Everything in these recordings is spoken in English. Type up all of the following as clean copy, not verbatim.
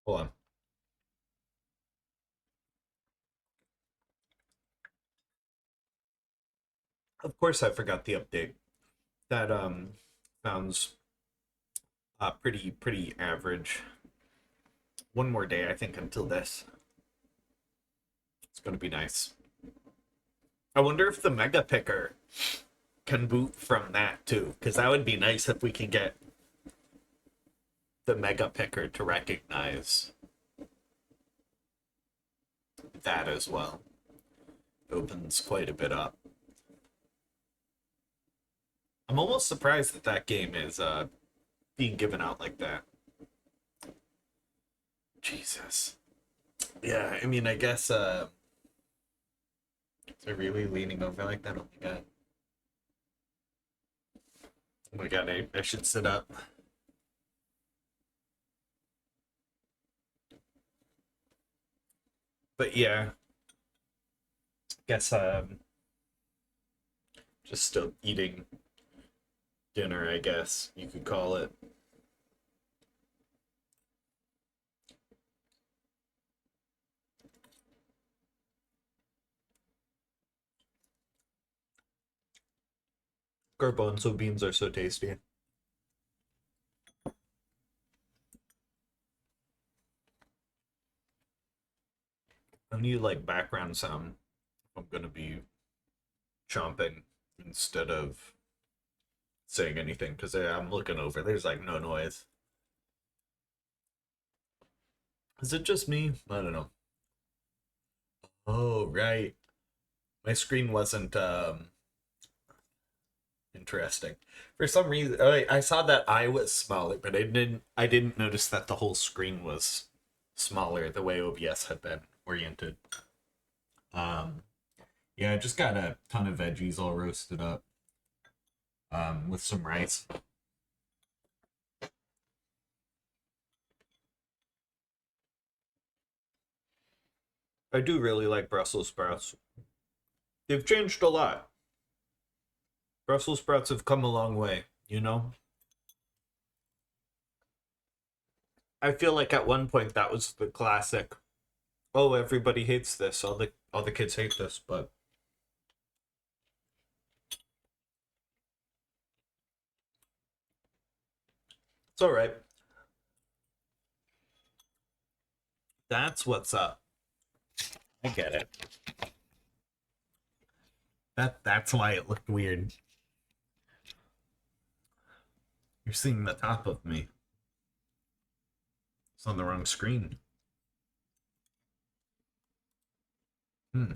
Hold on. Of course, I forgot the update. That sounds pretty average. One more day, I think, until this. It's gonna be nice. I wonder if the Mega Picker can boot from that too, because that would be nice if we can get the Mega Picker to recognize that as well. Opens quite a bit up. I'm almost surprised that that game is being given out like that. Jesus. Yeah, I mean, I guess they're really leaning over like that. Oh my god. Oh my god, I should sit up. But yeah, guess just still eating dinner, I guess you could call it. Garbanzo beans are so tasty. I need like background sound if I'm gonna be chomping instead of saying anything because I'm looking over. There's like no noise. Is it just me? I don't know. Oh, right. My screen wasn't interesting. For some reason, I saw that I was smaller, but I didn't notice that the whole screen was smaller the way OBS had been oriented. Um yeah, I just got a ton of veggies all roasted up with some rice. I do really like Brussels sprouts. They've changed a lot. Brussels sprouts have come a long way, you know? I feel like at one point that was the classic, oh, everybody hates this. All the kids hate this, but it's all right. That's what's up. I get it. That's why it looked weird. You're seeing the top of me. It's on the wrong screen. Hmm.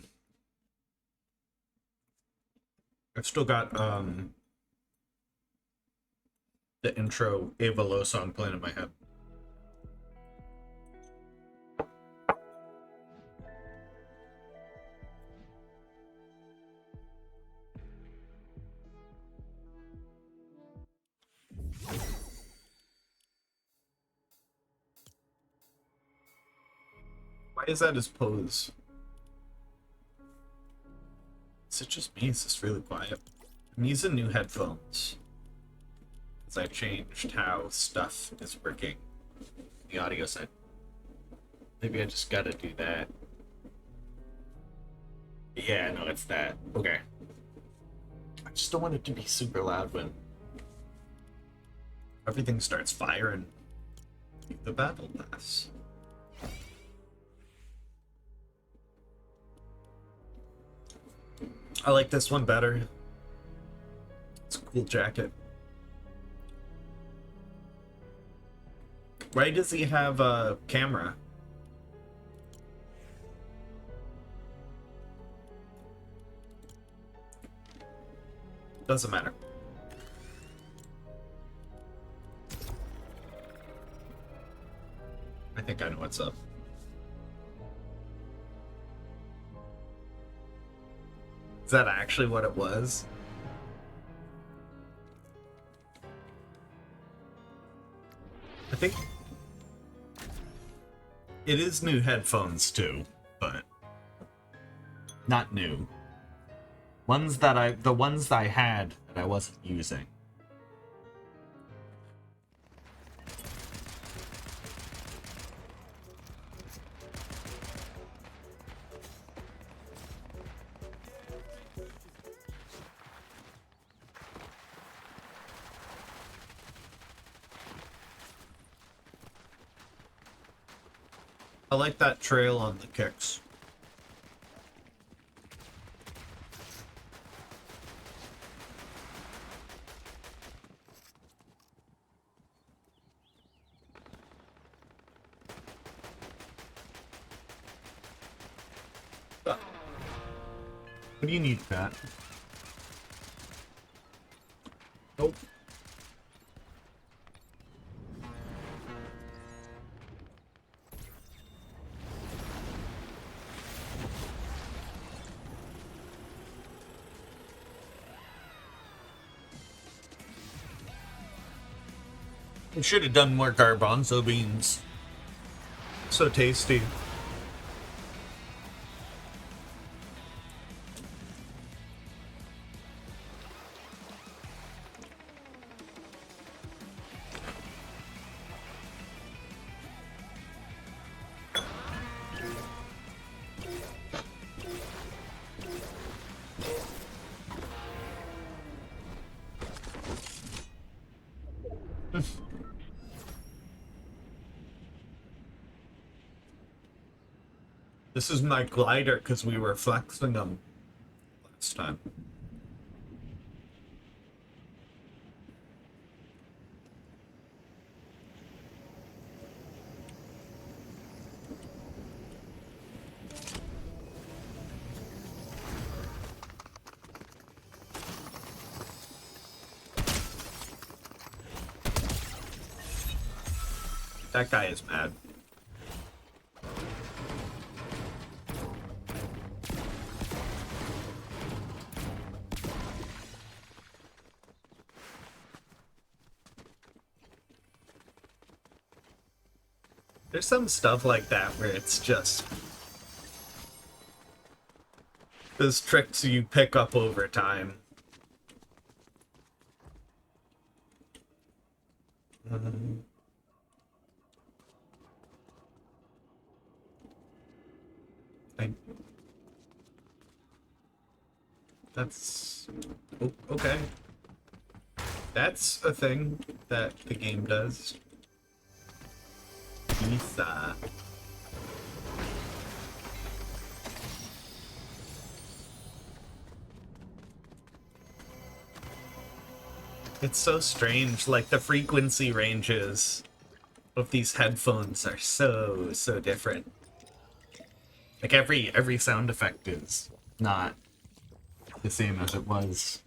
I've still got the intro Ava Low song playing in my head. Why is that his pose? Is it just me? Is this really quiet? I'm using new headphones because I changed how stuff is working on the audio side. Maybe I just gotta do that. Yeah, no, it's that. Okay. I just don't want it to be super loud when everything starts firing. The battle pass. I like this one better. It's a cool jacket. Why does he have a camera? Doesn't matter. think I know what's up. Is that actually what it was? I think it is new headphones too, but not new. The ones I had that I wasn't using. I like that trail on the kicks. What do you need, Pat? Nope. I should have done more garbanzo beans. So tasty. This is my glider because we were flexing them last time. That guy is mad. There's some stuff like that where it's just those tricks you pick up over time. That's okay. That's a thing that the game does. Pizza. It's so strange, like the frequency ranges of these headphones are so different. Like every sound effect is not the same as it was.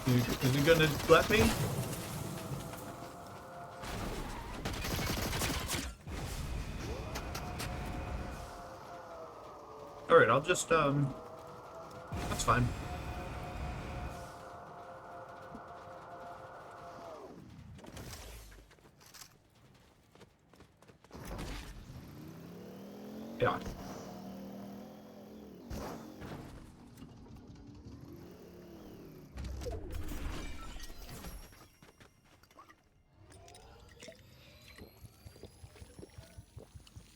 Is he gonna let me? Alright, I'll just, that's fine. Yeah.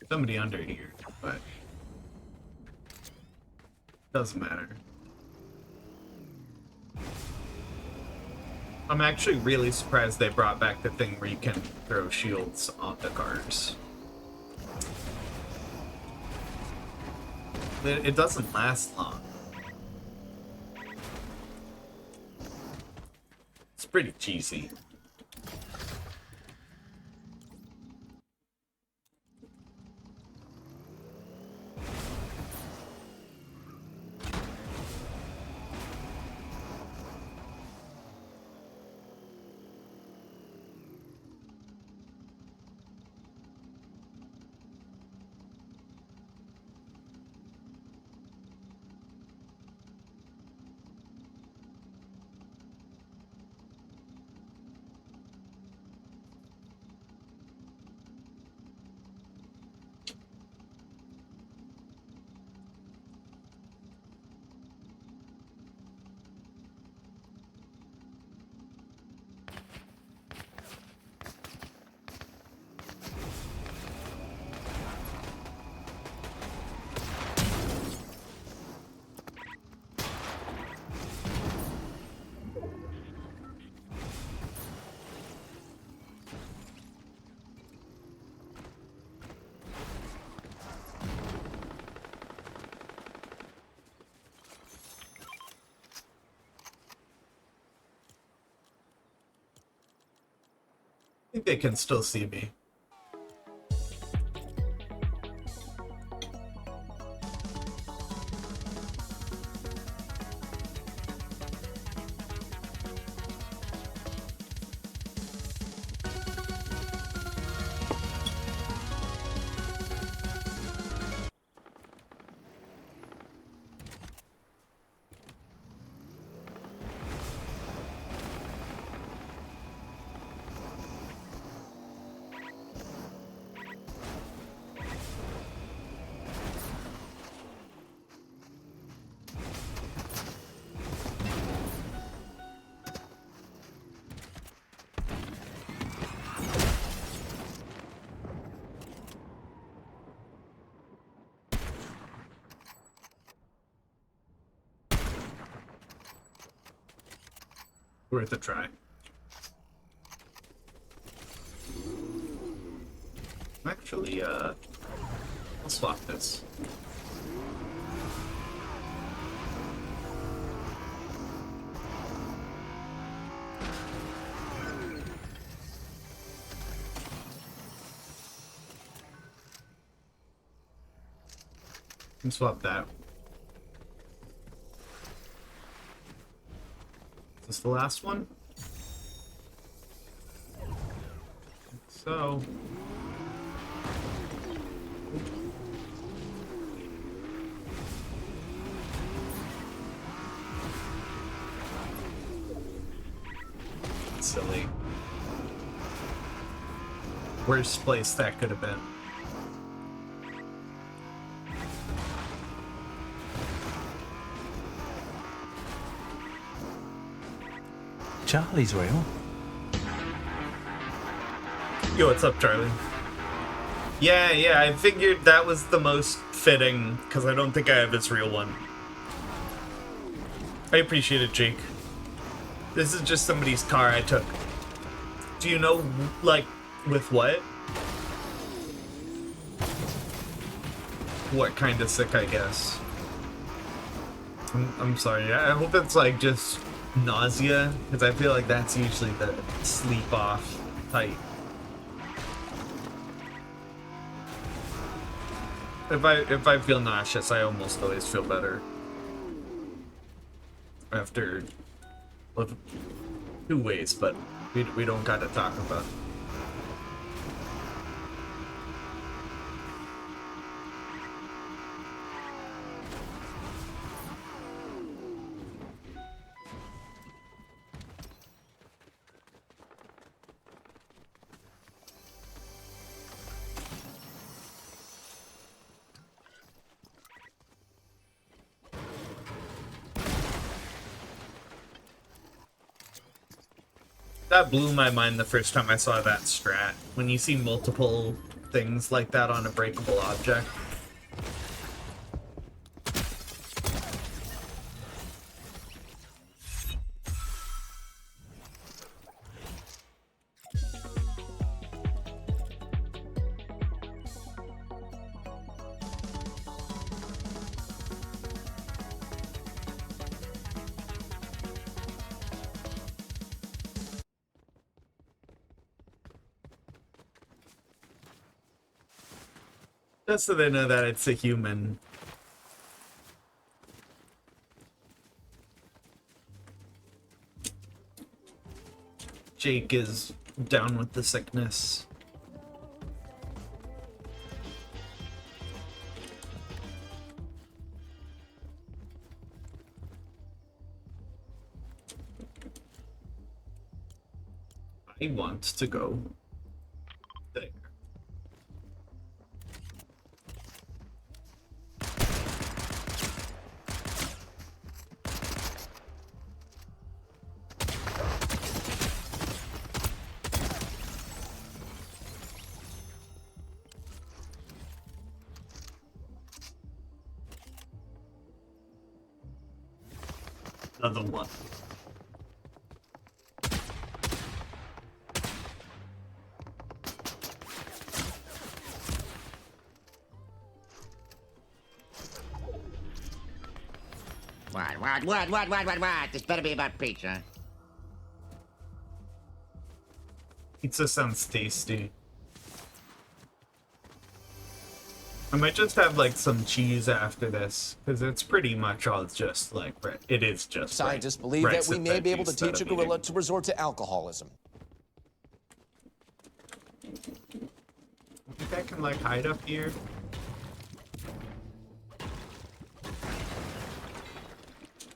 Somebody under here, but doesn't matter. I'm actually really surprised they brought back the thing where you can throw shields on the cars. It doesn't last long. It's pretty cheesy. I think they can still see me. Worth a try. Actually, I'll swap this. And swap that. Is this the last one? So... silly. Worst place that could have been. Charlie's real. Yo, what's up, Charlie? Yeah, I figured that was the most fitting, because I don't think I have his real one. I appreciate it, Jake. This is just somebody's car I took. Do you know, like, with what? What kind of sick, I guess. I'm sorry, I hope it's, like, just nausea, because I feel like that's usually the sleep off type. If I feel nauseous, I almost always feel better after, well, 2 ways, but we don't gotta talk about it. That blew my mind the first time I saw that strat. When you see multiple things like that on a breakable object. Just so they know that it's a human. Jake is down with the sickness. I want to go there. Another one. What? This better be about pizza. Pizza sounds tasty. I might just have like some cheese after this, because it's pretty much all just like it is just. Scientists believe that we may be able to teach a gorilla to resort to alcoholism. I think I can like hide up here.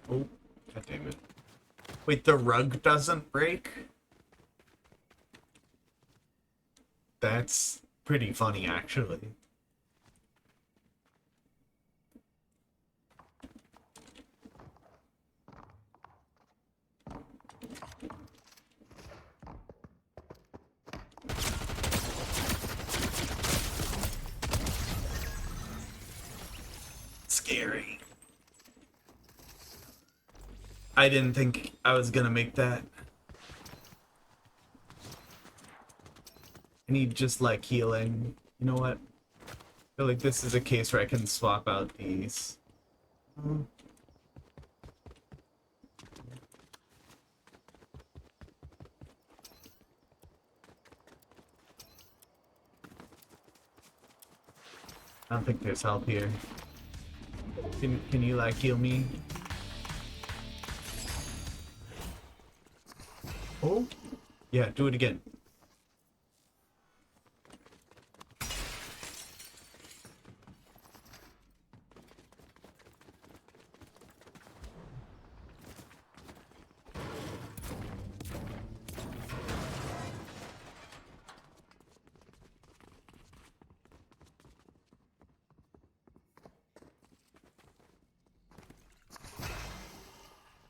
Oh, god damn it. Wait, the rug doesn't break? That's pretty funny, actually. Scary. I didn't think I was gonna make that. I need just like healing. You know what? I feel like this is a case where I can swap out these. I don't think there's help here. Can you like heal me? Oh, yeah, do it again.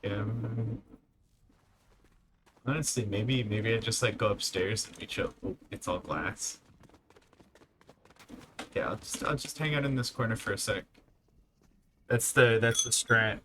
Yeah. Honestly, maybe I just like go upstairs and reach up. Oh, it's all glass. Yeah, I'll just hang out in this corner for a sec. That's the strat.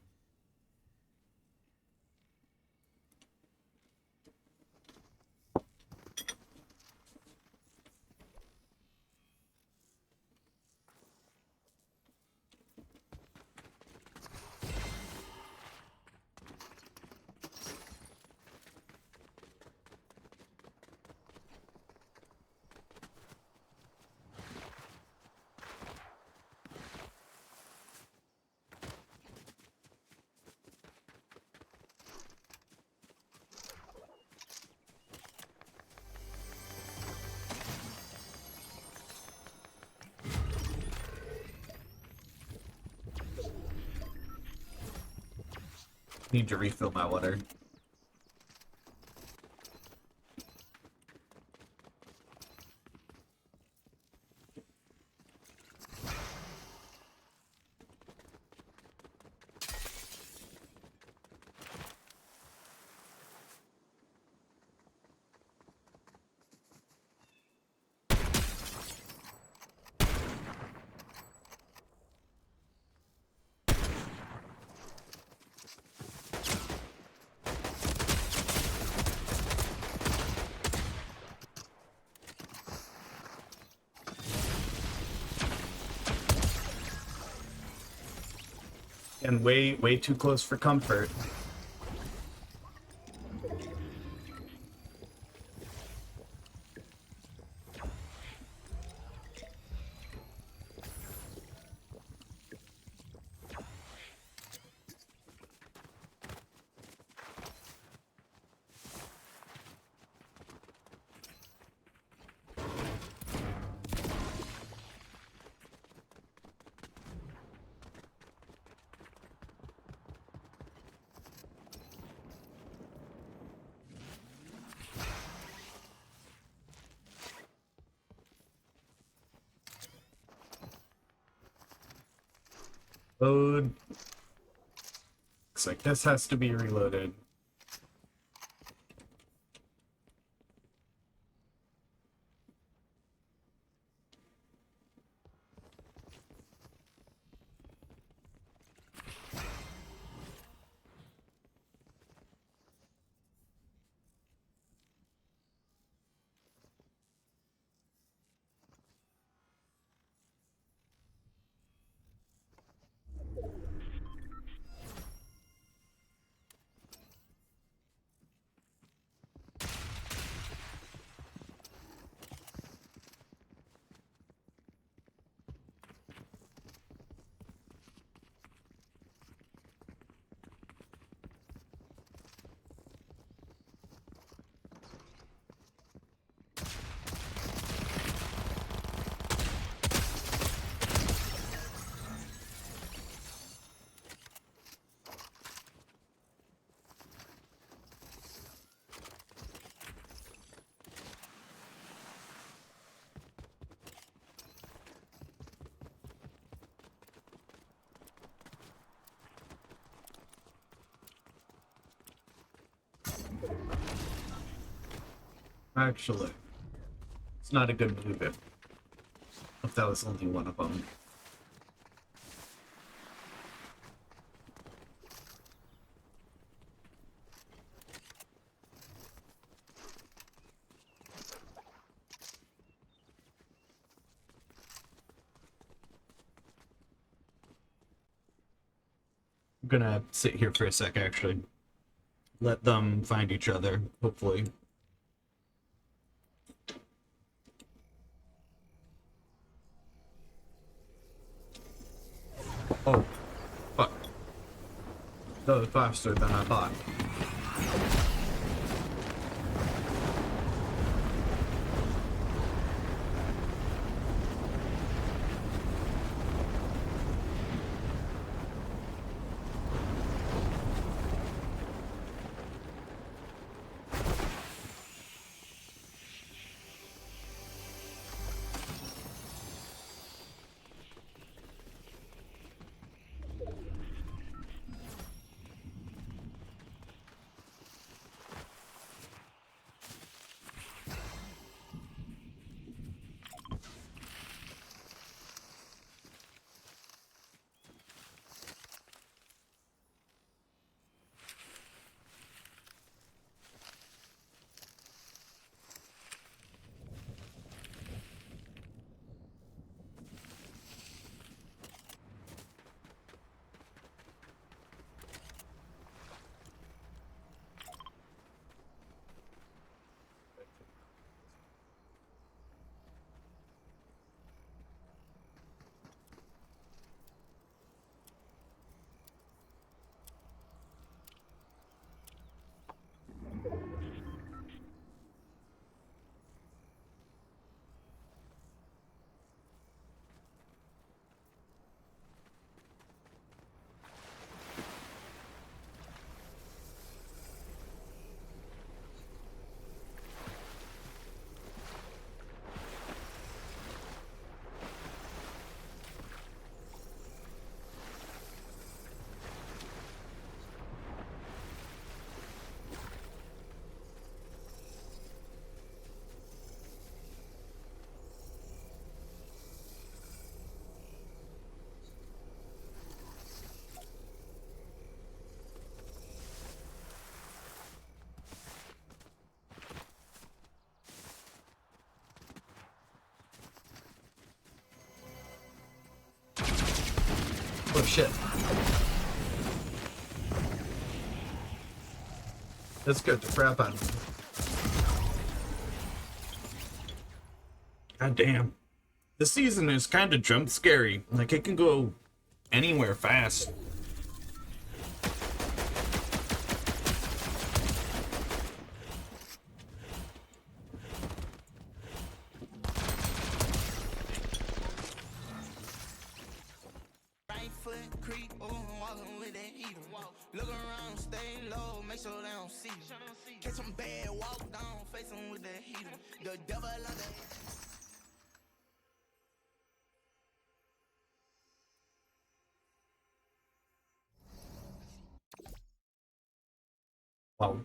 Need to refill my water. And way too close for comfort. Load. Looks like this has to be reloaded. Actually, it's not a good move if that was only one of them. I'm gonna sit here for a sec, actually. Let them find each other, hopefully. Oh, fuck. That was faster than I thought. Oh shit. That's good to crap on. God damn. This season is kind of jump scary. Like, it can go anywhere fast. Look around, stay low, make sure they don't see you. Catch them bad, walk down, face them with the heater. The devil on the... Wow.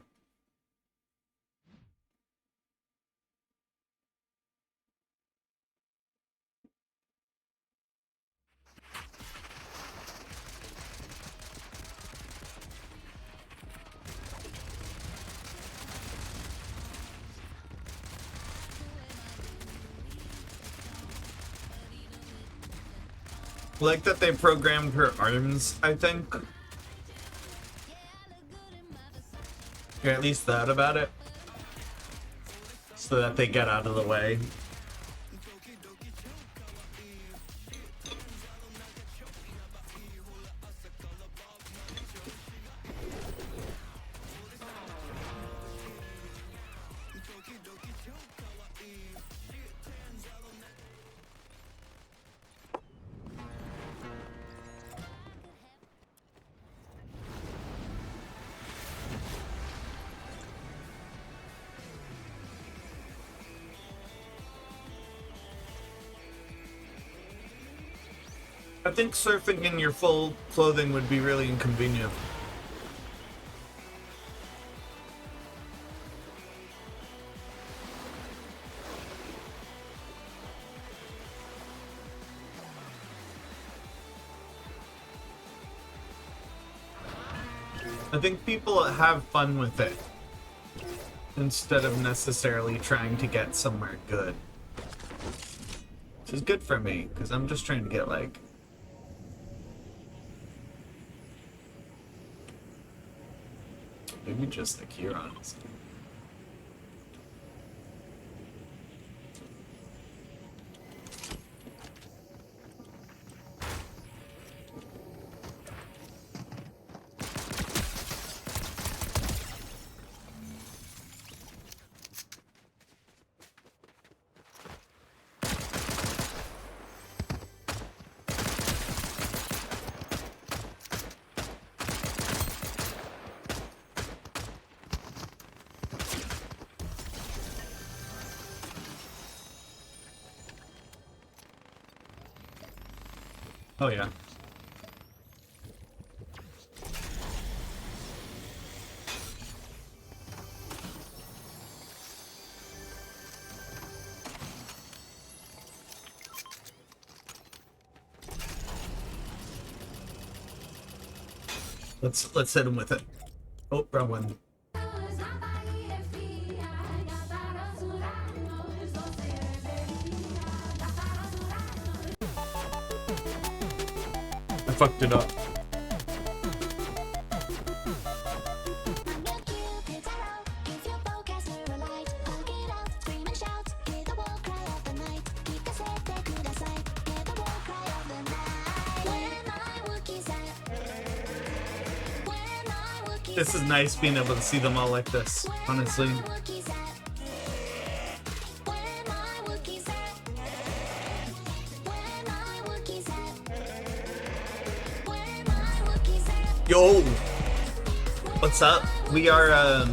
Like that they programmed her arms, I think. Or at least thought about it. So that they get out of the way. I think surfing in your full clothing would be really inconvenient. I think people have fun with it instead of necessarily trying to get somewhere good. Which is good for me, because I'm just trying to get, like, maybe just the Kirans. Oh yeah. Let's hit him with it. Oh, wrong one. I fucked it up. This is nice being able to see them all like this, honestly. Yo! What's up? We are, I'll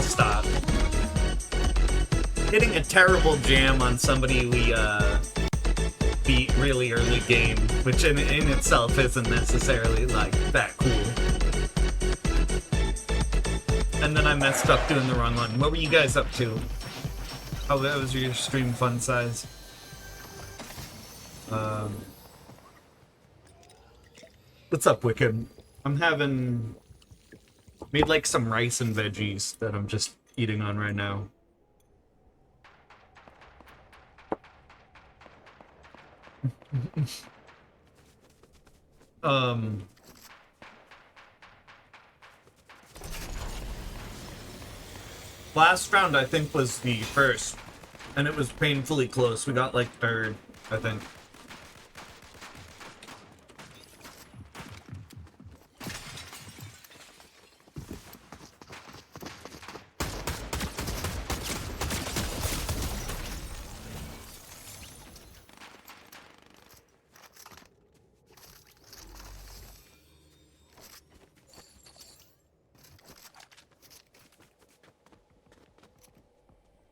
stop. Hitting a terrible jam on somebody we, beat really early game, which in itself isn't necessarily, like, that cool. And then I messed up doing the wrong one. What were you guys up to? How was your stream fun size? What's up, Wicked? I'm having... made, like, some rice and veggies that I'm just eating on right now. Last round, I think, was the first, and it was painfully close. We got like third, I think.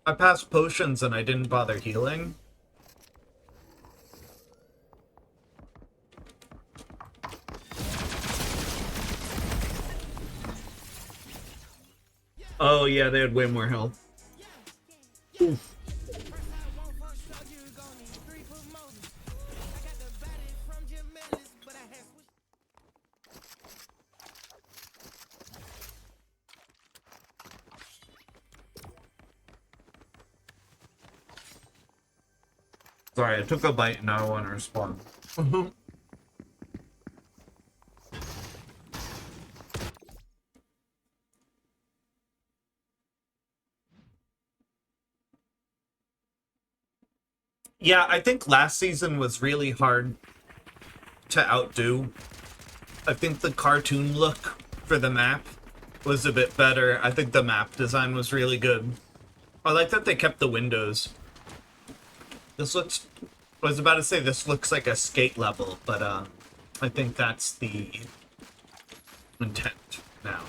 I passed potions and I didn't bother healing. Oh yeah, they had way more health. Oof. Sorry, I took a bite and I don't want to respond. Yeah, I think last season was really hard to outdo. I think the cartoon look for the map was a bit better. I think the map design was really good. I like that they kept the windows. This looks... I was about to say this looks like a skate level, but I think that's the intent now.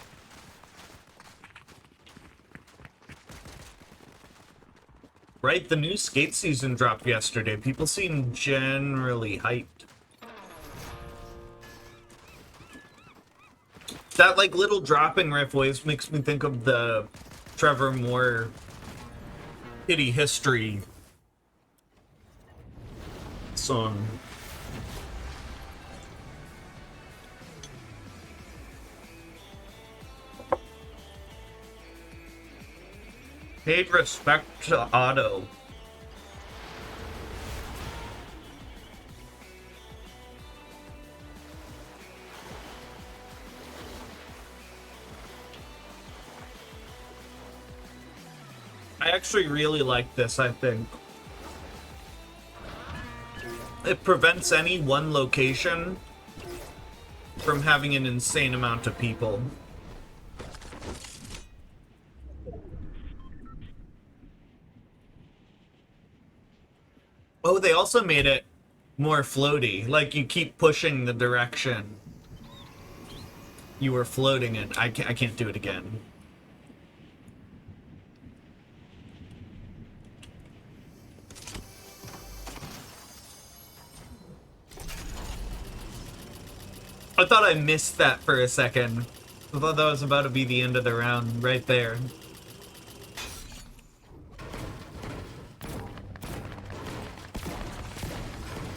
Right, the new skate season dropped yesterday. People seem generally hyped. That, like, little dropping riff always makes me think of the Trevor Moore Kitty History song. Paid respect to Otto. I actually really like this, I think. It prevents any one location from having an insane amount of people. Oh, they also made it more floaty. Like, you keep pushing the direction you were floating in. I can't do it again. I thought I missed that for a second. I thought that was about to be the end of the round right there.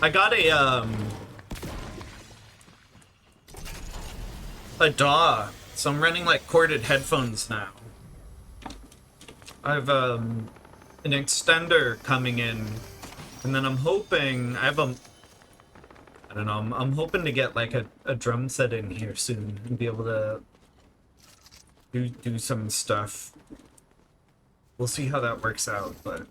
I got a DAW, so I'm running like corded headphones now. I have an extender coming in, and then I'm hoping I don't know, I'm hoping to get like a drum set in here soon and be able to do some stuff. We'll see how that works out, but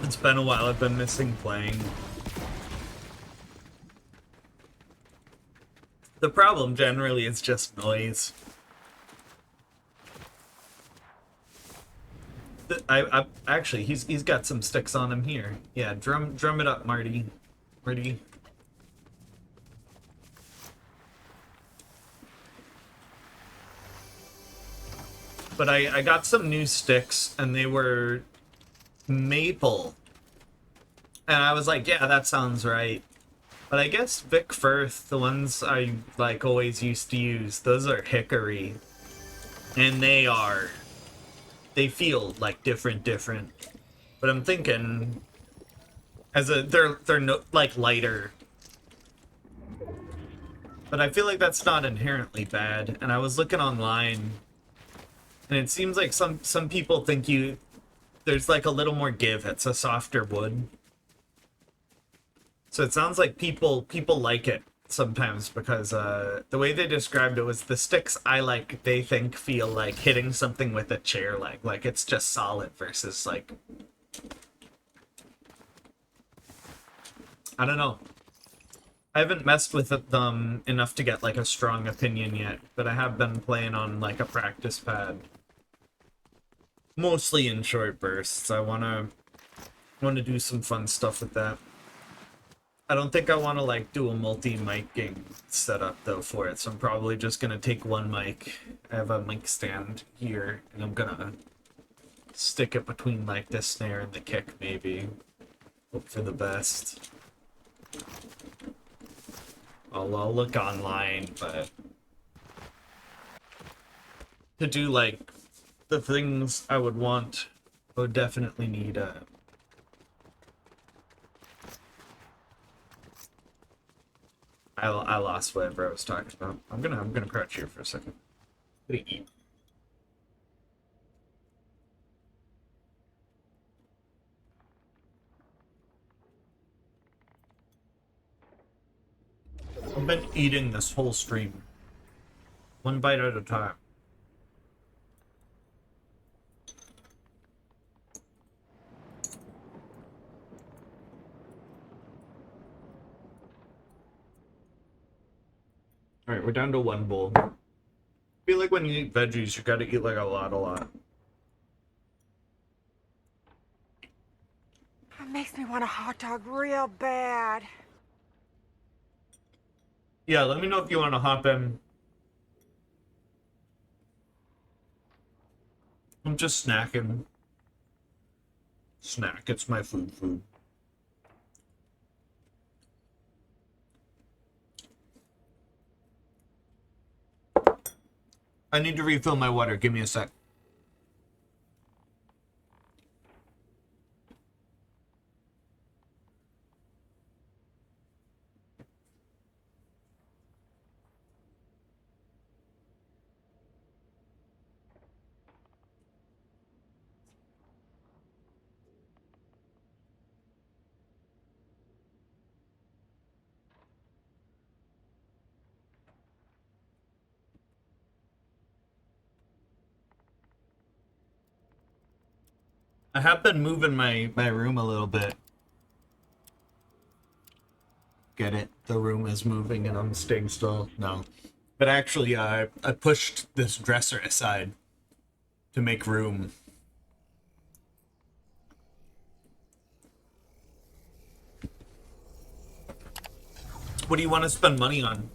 it's been a while. I've been missing playing. The problem generally is just noise. I actually he's got some sticks on him here. Yeah, drum it up, Marty. Marty. But I got some new sticks and they were maple. And I was like, yeah, that sounds right. But I guess Vic Firth, the ones I like always used to use, those are hickory. And they feel like different. But I'm thinking they're no, like lighter. But I feel like that's not inherently bad. And I was looking online and it seems like some people think there's like a little more give. It's a softer wood. So it sounds like people like it sometimes because the way they described it was the sticks I like, they think feel like hitting something with a chair leg. Like it's just solid versus like... I don't know. I haven't messed with them enough to get like a strong opinion yet, but I have been playing on like a practice pad. Mostly in short bursts. I wanna do some fun stuff with that. I don't think I want to like do a multi-miking setup though for it, so I'm probably just gonna take one mic. I have a mic stand here, and I'm gonna stick it between like the snare and the kick maybe. Hope for the best. I'll look online, but to do like the things I would want, I would definitely need a... I lost whatever I was talking about. I'm gonna crouch here for a second. I'm gonna eat. I've been eating this whole stream. One bite at a time. Alright, we're down to one bowl. I feel like when you eat veggies, you gotta eat like a lot. It makes me want a hot dog real bad. Yeah, let me know if you want to hop in. I'm just snacking. Snack, it's my food. I need to refill my water. Give me a sec. I have been moving my room a little bit. Get it? The room is moving and I'm staying still. No. But actually, I pushed this dresser aside to make room. What do you want to spend money on?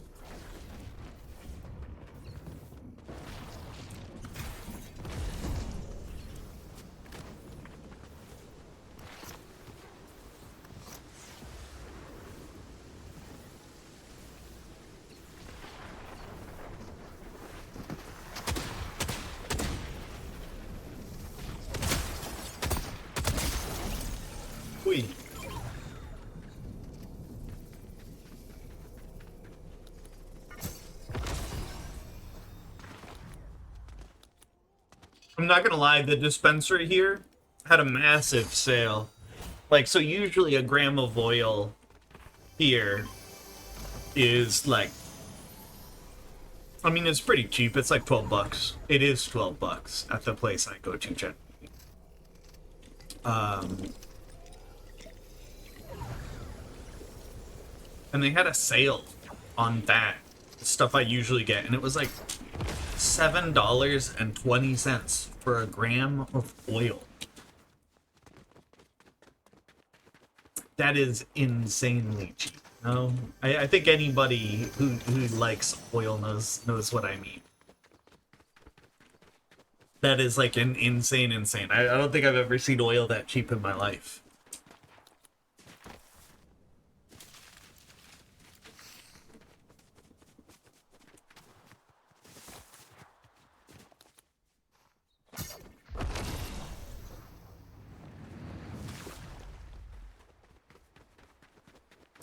Whee. I'm not gonna lie, the dispensary here had a massive sale. Like, so usually a gram of oil here is like, I mean, it's pretty cheap. It's like 12 bucks. It is 12 bucks at the place I go to generally. And they had a sale on that stuff I usually get, and it was like $7.20 for a gram of oil. That is insanely cheap. No, I think anybody who likes oil knows what I mean. That is like an insane. I don't think I've ever seen oil that cheap in my life.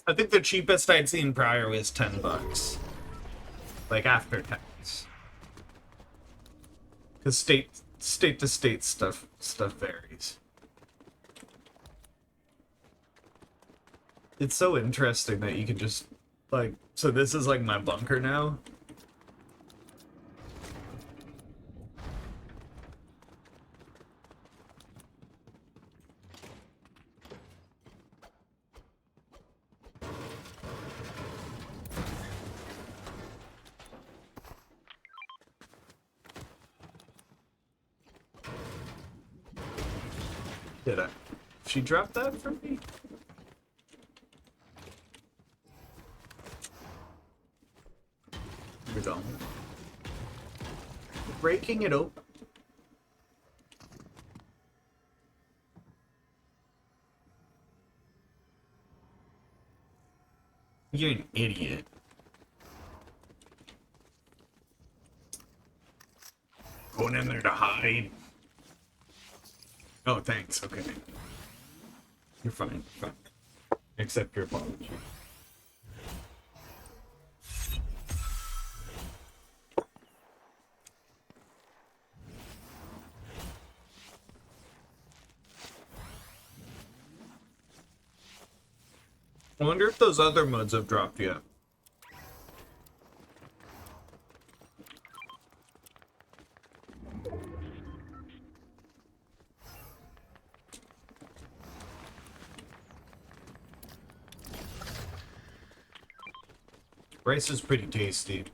I think the cheapest I'd seen prior was 10 bucks. Like after tax. Because state to state stuff varies. It's so interesting that you can just Like, so this is like my bunker now? Did I? She dropped that for me? Here we go. Breaking it open. You're an idiot. Going in there to hide. Oh, thanks. Okay. You're fine. Fine. Accept your apology. I wonder if those other modes have dropped yet. Rice is pretty tasty.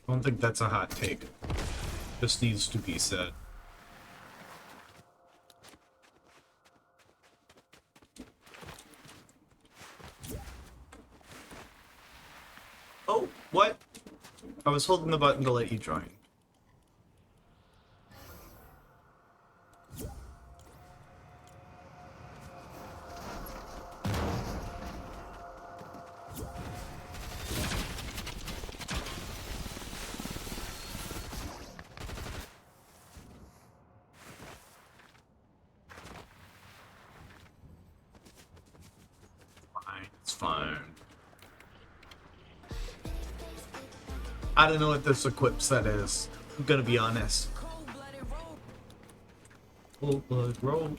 I don't think that's a hot take. Just needs to be said. Oh, what? I was holding the button to let you join. Fine, it's fine. I don't know what this equip set is. I'm gonna be honest. Cold blood roll.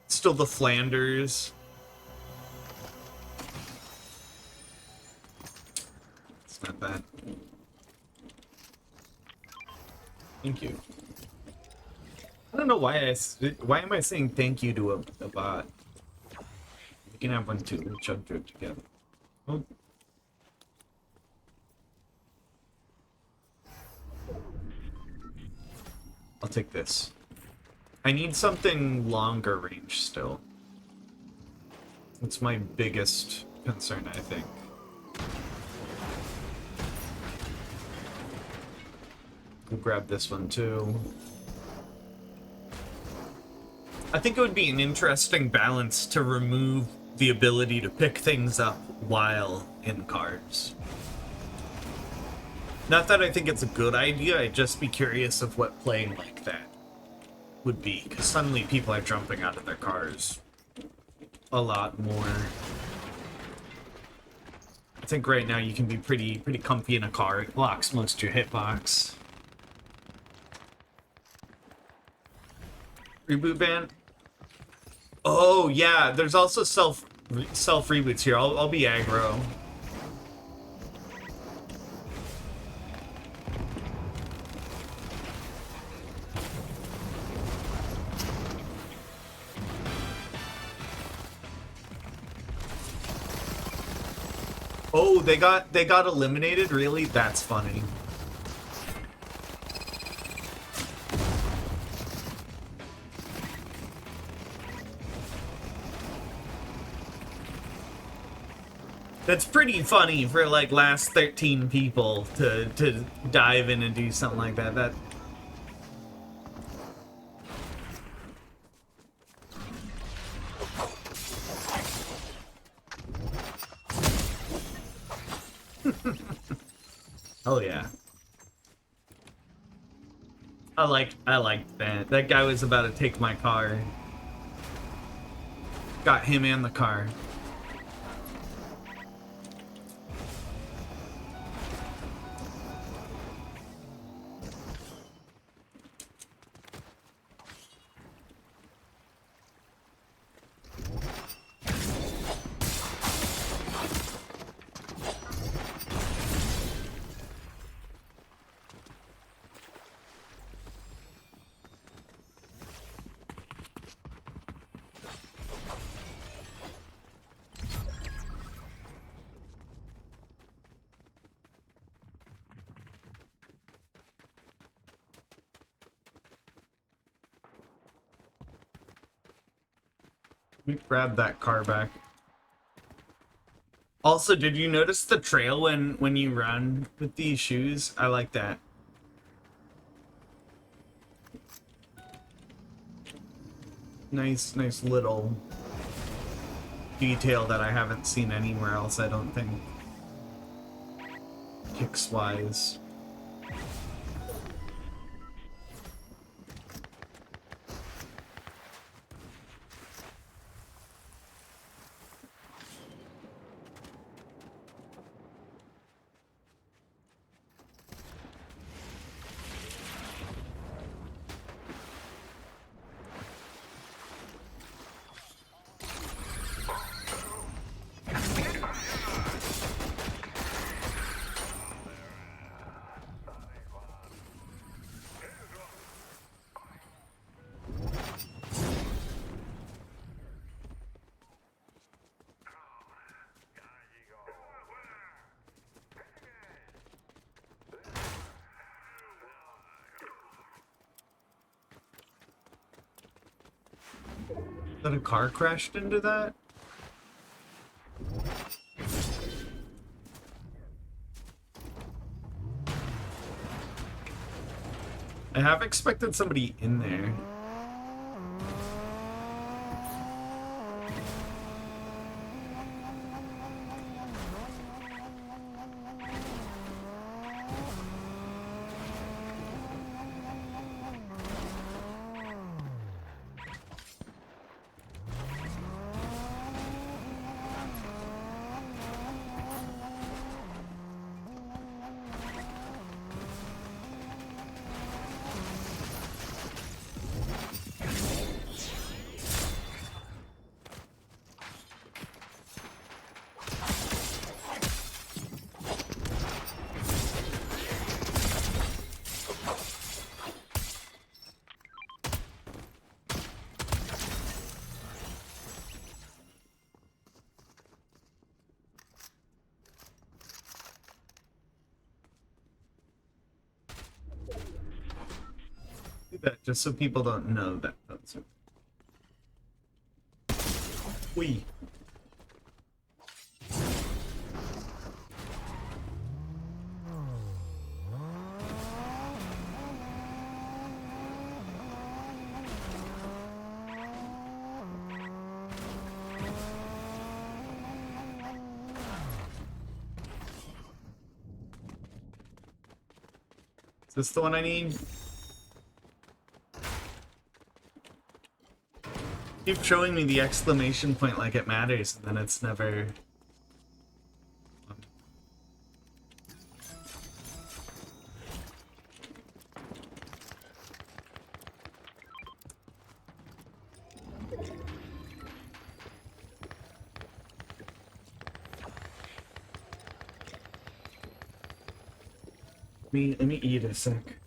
Still the Flanders. It's not bad. Thank you. I don't know why why am I saying thank you to a bot? You can have one too. We'll chug through it together. Oh. I'll take this. I need something longer range still. That's my biggest concern, I think. We'll grab this one too. I think it would be an interesting balance to remove the ability to pick things up while in cards. Not that I think it's a good idea, I'd just be curious of what playing like that would be, because suddenly people are jumping out of their cars a lot more. I think right now you can be pretty comfy in a car. It blocks most of your hitbox. Reboot ban? Oh yeah, there's also self reboots here. I'll be aggro. Oh, they got eliminated? Really? That's funny. That's pretty funny for like last 13 people to dive in and do something like that. That oh yeah. I liked that. That guy was about to take my car. Got him and the car. We grab that car back. Also, did you notice the trail when you run with these shoes? I like that. Nice little detail that I haven't seen anywhere else, I don't think. Kicks wise. That a car crashed into that? I have expected somebody in there. Do that just so people don't know that that's it. Wee. Is this the one I need? Keep showing me the exclamation point like it matters, and then it's never... Let me eat a sec.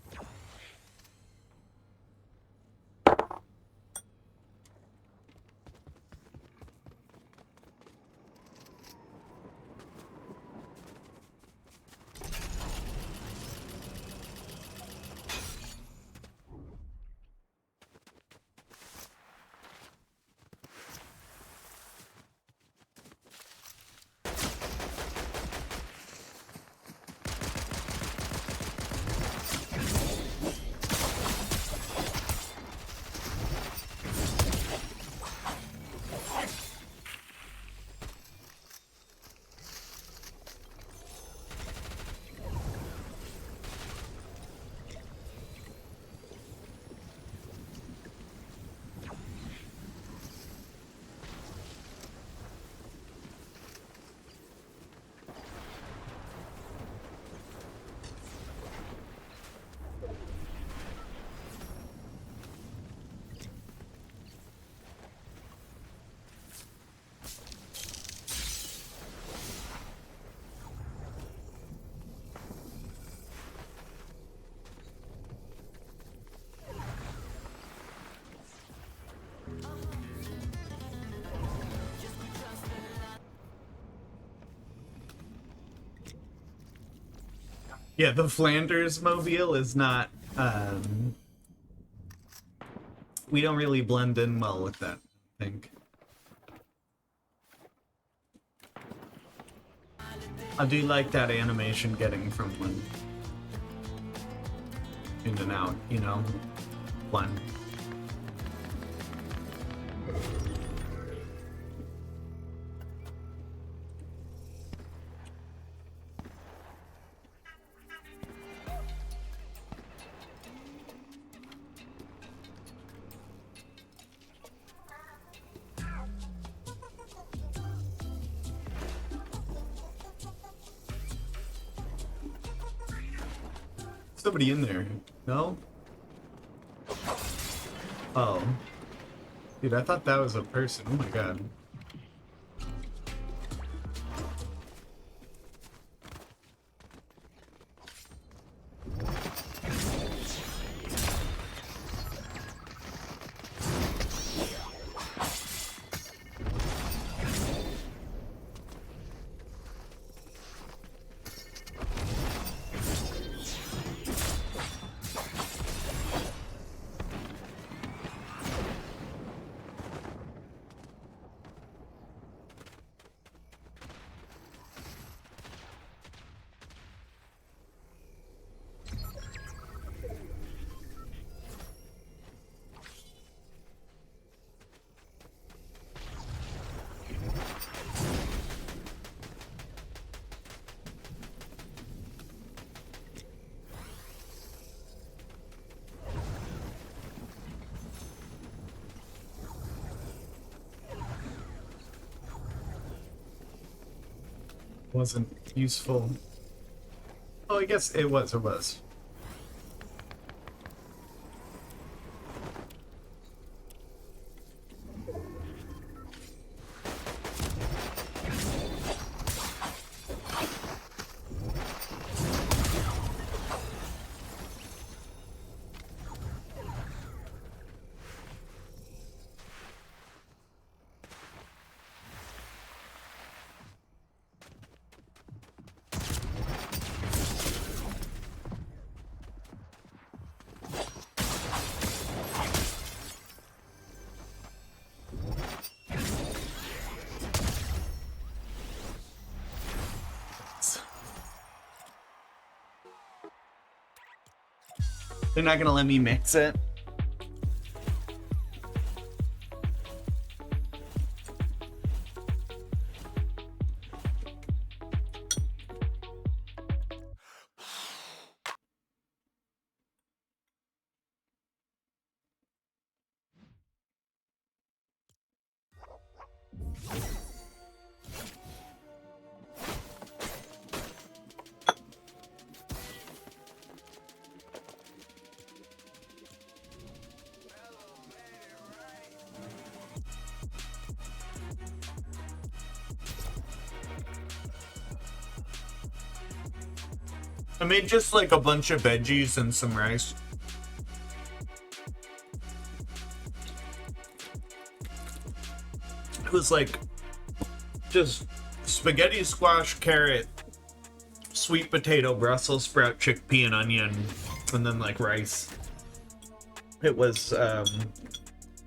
Yeah, the Flanders mobile is not, we don't really blend in well with that, I think. I do like that animation getting from one in and out, you know? One. Somebody in there. No? Oh. Dude, I thought that was a person. Oh my god. Wasn't useful. Oh, I guess it was. They're not gonna let me mix it. I made just like a bunch of veggies and some rice. It was like just spaghetti, squash, carrot, sweet potato, Brussels sprout, chickpea, and onion, and then like rice. It was, I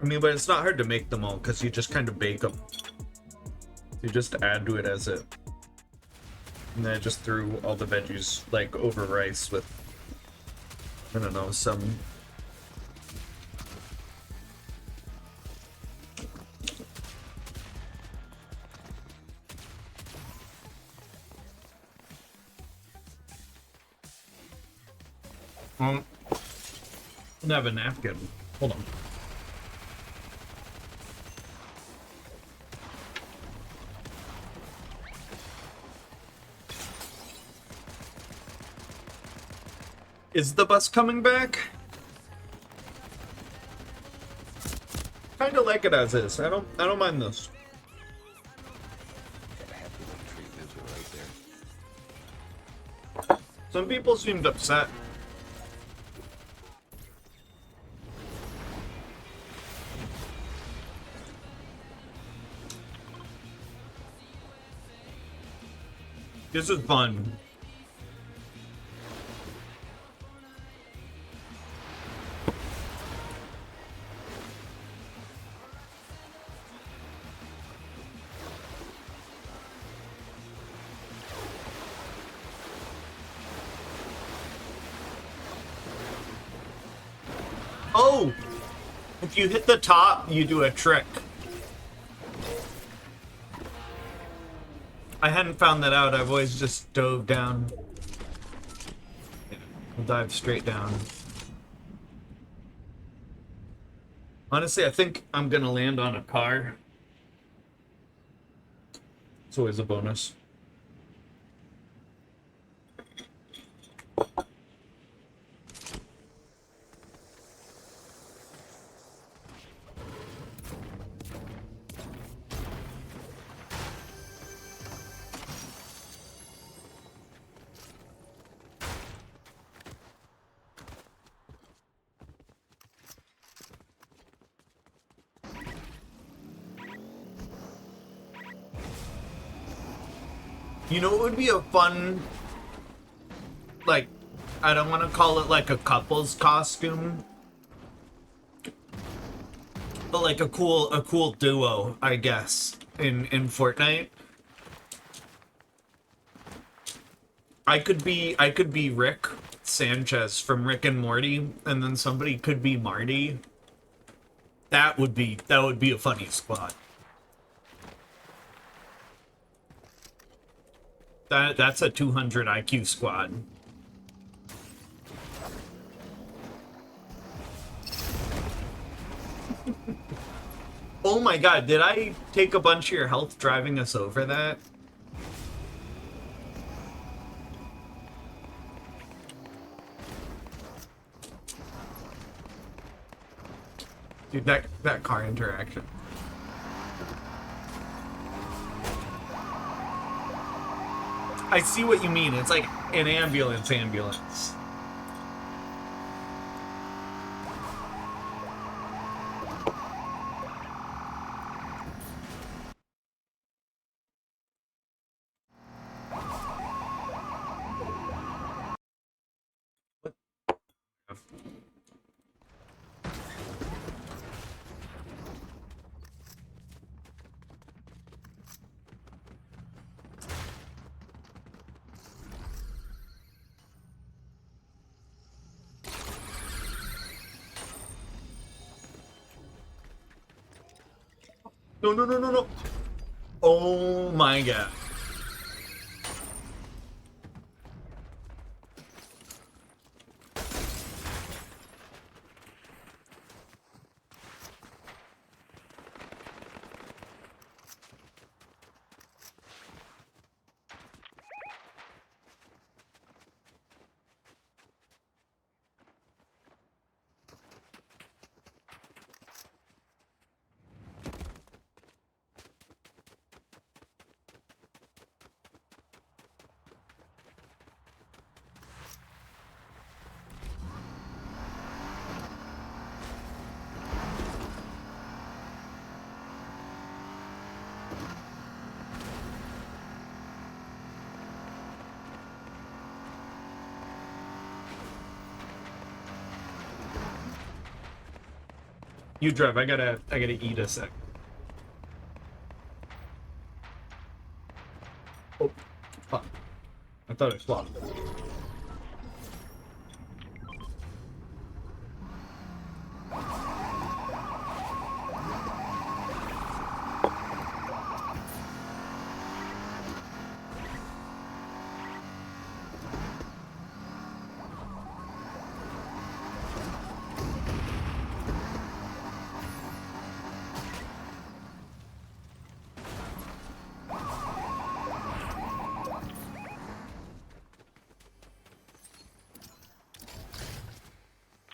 mean, but it's not hard to make them all because you just kind of bake them. You just add to it as it. And then I just threw all the veggies like over rice with, I don't know, some I don't have a napkin. Hold on. Is the bus coming back? Kinda like it as is. I don't mind this. Some people seemed upset. This is fun. Oh! If you hit the top, you do a trick. I hadn't found that out. I've always just dove down. Yeah, I'll dive straight down. Honestly, I think I'm gonna land on a car. It's always a bonus. You know, it would be a fun, like, I don't want to call it like a couple's costume, but like a cool duo, I guess, in Fortnite. I could be Rick Sanchez from Rick and Morty, and then somebody could be Marty. That would be a funny squad. That's a 200 IQ squad. Oh my god, did I take a bunch of your health driving us over that? Dude, that car interaction. I see what you mean. It's like an ambulance. No. Oh my god. You drive. I gotta eat a sec. Oh, fuck. I thought it swapped.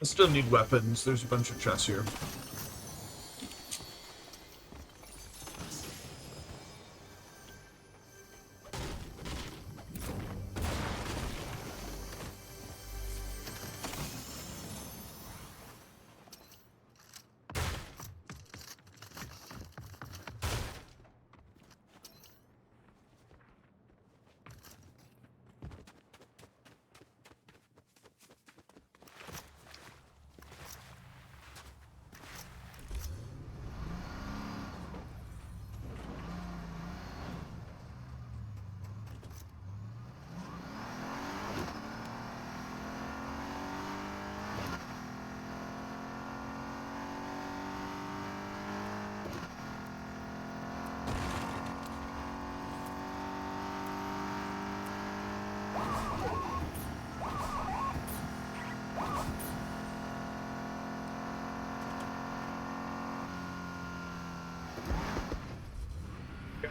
I still need weapons. There's a bunch of chests here.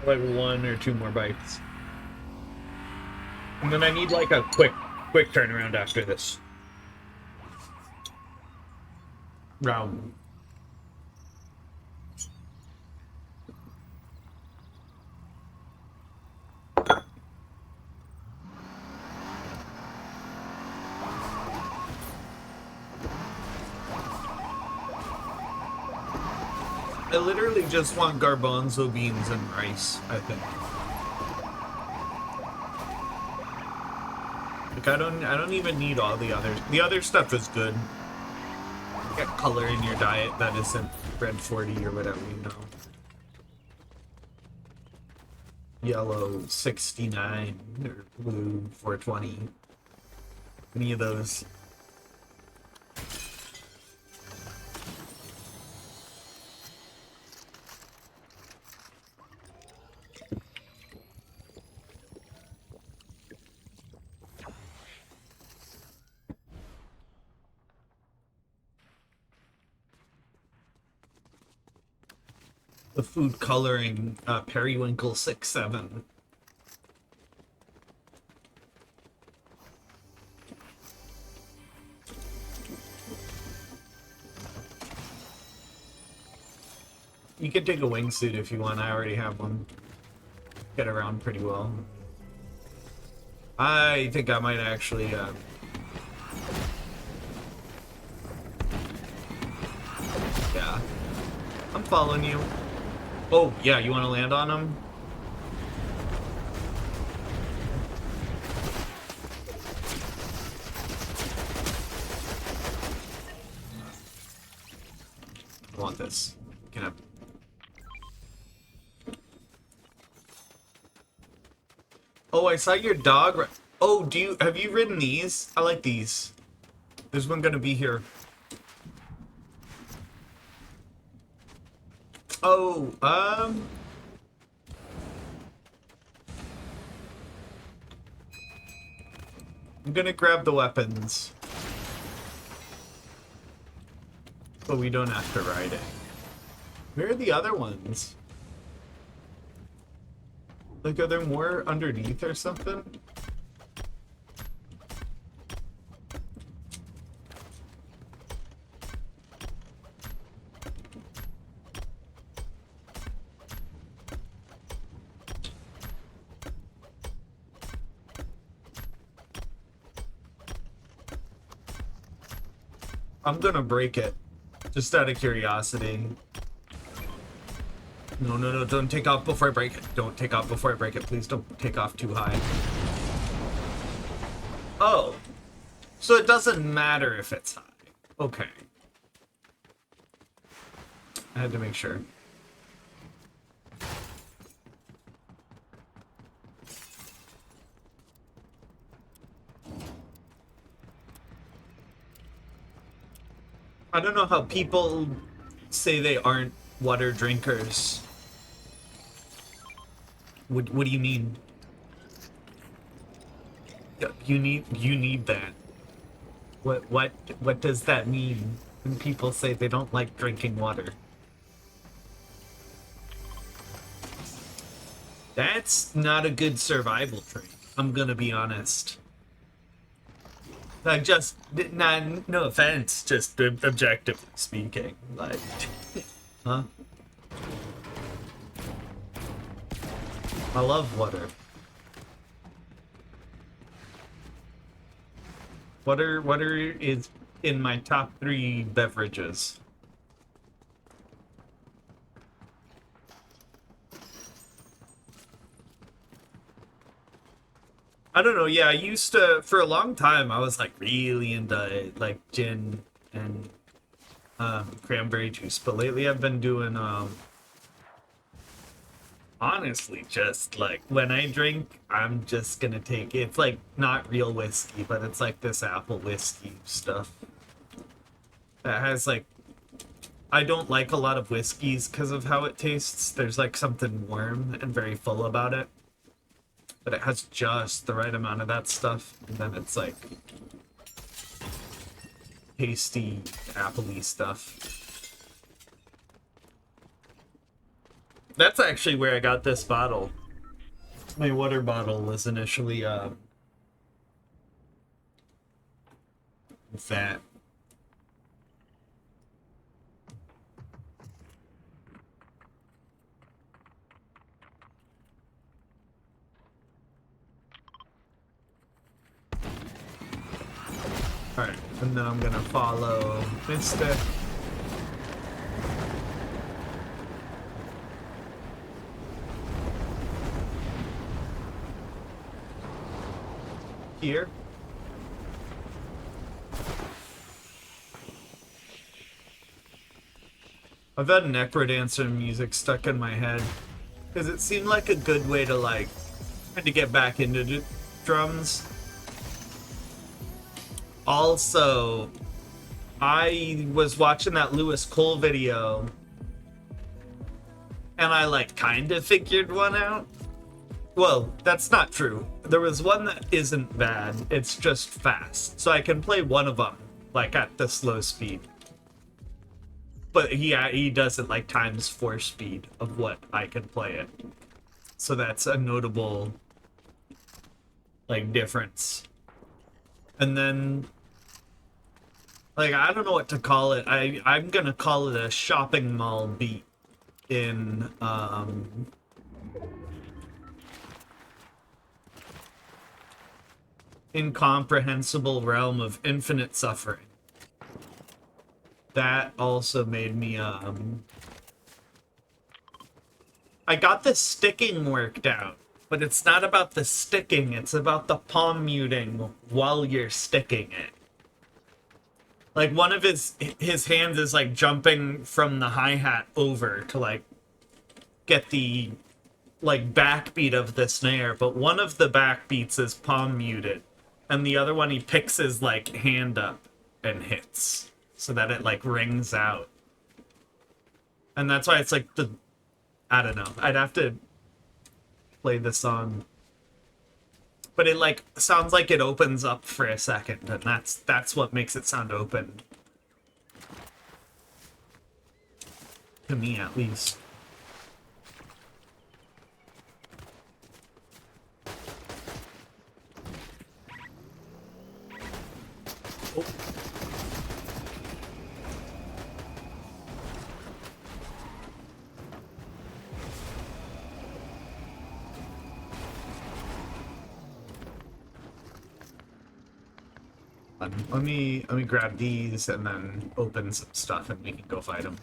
Like 1 or 2 more bites. And then I need like a quick turnaround after this round. I literally just want garbanzo beans and rice, I think. Like I don't even need all the others. The other stuff is good. Get color in your diet that isn't red 40 or whatever, you know. Yellow 69 or blue 420. Any of those. The food coloring, Periwinkle 6-7. You can take a wingsuit if you want. I already have one. Get around pretty well. I think I might actually, yeah. I'm following you. Oh, yeah, you want to land on him? I want this. Get up. Oh, I saw your dog. Oh, have you ridden these? I like these. There's one gonna be here. Oh, I'm gonna grab the weapons. But we don't have to ride it. Where are the other ones? Like, are there more underneath or something? I'm gonna break it, just out of curiosity. No, don't take off before I break it. Don't take off before I break it. Please don't take off too high. Oh. So it doesn't matter if it's high. Okay. I had to make sure. I don't know how people say they aren't water drinkers. What do you mean? You need that. What does that mean when people say they don't like drinking water? That's not a good survival trait. I'm gonna be honest. Like, just no offense, just objectively speaking, like, huh? I love water. Water is in my top 3 beverages. I don't know, yeah, I used to, for a long time, I was like really into like gin and cranberry juice, but lately I've been doing honestly just like when I drink, I'm just gonna take, it's like not real whiskey, but it's like this apple whiskey stuff that has like, I don't like a lot of whiskeys because of how it tastes. There's like something warm and very full about it. But it has just the right amount of that stuff, and then it's like tasty, appley stuff. That's actually where I got this bottle. My water bottle was initially that. Alright, and then I'm gonna follow Mystic. Here. I've had Necrodancer music stuck in my head because it seemed like a good way to like try to get back into drums. Also, I was watching that Lewis Cole video and I like kind of figured one out. Well, that's not true. There was one that isn't bad. It's just fast. So I can play one of them like at the slow speed. But he does it like times 4 speed of what I can play it. So that's a notable like difference. And then like I don't know what to call it. I'm gonna call it a shopping mall beat in incomprehensible realm of infinite suffering. That also made me I got the sticking worked out, but it's not about the sticking, it's about the palm muting while you're sticking it. Like one of his hands is like jumping from the hi-hat over to like get the like backbeat of the snare, but one of the backbeats is palm muted, and the other one he picks his like hand up and hits so that it like rings out. And that's why it's like the I don't know. I'd have to play the song. But it like sounds like it opens up for a second, and that's what makes it sound open. To me at least. Oh. Let me grab these and then open some stuff and we can go fight them.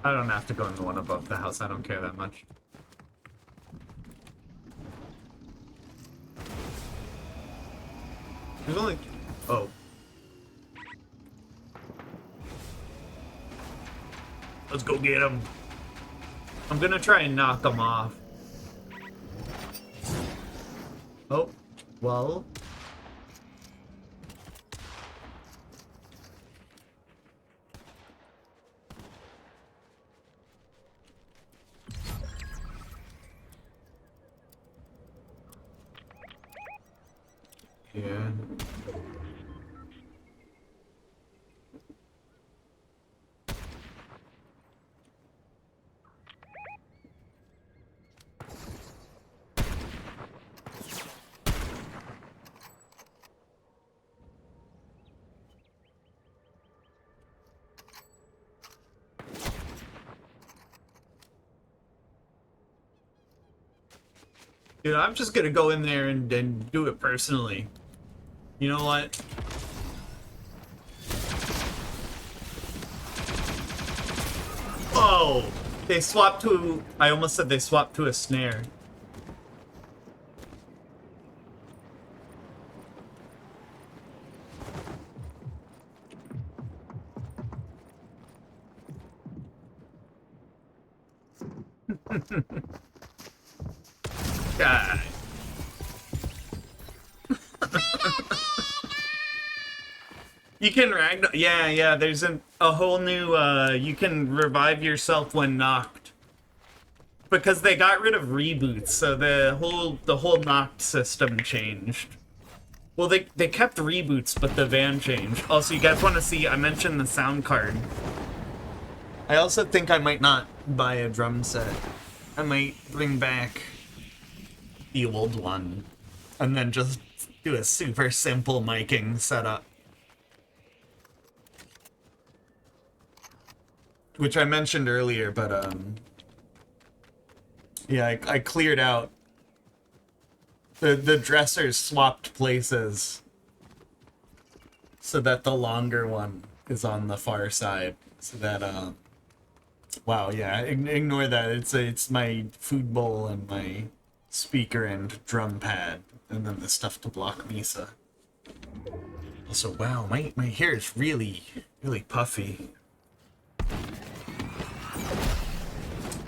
I don't have to go in the one above the house. I don't care that much. There's only... Oh. Let's go get him. I'm gonna try and knock him off. Oh, well. Yeah. Dude, I'm just gonna go in there and do it personally. You know what? Oh! They swapped to... I almost said they swapped to a snare. God. You can ragdoll. Yeah. There's a whole new. You can revive yourself when knocked. because they got rid of reboots, so the whole knocked system changed. Well, they kept reboots, but the van changed. Also, you guys want to see? I mentioned the sound card. I also think I might not buy a drum set. I might bring back the old one, and then just do a super simple miking setup. Which I mentioned earlier, but yeah, I cleared out. The dressers swapped places so that the longer one is on the far side. So that wow, yeah, ignore that. It's my food bowl and my speaker and drum pad, and then the stuff to block Misa. Also, wow, my hair is really puffy.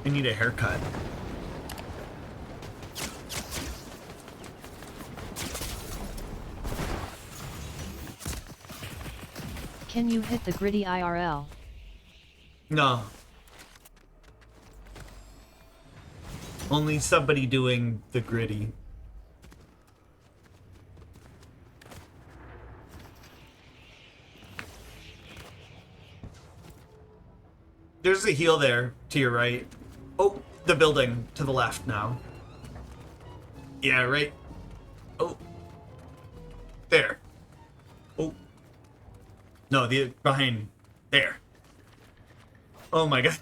I need a haircut. Can you hit the gritty IRL? No. Only somebody doing the gritty. There's a heal there to your right. Oh, the building to the left now. Yeah, right. Oh. There. Oh. No, the behind. There. Oh my god.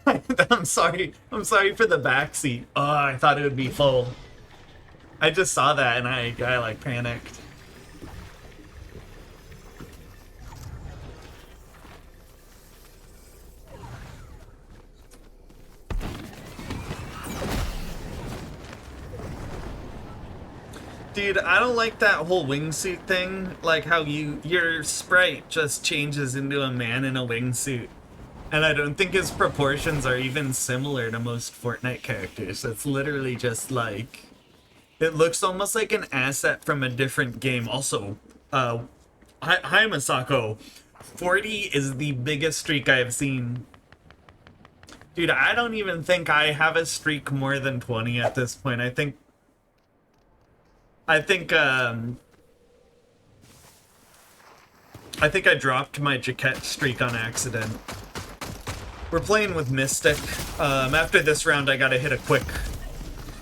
I'm sorry. I'm sorry for the backseat. Oh, I thought it would be full. I just saw that and I like panicked. Dude, I don't like that whole wingsuit thing. Like how your sprite just changes into a man in a wingsuit. And I don't think his proportions are even similar to most Fortnite characters. It's literally just like... It looks almost like an asset from a different game. Also, hi Masako. 40 is the biggest streak I've seen. Dude, I don't even think I have a streak more than 20 at this point. I think I dropped my Jaquette streak on accident. We're playing with Mystic. After this round, I gotta hit a quick...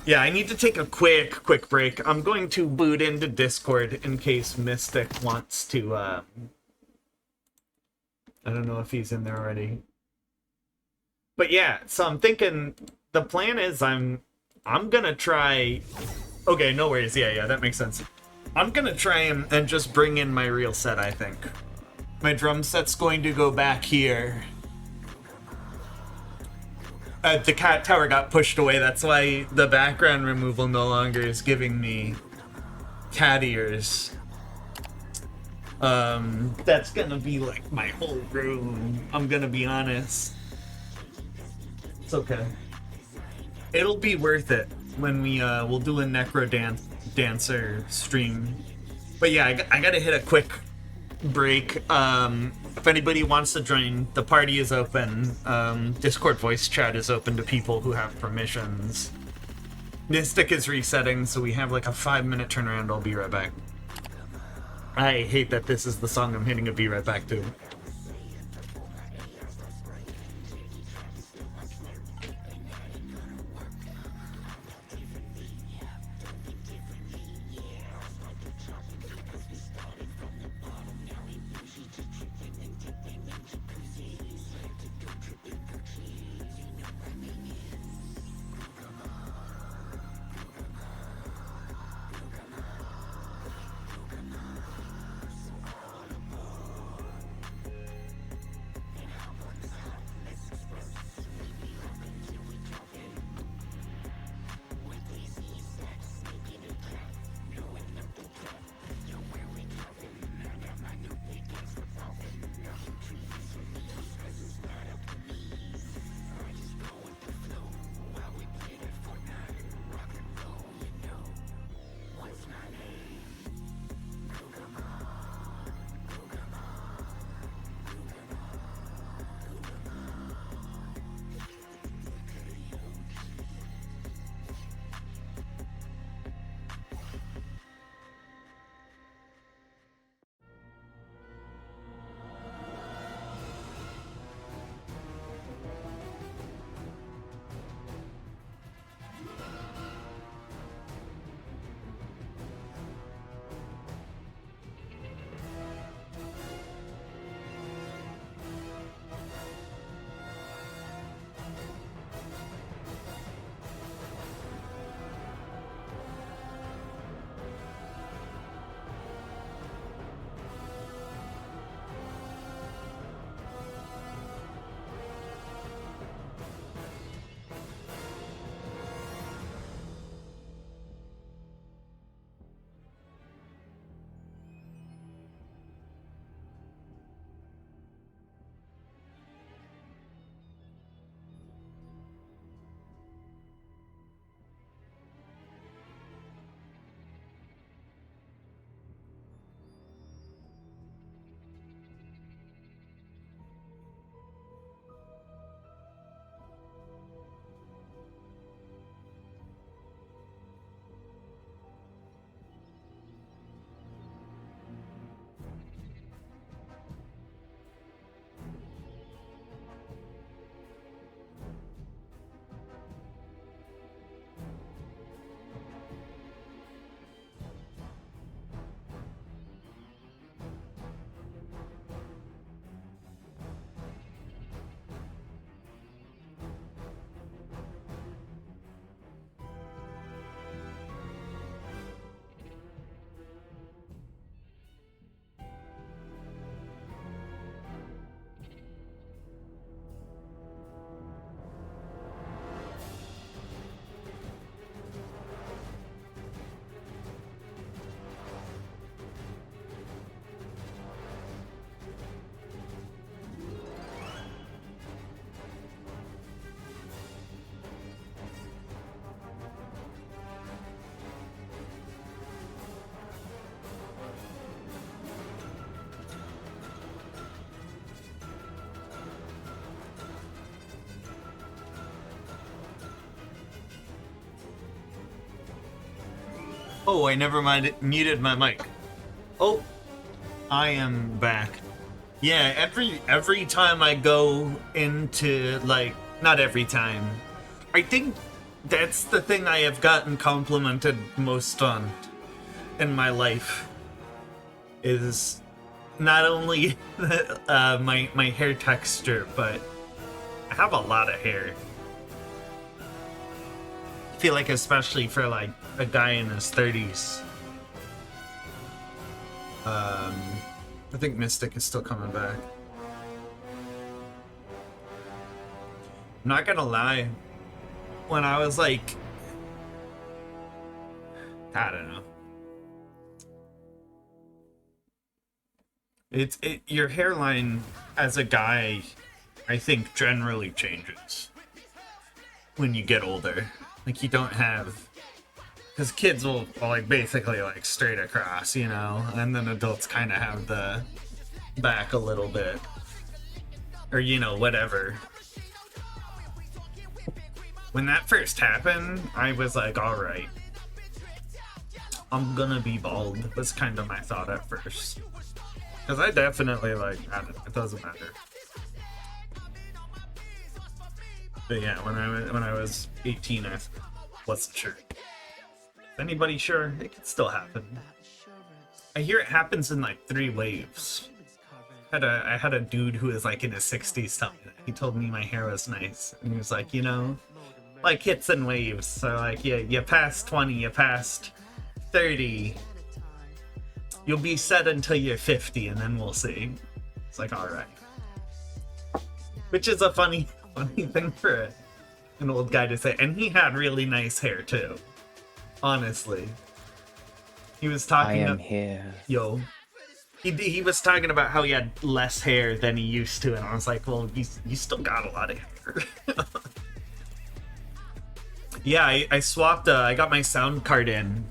Yeah, I need to take a quick break. I'm going to boot into Discord in case Mystic wants to, I don't know if he's in there already. But yeah, so I'm thinking... The plan is I'm gonna try... Okay, no worries. Yeah, that makes sense. I'm gonna try and just bring in my real set, I think. My drum set's going to go back here. The cat tower got pushed away. That's why the background removal no longer is giving me cat ears. That's gonna be like my whole room. I'm gonna be honest. It's okay. It'll be worth it when we'll do a Necro Dancer stream. But yeah, I gotta hit a quick break. If anybody wants to join, the party is open. Discord voice chat is open to people who have permissions. Mystic is resetting, so we have like a 5-minute turnaround. I'll be right back. I hate that this is the song I'm hitting a be right back to. Oh, I never muted my mic. Oh, I am back. Yeah, every time I go into, like, not every time. I think that's the thing I have gotten complimented most on in my life. Is not only my hair texture, but I have a lot of hair. I feel like especially for like a guy in his 30s. I think Mystic is still coming back. I'm not gonna lie. When I was like, I don't know. Your hairline as a guy, I think, generally changes when you get older. Like, you don't have, because kids will like basically like straight across, you know, and then adults kind of have the back a little bit, or you know, whatever. When that first happened, I was like, all right, I'm gonna be bald, was kind of my thought at first. Because I definitely, like, I don't know, it doesn't matter. But yeah, when I was 18, I wasn't sure. Is anybody sure? It could still happen. I hear it happens in, like, 3 waves. I had a dude who was, like, in his 60s tell me that. He told me my hair was nice. And he was like, you know, like, hits and waves. So, like, you passed 20, you passed 30... You'll be set until you're 50, and then we'll see. It's like, all right. Which is a funny thing for an old guy to say. And he had really nice hair, too. Honestly. He was talking... I am here. Yo. He was talking about how he had less hair than he used to, and I was like, well, you still got a lot of hair. Yeah, I swapped... I got my sound card in.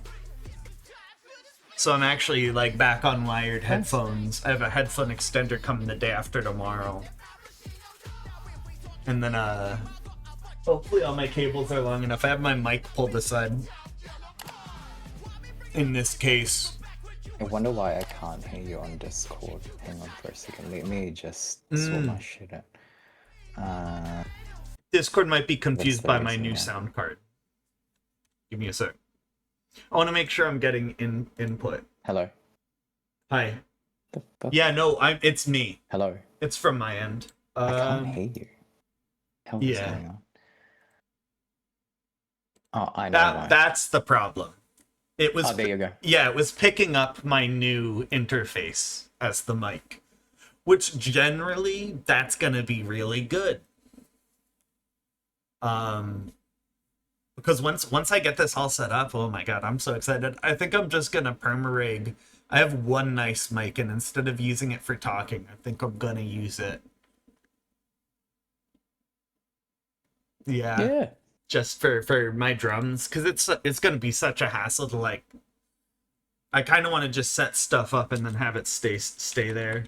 So I'm actually, like, back on wired headphones. I have a headphone extender coming the day after tomorrow. And then, hopefully all my cables are long enough. I have my mic pulled aside. In this case. I wonder why I can't hear you on Discord. Hang on for a second. Let me just sort my shit out. Discord might be confused by my reason, new yeah. sound card. Give me a sec. I want to make sure I'm getting input. Hello. Hi. The fuck? Yeah, no, it's me. Hello. It's from my end. I can't hear you. Hell is yeah. going on? Oh, I know why. That's the problem. It was. Oh, there you go. Yeah, it was picking up my new interface as the mic, which generally that's gonna be really good. Because once I get this all set up, oh my god, I'm so excited. I think I'm just gonna permarig. I have one nice mic, and instead of using it for talking, I think I'm gonna use it. Yeah. Just for my drums, because it's gonna be such a hassle to, like, I kind of want to just set stuff up and then have it stay there.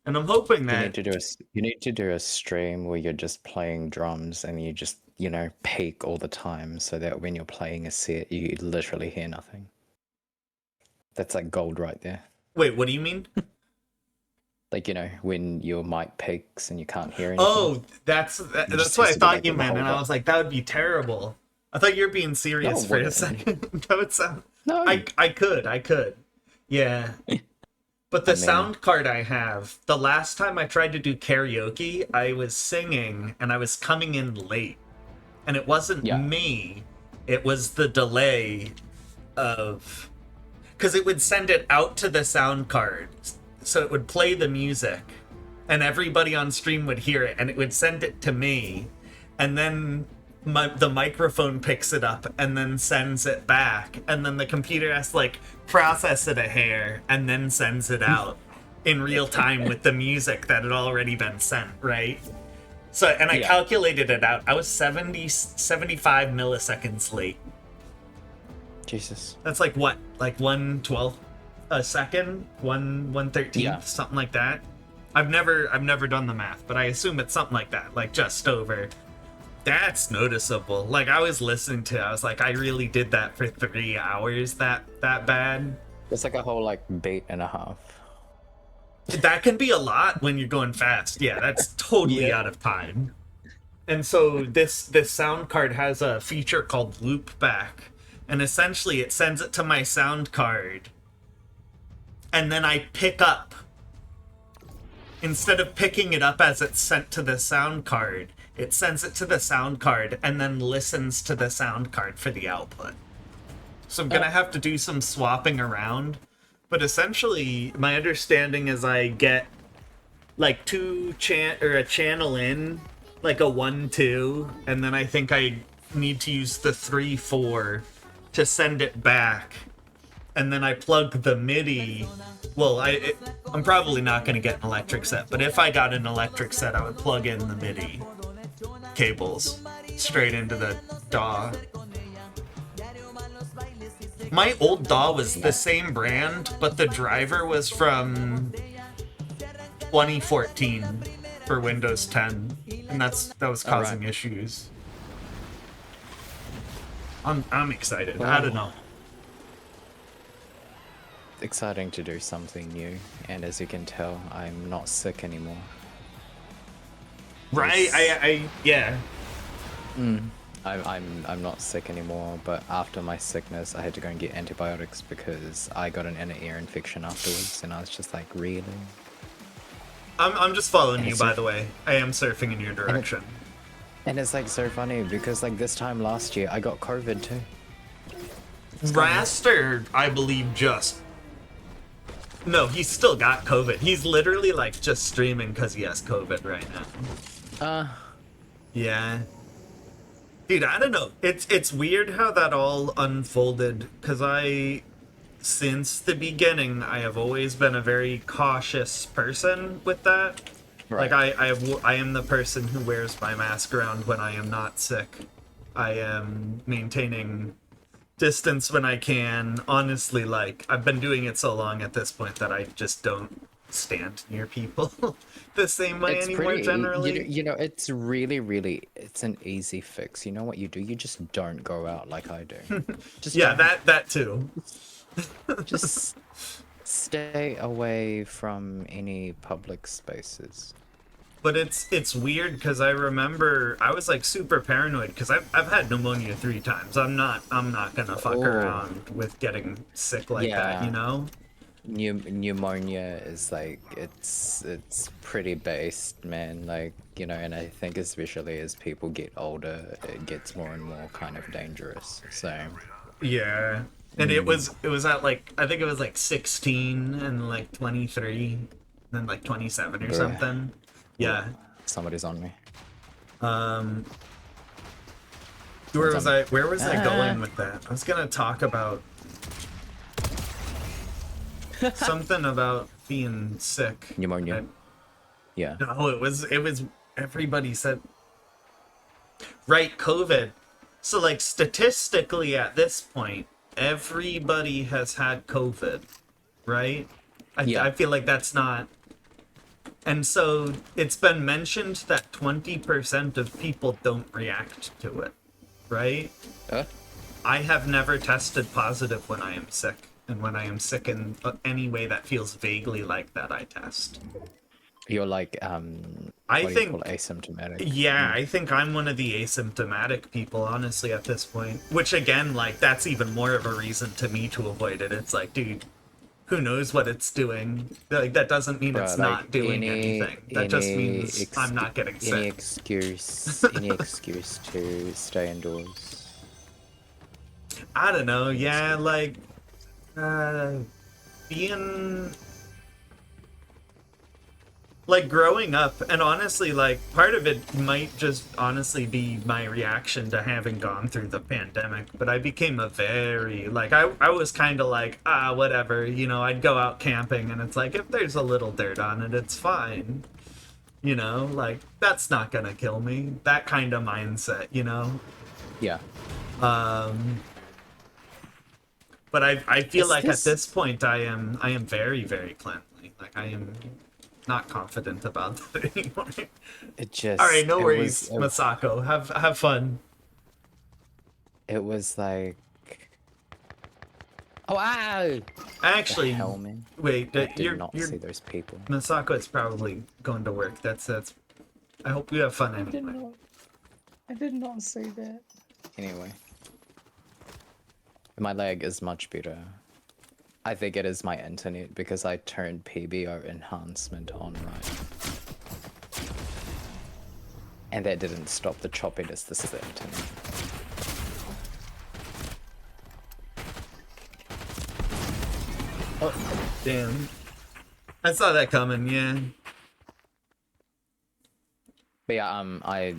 And I'm hoping that you need to do a stream where you're just playing drums and you just, you know, peak all the time so that when you're playing a set you literally hear nothing. That's like gold right there. Wait, what do you mean? Like, you know, when your mic peaks and you can't hear anything. Oh, that's what I thought you meant, and I was like, that would be terrible. I thought you were being serious No, for a wouldn't. second. That would sound. No. I could. Yeah. But the I mean- sound card I have, the last time I tried to do karaoke, I was singing and I was coming in late. And it wasn't me, it was the delay of... Because it would send it out to the sound card. So it would play the music, and everybody on stream would hear it, and it would send it to me, and then the microphone picks it up and then sends it back, and then the computer has to, like, process it a hair and then sends it out in real time with the music that had already been sent, right? So, and I calculated it out. I was 75 milliseconds late. Jesus. That's like what? Like 1/12 a second? 1/13th? Something like that. I've never done the math, but I assume it's something like that, like just over. That's noticeable. Like I was listening to it, I was like, I really did that for 3 hours that bad. It's like a whole like beat and a half. That can be a lot when you're going fast. Yeah, that's totally out of time. And so this sound card has a feature called loop back, and essentially it sends it to my sound card, and then I pick up. Instead of picking it up as it's sent to the sound card, it sends it to the sound card and then listens to the sound card for the output. So I'm gonna have to do some swapping around, but essentially my understanding is I get like a channel in, like a 1-2, and then I think I need to use the 3-4 to send it back, and then I plug the MIDI. Well, I'm probably not going to get an electric set, but if I got an electric set, I would plug in the MIDI cables straight into the DAW. My old DAW was the same brand, but the driver was from 2014 for Windows 10, and that was causing issues. I'm excited. I don't know. Exciting to do something new, and as you can tell, I'm not sick anymore. Right? Yeah. I'm not sick anymore, but after my sickness, I had to go and get antibiotics because I got an inner ear infection afterwards, and I was just like, really? I'm just following And you, it's by like- the way. I am surfing in your direction. And it's like so funny because like this time last year, I got COVID too. Raster, I believe, just... No, he's still got COVID. He's literally, like, just streaming because he has COVID right now. Yeah. Dude, I don't know. It's weird how that all unfolded, because since the beginning, I have always been a very cautious person with that. Right. Like, I am the person who wears my mask around when I am not sick. I am maintaining distance when I can. Honestly, like, I've been doing it so long at this point that I just don't stand near people the same way anymore, generally. You know, it's really, it's an easy fix. You know what you do? You just don't go out like I do. Just Yeah, don't. that too. Just stay away from any public spaces. But it's weird because I remember I was like super paranoid because I've had pneumonia 3 times. I'm not gonna fuck around with getting sick like that, you know? Pneumonia is like it's pretty based, man. Like, you know, and I think especially as people get older, it gets more and more kind of dangerous. So Yeah. And it was at like, I think it was like 16 and like 23, then like 27 or something. Yeah. Somebody's on me. Where was I going with that? I was gonna talk about something about being sick. Pneumonia. Yeah. No, it was everybody said, right, COVID. So like statistically at this point, everybody has had COVID, right? I feel like that's not. And so it's been mentioned that 20% of people don't react to it, right? I have never tested positive when I am sick. And when I am sick in any way that feels vaguely like that, I test. You're like, I what think do you call asymptomatic. Yeah, I think I'm one of the asymptomatic people, honestly, at this point. Which, again, like, that's even more of a reason to me to avoid it. It's like, dude, who knows what it's doing? Like, that doesn't mean it's not doing anything. That just means I'm not getting sick. Any excuse to stay indoors. I don't know, yeah, like, being... Like, growing up, and honestly, like, part of it might just honestly be my reaction to having gone through the pandemic, but I became a very, like, I was kind of like, whatever, you know, I'd go out camping, and it's like, if there's a little dirt on it, it's fine. You know, like, that's not gonna kill me. That kind of mindset, you know? Yeah. But I feel like at this point, I am very, very cleanly. Like, I am not confident about that anymore. It just. All right, no it worries, was- Masako. Have fun. It was like. Oh, wow! Actually, Hell, man. wait, I did you're not see those people. Masako is probably going to work. That's. I hope you have fun anyway. I did not see that. Anyway. My lag is much better. I think it is my internet because I turned PBR enhancement on right. And that didn't stop the choppiness. This is the internet. Oh, damn. I saw that coming. Yeah. But yeah,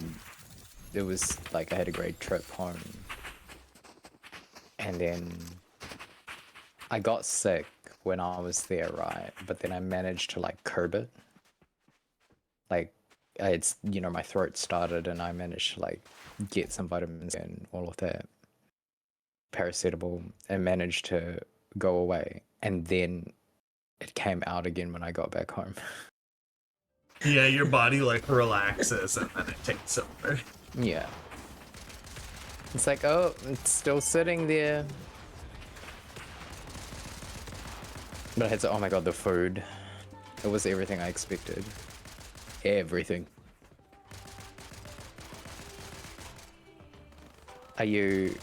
it was like I had a great trip home. And then I got sick when I was there, right? But then I managed to like curb it. Like it's, you know, my throat started and I managed to like get some vitamins and all of that. Paracetamol and managed to go away. And then it came out again when I got back home. Yeah, your body like relaxes and then it takes over. Yeah. It's like, oh, it's still sitting there. But I had to, oh my god, the food. It was everything I expected. Everything. Are you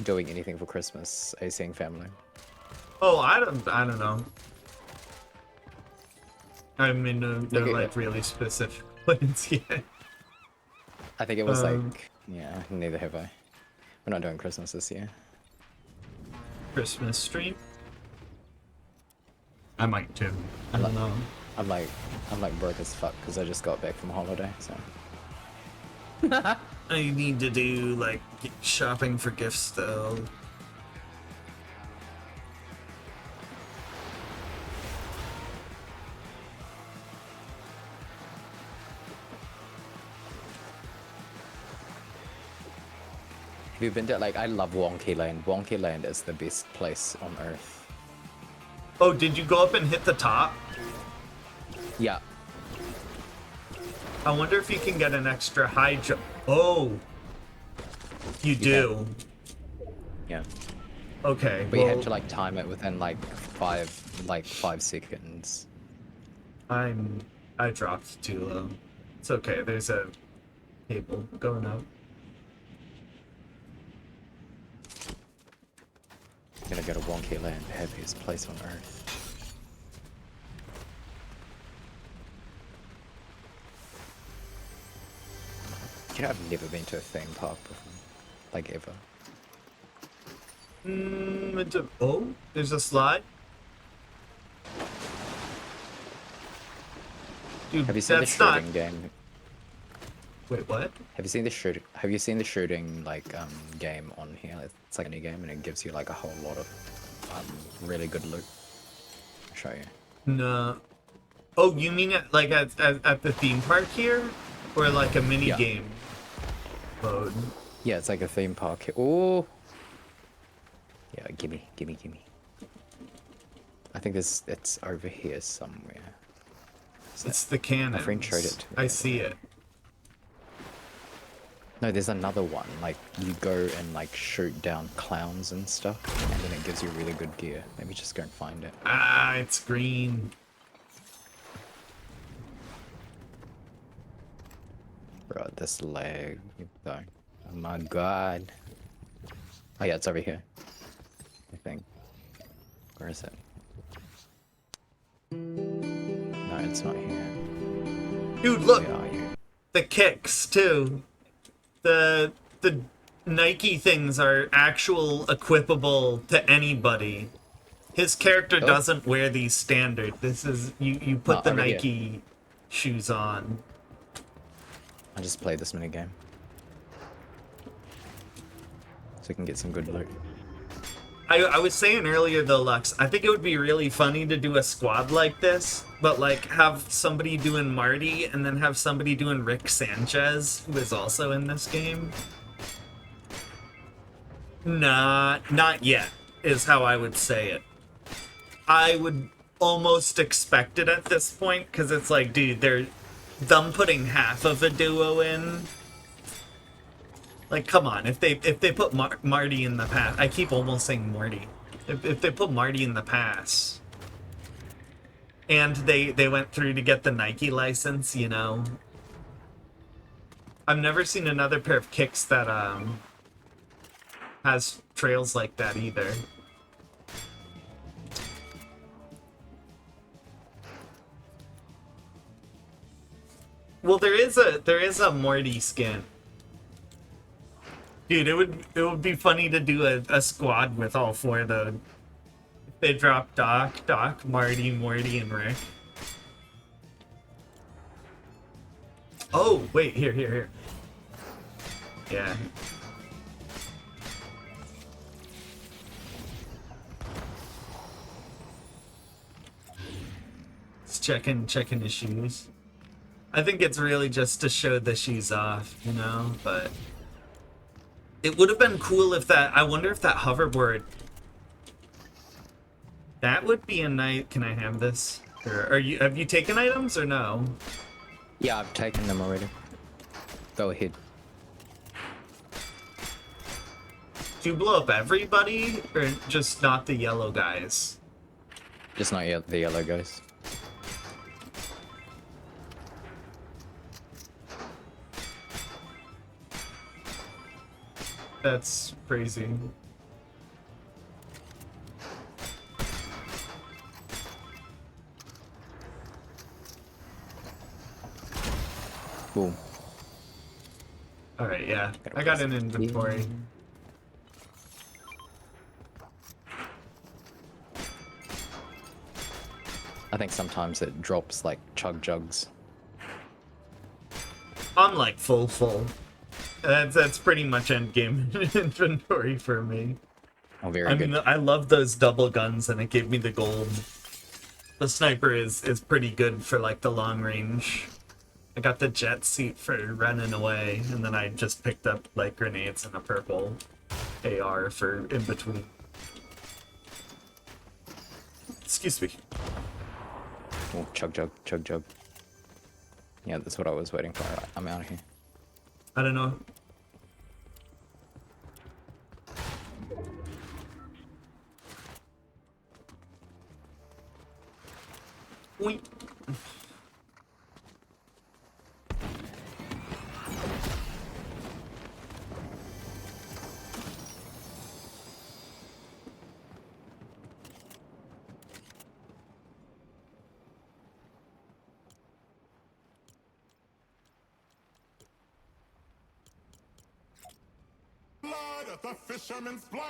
doing anything for Christmas? Are you seeing family? Oh, I don't know. I'm in no Okay, like really specific plans yet. I think it was like, yeah, neither have I. We're not doing Christmas this year. Christmas stream. I might too. I don't know. I'm like broke as fuck because I just got back from holiday, so. I need to do like shopping for gifts though. Have you been to, like, I love Wonky Land. Wonky Land is the best place on earth. Oh, did you go up and hit the top? Yeah. I wonder if you can get an extra high jump. Oh, you do. Yeah. Okay. But you well, have to like time it within like 5 seconds. I dropped too low. It's okay. There's a cable going up. I'm gonna go to Wonky Land, the happiest place on earth. You know, I've never been to a theme park before. Like, ever. Oh, there's a slide. Dude, Have you seen the that's not... shooting game? Wait, what? Have you seen the shooting like game on here? It's like a new game and it gives you like a whole lot of really good loot. I'll show you. No. Oh, you mean it like at the theme park here? Or like a mini game mode? Yeah, it's like a theme park. Oh. Yeah, gimme. I think it's over here somewhere. It's the cannon. My friend showed it to me. I see it. No, there's another one. Like, you go and like shoot down clowns and stuff, and then it gives you really good gear. Maybe just go and find it. Ah, it's green. Bro, this lag. Oh my god. Oh yeah, it's over here. I think. Where is it? No, it's not here. Dude, look! Where are you? The kicks, too. The Nike things are actual equipable to anybody. His character Oh. doesn't wear these standard. This is... You put Oh, the over here. Nike shoes on. I just played this minigame. So we can get some good loot. I was saying earlier though, Lux, I think it would be really funny to do a squad like this, but like have somebody doing Marty and then have somebody doing Rick Sanchez, who is also in this game. Not yet, is how I would say it. I would almost expect it at this point, because it's like, dude, they're them putting half of a duo in. Like, come on, if they put Marty in the pass, I keep almost saying Morty. If they put Marty in the pass, and they went through to get the Nike license, you know. I've never seen another pair of kicks that has trails like that either. Well, there is a Morty skin. Dude, it would be funny to do a squad with all four though. If they drop Doc, Marty, Morty, and Rick. Oh, wait, here. Yeah. It's checking his shoes. I think it's really just to show the shoes off, you know, but it would have been cool if that, I wonder if that hoverboard, that would be a nice, can I have this? Or have you taken items or no? Yeah, I've taken them already. Go ahead. Do you blow up everybody or just not the yellow guys? Just not yet the yellow guys. That's crazy. Boom. Alright, yeah. I got an inventory. I think sometimes it drops like chug jugs. I'm like full. That's pretty much endgame inventory for me. Oh, very I good. mean, I love those double guns, and it gave me the gold. The sniper is pretty good for like the long range. I got the jet suit for running away, and then I just picked up like grenades and a purple AR for in between. Excuse me. Oh, chug jug. Yeah, that's what I was waiting for. Alright, I'm out of here. I don't know. Oink. Blood of the fisherman's blight.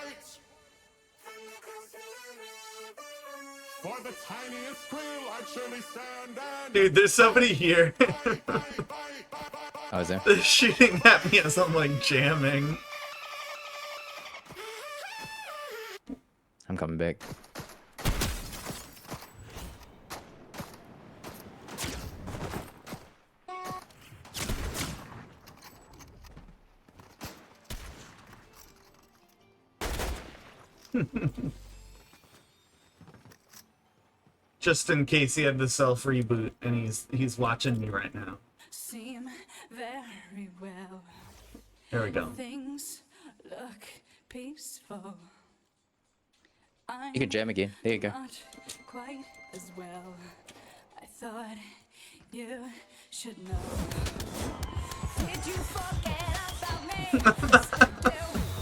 For the tiniest krill, I'd surely stand and Dude, there's somebody here. Oh, is there? They're shooting at me as I'm like jamming. I'm coming back. Just in case he had the self reboot and he's watching me right now. Seem very well. There we go. Things look peaceful. You can jam again. There you go. Not quite as well. I thought you should know. Did you forget about me?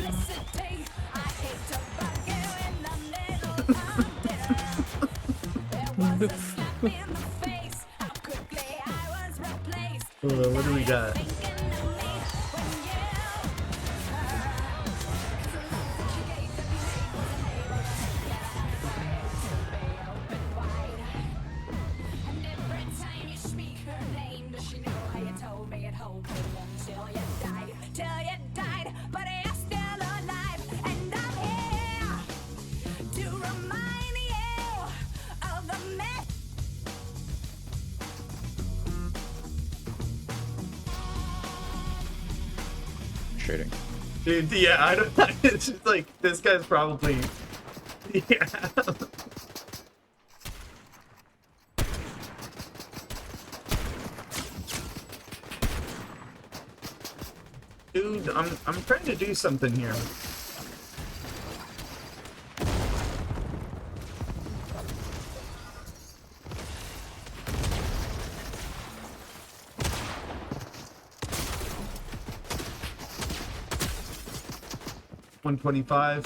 Duplicity. I hate to bug you in the middle of dinner. There was a slap in the face. How quickly I was replaced. What do we got? Thinking of me when and every time you speak her name, does she know how you told me at home till you died, but you're still alive, and I'm here to remind you of the mess. Shooting. Dude, yeah, I don't know. It's just like, this guy's probably. Yeah. Dude, I'm trying to do something here. $125.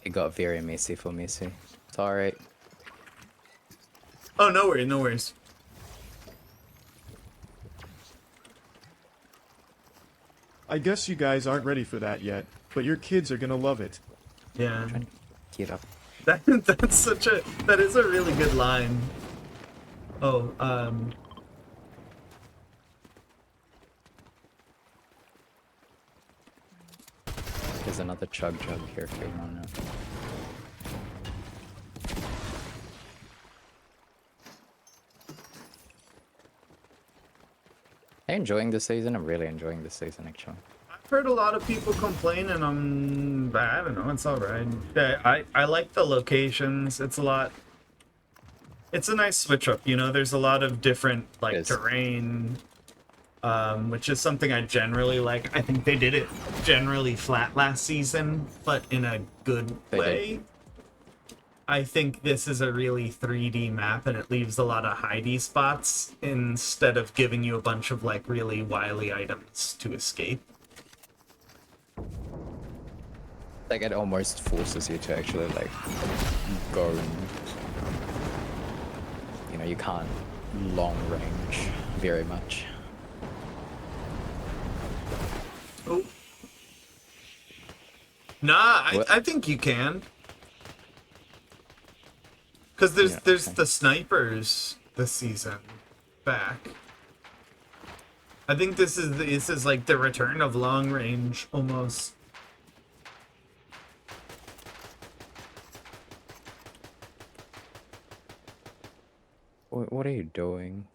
It got very messy for Messi. It's alright. Oh, no worries, no worries. I guess you guys aren't ready for that yet, but your kids are gonna love it. Yeah. Get up. That is a really good line. Oh, There's another chug jug here if you want it. Are you enjoying this season? I'm really enjoying this season actually. I've heard a lot of people complain, and I don't know, it's alright. I like the locations. It's a lot. It's a nice switch up, you know. There's a lot of different like terrain, which is something I generally like. I think they did it generally flat last season, but in a good way. I think this is a really 3D map, and it leaves a lot of hidey spots instead of giving you a bunch of like really wily items to escape. Like it almost forces you to actually like go and, you know, you can't long range very much. Oh. Nah, I think you can. Because there's the snipers this season back. I think this is like the return of long range almost. What are you doing?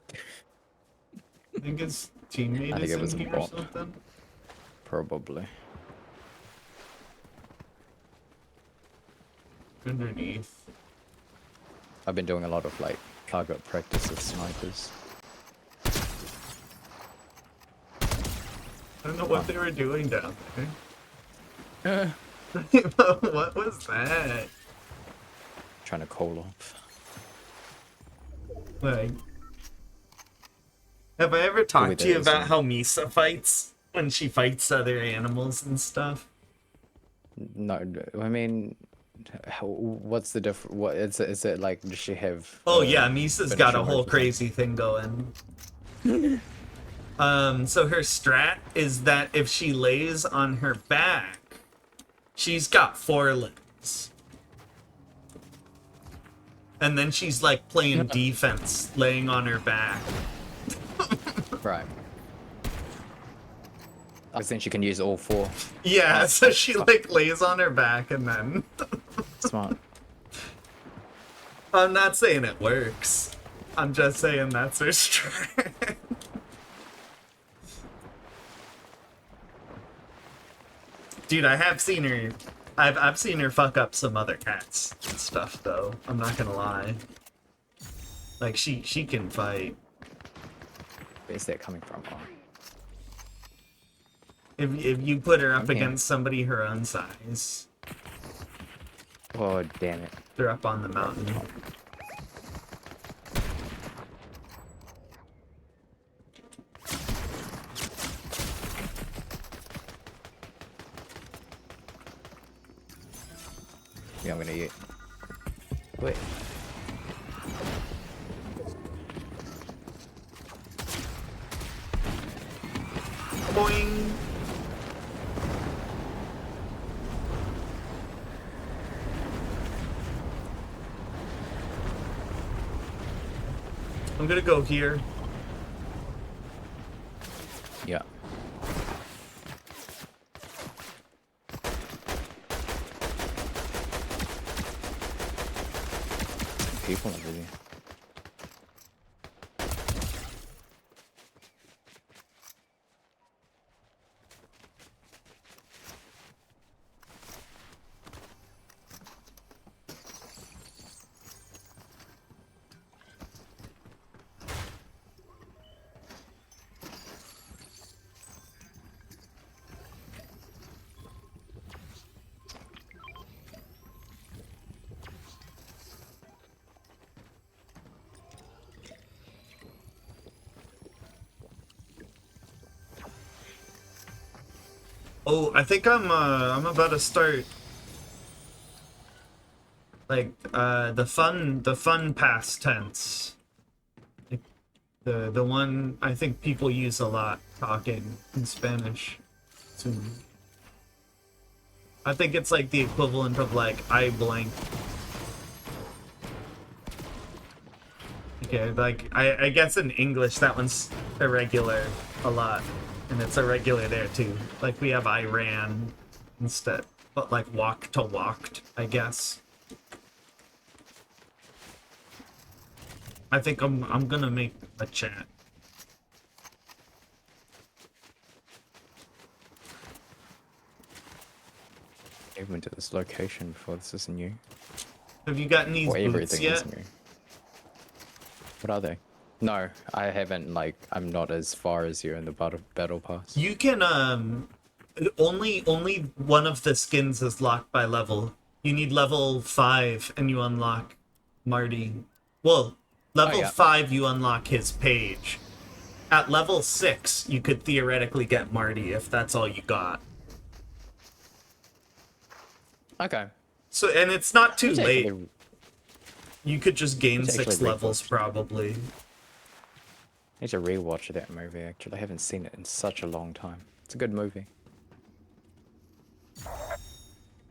I think his teammate I think is it was in a here or bot. something. Probably. Underneath. I've been doing a lot of like target practice with snipers. I don't know what they were doing down there. What was that? Trying to call off. Like, have I ever talked to you there is about how Misa fights when she fights other animals and stuff? No, I mean, what's the difference? What is it? Is it like, does she have? Oh yeah, Misa's got a finishing whole moves or crazy thing going. So her strat is that if she lays on her back, she's got 4 limbs. And then she's like playing defense, laying on her back. Right. I was thinking she can use all 4. Yeah, so she like lays on her back and then... Smart. I'm not saying it works. I'm just saying that's her strat. Dude, I have seen her. I've seen her fuck up some other cats and stuff though. I'm not gonna lie. Like she can fight. Where's that coming from? Oh. If you put her up Okay. against somebody her own size. Oh, damn it. They're up on the mountain. Yeah, I'm gonna eat. Wait. Boing. I'm gonna go here. Yeah. People over there. Oh, I think I'm about to start like the fun past tense. Like, the one I think people use a lot talking in Spanish soon. I think it's like the equivalent of like I blank. Okay, like I guess in English that one's irregular a lot. And it's irregular there too. Like we have I ran instead. But like walk to walked, I guess. I think I'm gonna make a chat. I went to this location before. This is new. Have you gotten these Or boots everything yet? is new. What are they? No, I haven't. Like, I'm not as far as you in the battle pass. You can only one of the skins is locked by level. You need level 5 and you unlock Marty. Well, level yeah. 5 you unlock his page. At level 6 you could theoretically get Marty if that's all you got. Okay. So and it's not too It's late. actually- You could just gain it's 6 actually levels probably. I need to rewatch that movie, actually. I haven't seen it in such a long time. It's a good movie.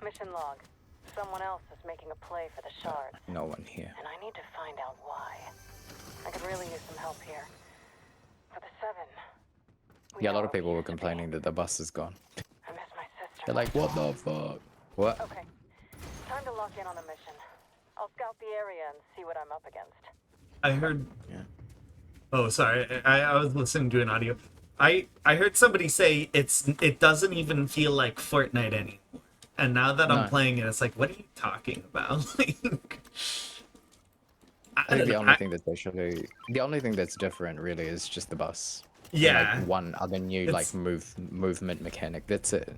Mission log. Someone else is making a play for the shards, No one here. and I need to find out why. I could really use some help here. For the 7. we Yeah, a know lot of where we people were used to be. complaining that the bus is gone. I miss my sister. They're like, what the fuck? What? Okay. Time to lock in on a mission. I'll scout the area and see what I'm up against. I heard Yeah. Oh, sorry. I was listening to an audio. I heard somebody say it doesn't even feel like Fortnite anymore. And now that I'm No. playing it, it's like, what are you talking about? Like, I think the only thing that's actually the only thing that's different really is just the bus. And, Yeah. like one other new It's- like movement mechanic. That's it.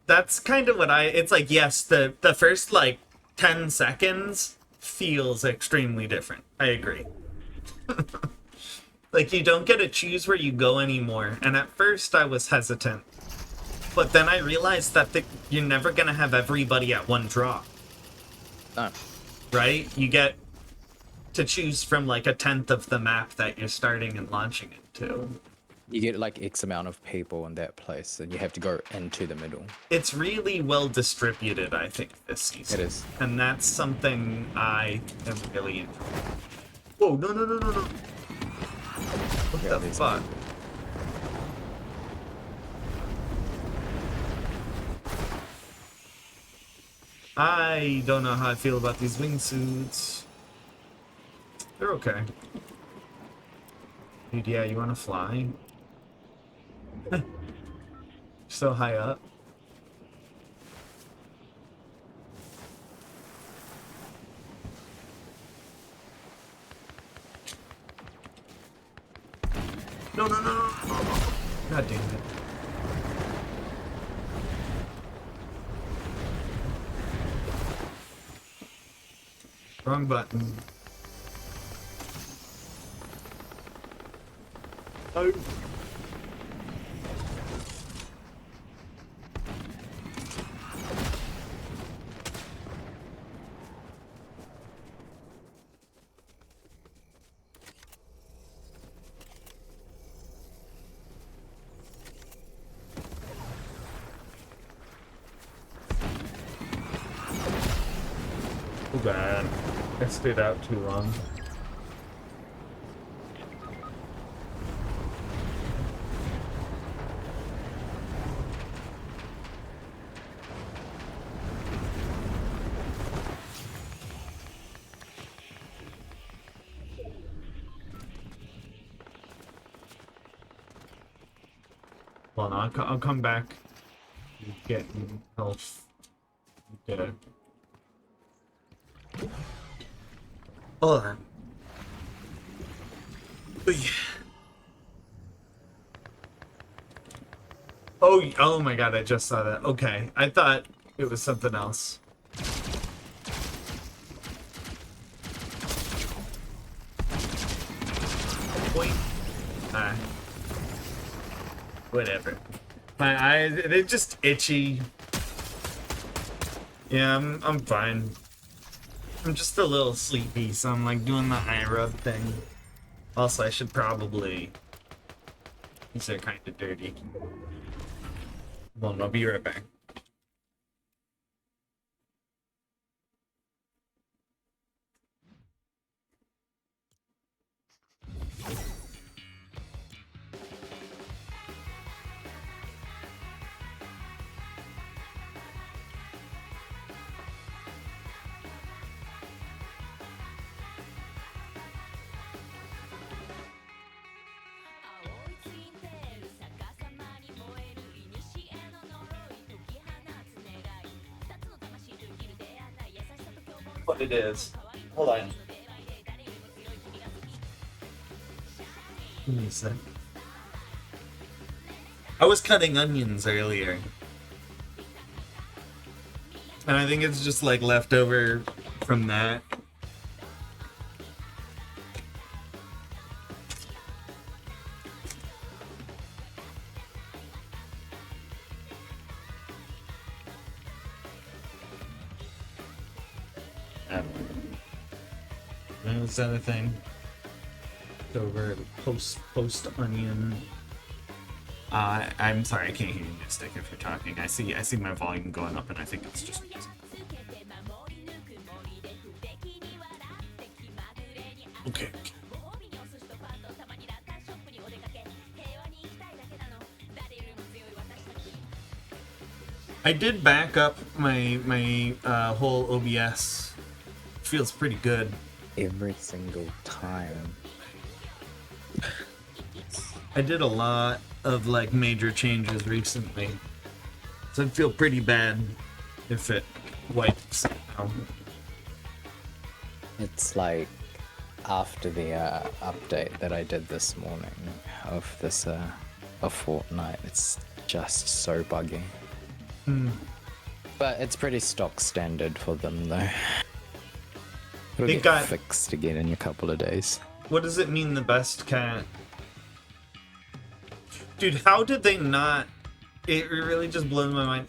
That's kind of what it's like, yes, the first like 10 seconds feels extremely different. I agree. Like you don't get to choose where you go anymore. And at first I was hesitant. But then I realized that you're never going to have everybody at one drop. No. Right? You get to choose from like 1/10 of the map that you're starting and launching into. You get like X amount of people in that place, and you have to go into the middle. It's really well distributed, I think, this season. It is. And that's something I am really into. Whoa, no, no, no, no, no. What Yeah, the these fuck? I don't know how I feel about these wingsuits. They're okay. Dude, yeah, you wanna fly? So high up. No, no, no, no, no, no. God damn it. Wrong button. Oh. Too bad. I stayed out too long. Hold on, I'll come back. Get health. Yeah. Hold on. Oh my god, I just saw that. Okay, I thought it was something else. Point. Whatever. My eyes, they're just itchy. Yeah, I'm fine. I'm just a little sleepy, so I'm like doing the eye rub thing. Also, I should probably... These are kind of dirty. Well, I'll be right back. What it is. Hold on. Give me a sec. I was cutting onions earlier. And I think it's just like leftover from that. That's the other thing. Over post onion. I'm sorry, I can't hear you, Mystic, if you're talking. I see my volume going up, and I think it's just. Okay. I did back up my whole OBS. Feels pretty good. Every single time. I did a lot of like major changes recently, so I'd feel pretty bad if it wipes out. It's like after the update that I did this morning of this a Fortnite, it's just so buggy. But it's pretty stock standard for them though. It'll It get got fixed again in a couple of days. What does it mean, the best cat? Dude, how did they not? It really just blows my mind.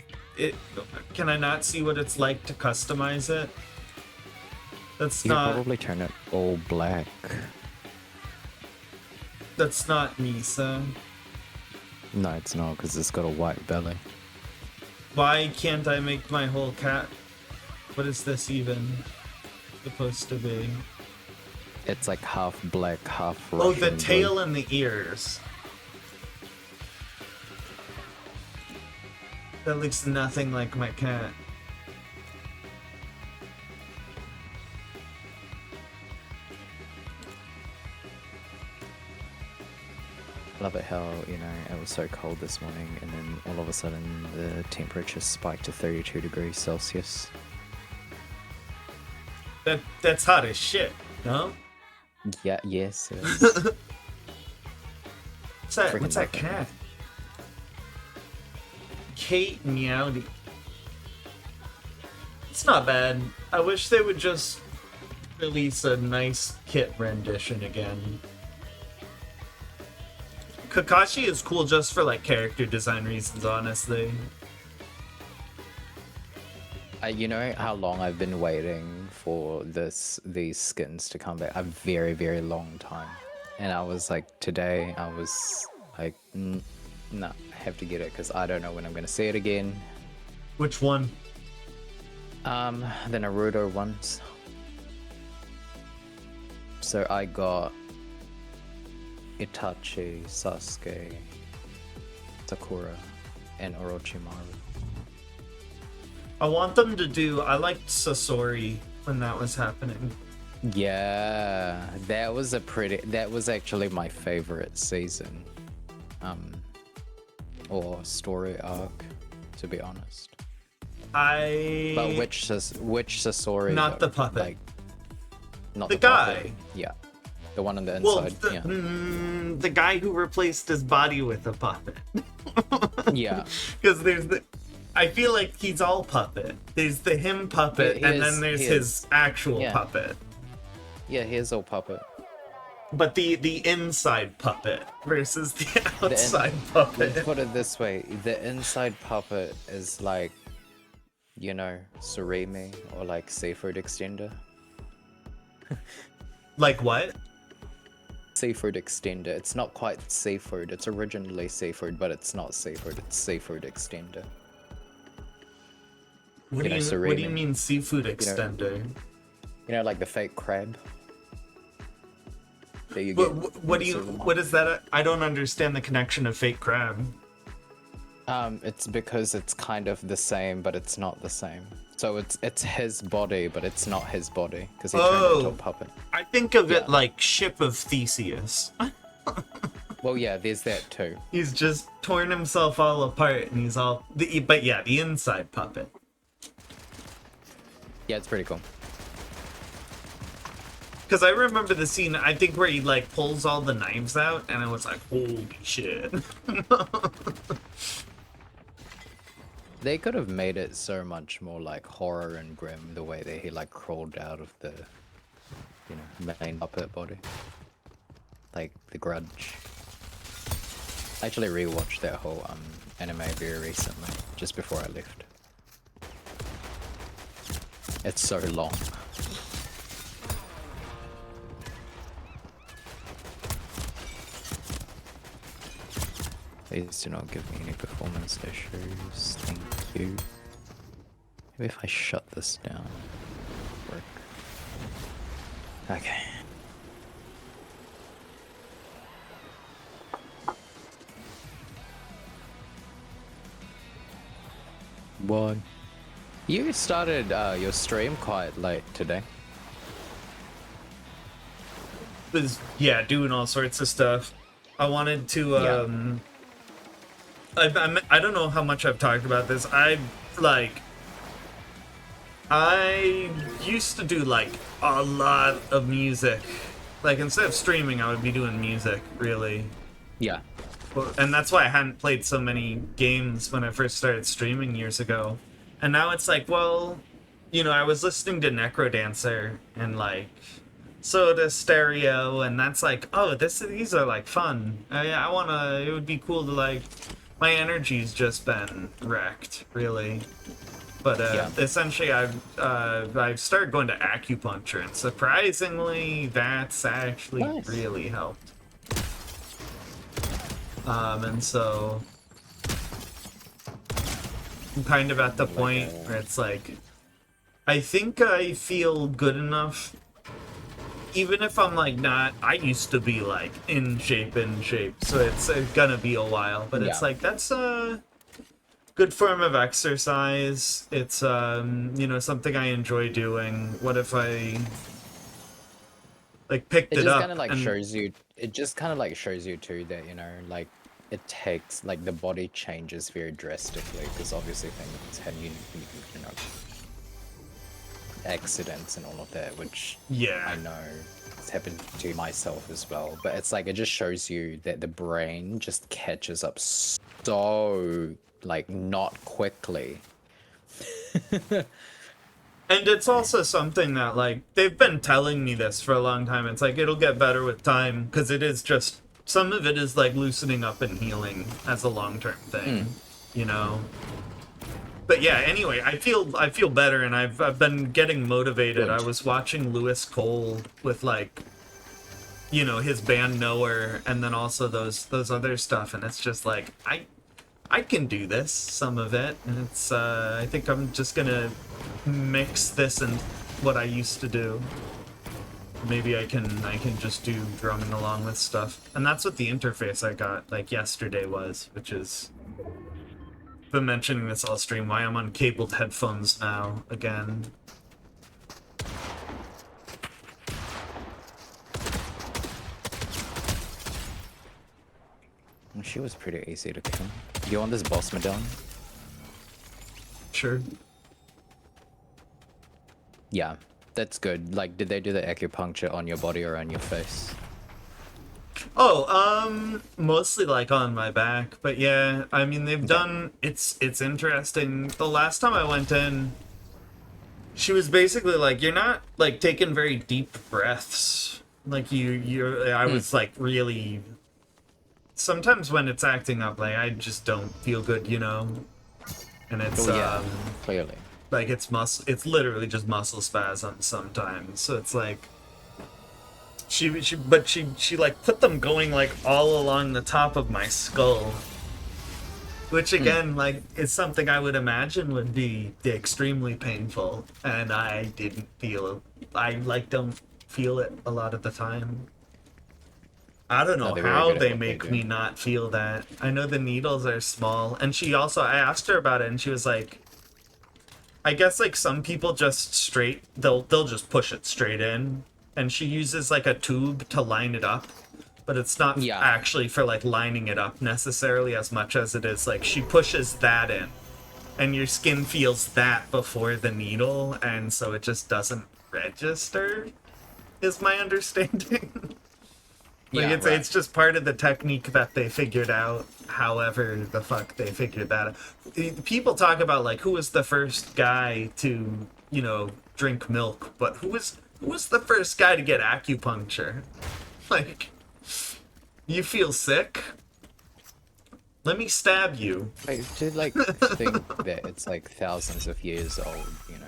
Can I not see what it's like to customize it? That's You could not. probably turn it all black. That's not Misa. No, it's not, because it's got a white belly. Why can't I make my whole cat? What is this even supposed to be? It's like half black, half Oh, Russian the blue. tail and the ears. That looks nothing like my cat. Love it how, you know, it was so cold this morning and then all of a sudden the temperature spiked to 32 degrees Celsius. That's hot as shit, no? Yeah, yes, it is. What's that? Freaking What's that love it. cat? Kate Meowdy. It's not bad. I wish they would just release a nice kit rendition again. Kakashi is cool just for like character design reasons, honestly. You know how long I've been waiting for these skins to come back? A very, very long time. And I was like, today, I was like, no, I have to get it because I don't know when I'm going to see it again. Which one? The Naruto ones. So I got Itachi, Sasuke, Sakura, and Orochimaru. I want them to do. I liked Sasori when that was happening. Yeah, that was actually my favorite season. Or story arc, to be honest. But which Sasori? Not though? the puppet. Like, not the the puppet. guy. Yeah, the one on the Well, inside. the guy who replaced his body with a puppet. Yeah. Because there's the. I feel like he's all puppet. There's the him puppet, and then there's his actual puppet. Yeah, here's all puppet. But the inside puppet versus the The outside Let's puppet. put it this way: the inside puppet is like, Surimi or like Seaford Extender. Like what? Seaford Extender. It's not quite Seaford. It's originally Seaford, but it's not Seaford. It's Seaford Extender. What do you Surimi. mean seafood extender? Like the fake crab. That you What, get what in do the you? supermarket. What is that? I don't understand the connection of fake crab. It's because it's kind of the same, but it's not the same. So it's his body, but it's not his body because he turned into a puppet. I think of Yeah. it like Ship of Theseus. Well, yeah, there's that too. He's just torn himself all apart, and he's all. But yeah, the inside puppet. Yeah, it's pretty cool. Because I remember the scene, I think, where he like pulls all the knives out, and I was like, holy shit. They could have made it so much more like horror and grim the way that he like crawled out of the, main puppet body. Like The Grudge. I actually rewatched that whole anime very recently, just before I left. It's so long. Please do not give me any performance issues. Thank you. Maybe if I shut this down, it'll work. Okay. What? You started your stream quite late today. Was doing all sorts of stuff. I wanted to I don't know how much I've talked about this. I used to do like a lot of music. Like instead of streaming, I would be doing music, really. Yeah. And that's why I hadn't played so many games when I first started streaming years ago. And now it's like, well, I was listening to Necrodancer and like Soda Stereo, and that's like, oh, these are like fun. It would be cool to like, my energy's just been wrecked, really. But essentially, I've started going to acupuncture, and surprisingly, that's actually really helped. And so I'm kind of at the point where it's like, I think I feel good enough, even if I'm like not. I used to be like in shape, so it's gonna be a while. But it's like that's a good form of exercise. It's something I enjoy doing. What if I like picked it up? Kind of like shows you. It just kind of like shows you too that like it takes like the body changes very drastically because obviously things have accidents and all of that, which I know it's happened to myself as well. But it's like it just shows you that the brain just catches up so like not quickly. And it's also something that, like, they've been telling me this for a long time. It's like, it'll get better with time, because it is just, some of it is, like, loosening up and healing as a long-term thing, But yeah, anyway, I feel better, and I've been getting motivated. I was watching Lewis Cole with, like, his band Knower, and then also those other stuff, and it's just like, I can do this, some of it, and it's, I think I'm just gonna mix this and what I used to do. Maybe I can just do drumming along with stuff. And that's what the interface I got, like, yesterday was, which is... been mentioning this all stream, why I'm on cabled headphones now, again. She was pretty easy to kill. Do you want this boss medallion? Sure. Yeah, that's good. Like, did they do the acupuncture on your body or on your face? Oh, mostly like on my back, but yeah, I mean they've done. It's interesting. The last time I went in, she was basically like, you're not like taking very deep breaths, Like I was like really. Sometimes when it's acting up, like I just don't feel good, you know. And it's clearly. like it's literally just muscle spasms sometimes. So it's like she like put them going like all along the top of my skull. Which again, like, is something I would imagine would be extremely painful, and I didn't feel. I like don't feel it a lot of the time. I don't know how they make me not feel that. I know the needles are small, and I asked her about it, and she was like, I guess like some people just they'll just push it straight in, and she uses like a tube to line it up. But it's not actually for like lining it up necessarily as much as it is like she pushes that in and your skin feels that before the needle, and so it just doesn't register, is my understanding. Like it's just part of the technique that they figured out, however the fuck they figured that out. People talk about like who was the first guy to, you know, drink milk, but who was the first guy to get acupuncture? Like, you feel sick? Let me stab you. I do like think that it's like thousands of years old, you know.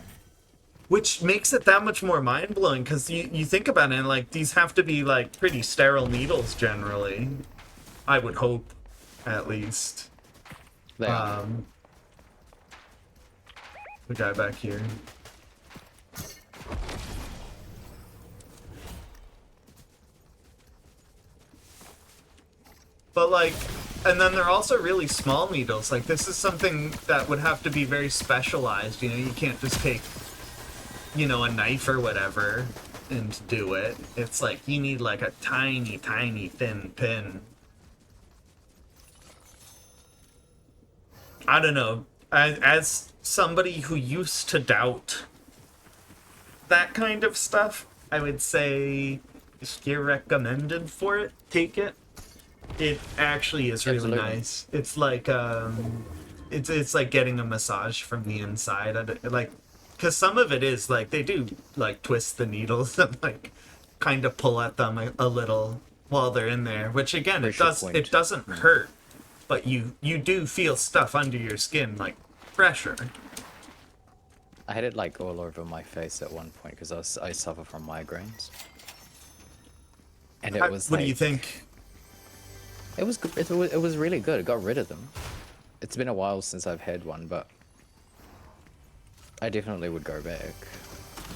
Which makes it that much more mind-blowing, because you think about it, and like these have to be like pretty sterile needles generally. I would hope, at least. The guy back here. But like, and then they're also really small needles. Like this is something that would have to be very specialized. You know, you can't just take, you know, a knife or whatever and do it. It's like you need like a tiny, tiny thin pin. I don't know. As somebody who used to doubt that kind of stuff, I would say if you're recommended for it, take it. It actually is really nice. It's like it's like getting a massage from the inside. Like, because some of it is like they do like twist the needles and like kind of pull at them a little while they're in there, which again it doesn't hurt, but you do feel stuff under your skin like pressure. I had it like all over my face at one point because I suffer from migraines, and it was. What do you think? It was good. It was really good. It got rid of them. It's been a while since I've had one, but I definitely would go back.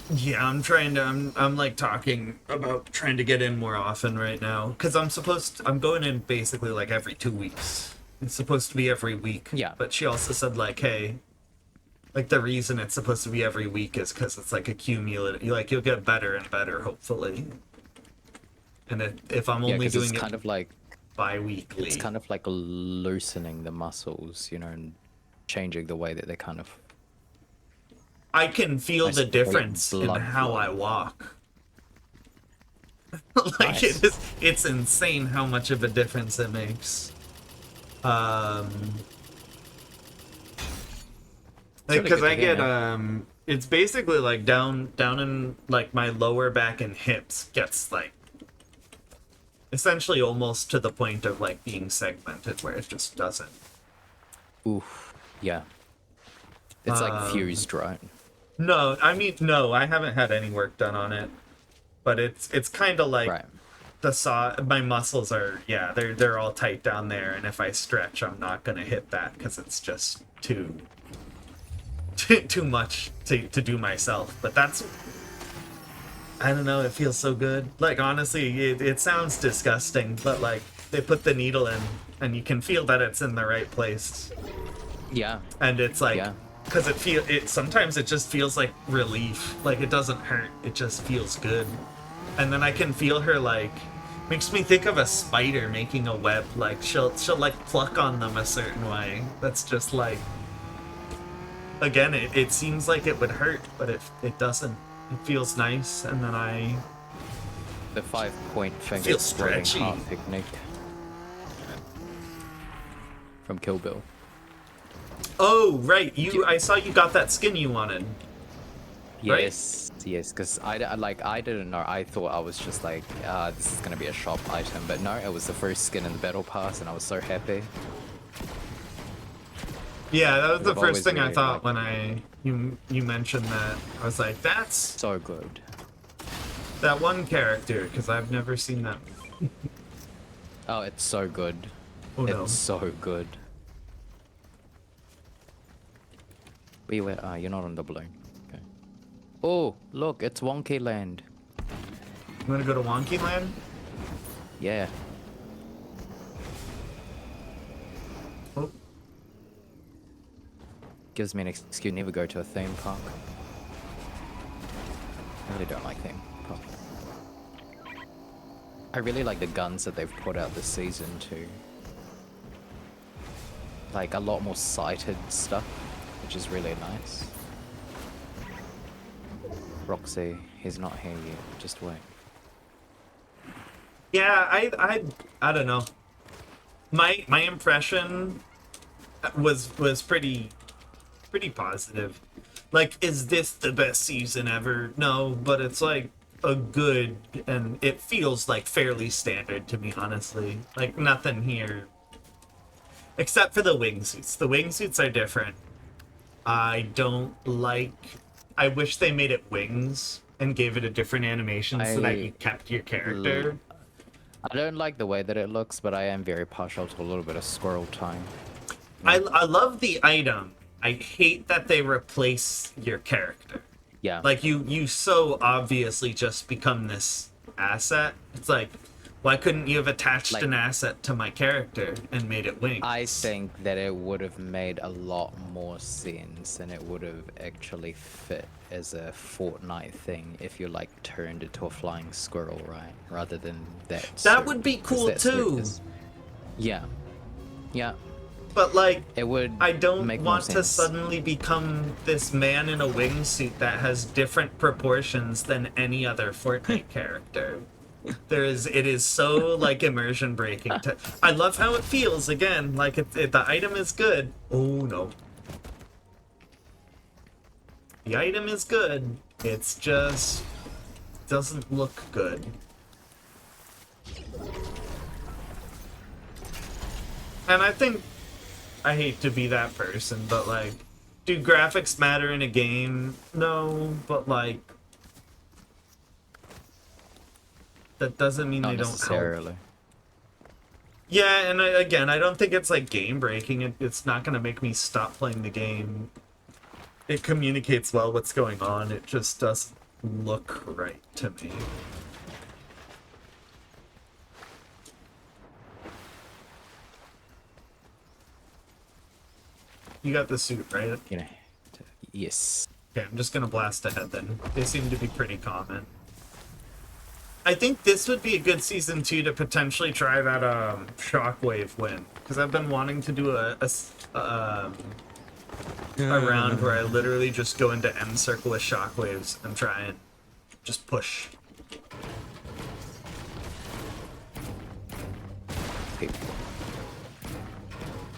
Yeah, I'm like talking about trying to get in more often right now, because I'm going in basically like every 2 weeks. It's supposed to be every week. Yeah. But she also said like, hey, like the reason it's supposed to be every week is because it's like a cumulative. Like you'll get better and better, hopefully. And if I'm only doing it's it kind of like bi-weekly, it's kind of like loosening the muscles, you know, and changing the way that they kind of. I can feel the difference in how I walk. Like it's insane how much of a difference it makes. Like, because I get it's basically like down in like my lower back and hips gets like essentially almost to the point of like being segmented where it just doesn't. Oof. Yeah. It's like fused, right? No, I mean, no, I haven't had any work done on it, but it's kind of like my muscles are, yeah, they're all tight down there, and if I stretch, I'm not gonna hit that because it's just too much to do myself. But that's, I don't know, it feels so good. Like honestly, it sounds disgusting, but like they put the needle in, and you can feel that it's in the right place. Yeah. And it's like. Yeah. Because sometimes it just feels like relief. Like it doesn't hurt, it just feels good. And then I can feel her like, makes me think of a spider making a web. Like she'll like pluck on them a certain way. That's just like, again, it seems like it would hurt, but it doesn't. It feels nice, and then the 5-point finger feels stretchy heart technique from Kill Bill. Oh, right. I saw you got that skin you wanted. Yes, yes, because I didn't know. I thought I was just like, this is gonna be a shop item, but no, it was the first skin in the battle pass, and I was so happy. Yeah, that was the I've first always thing I really thought liked when you mentioned that. I was like, that's So good. that one character, because I've never seen that. Oh, it's so good. Oh no. It's so good. Beware. Ah, you're not on the balloon. Okay. Oh, look, it's Wonky Land. You want to go to Wonky Land? Yeah. Oh. Gives me an excuse to never go to a theme park. I really don't like theme parks. I really like the guns that they've put out this season too. Like a lot more sighted stuff, which is really nice. Roxy, he's not here yet. Just wait. Yeah, I don't know. My impression was pretty positive. Like, is this the best season ever? No, but it's like a good, and it feels like fairly standard to me, honestly. Like, nothing here. Except for the wingsuits. The wingsuits are different. I don't like... I wish they made it wings and gave it a different animation so that you kept your character. I don't like the way that it looks, but I am very partial to a little bit of squirrel time. I love the item. I hate that they replace your character. Yeah. Like, you so obviously just become this asset. It's like, why couldn't you have attached an asset to my character and made it wings? I think that it would have made a lot more sense, and it would have actually fit as a Fortnite thing if you like turned it to a flying squirrel, right? Rather than that. That would be cool too. Yeah. Yeah. But like, it would. I don't make more want to sense. suddenly become this man in a wingsuit that has different proportions than any other Fortnite character. It is so like immersion breaking. I love how it feels again. Like the item is good. Oh no. The item is good. It's just doesn't look good. And I think I hate to be that person, but like, do graphics matter in a game? No, but like, that doesn't mean Not they don't necessarily. help. Yeah, and again, I don't think it's like game breaking. It's not gonna make me stop playing the game. It communicates well what's going on. It just doesn't look right to me. You got the suit, right? Yeah. Yes. Okay, I'm just gonna blast ahead then. They seem to be pretty common. I think this would be a good season 2 to potentially try that shockwave win, because I've been wanting to do a round where I literally just go into M circle with shockwaves and try and just push.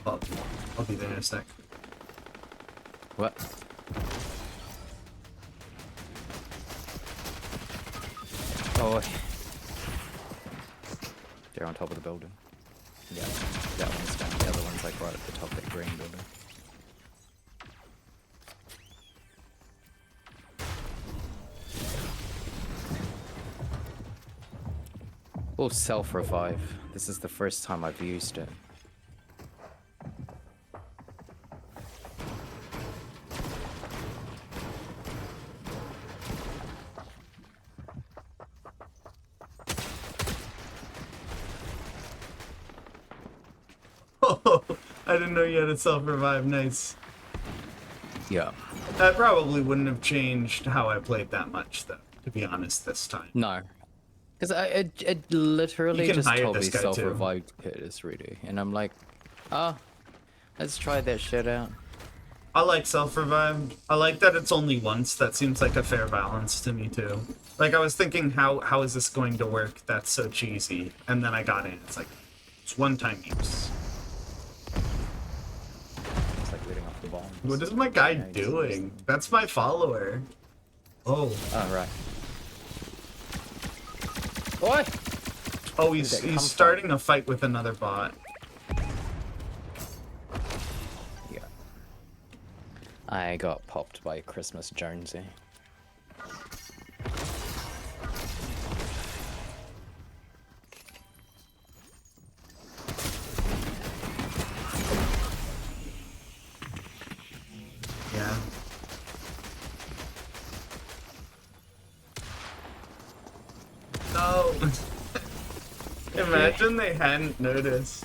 I'll be there in a sec. What? Oh, they're on top of the building. Yeah, that one's down. The other one's like right at the top of that green building. Oh, self-revive. This is the first time I've used it. Oh, I didn't know you had a self-revive. Nice. Yeah. That probably wouldn't have changed how I played that much, though, to be honest, this time. No. Because it literally You can just hire told me this guy, too. self-revived Curtis ready. And I'm like, oh, let's try that shit out. I like self-revive. I like that it's only once. That seems like a fair balance to me, too. Like, I was thinking, how is this going to work? That's so cheesy. And then I got in. It's like, it's one-time use. It's like leading off the bombs. What is my guy doing? That's my follower. Oh. Oh, right. What? Oh, Where'd that come he's from? starting a fight with another bot. Yeah. I got popped by Christmas Jonesy. Yeah. No. Imagine they hadn't noticed.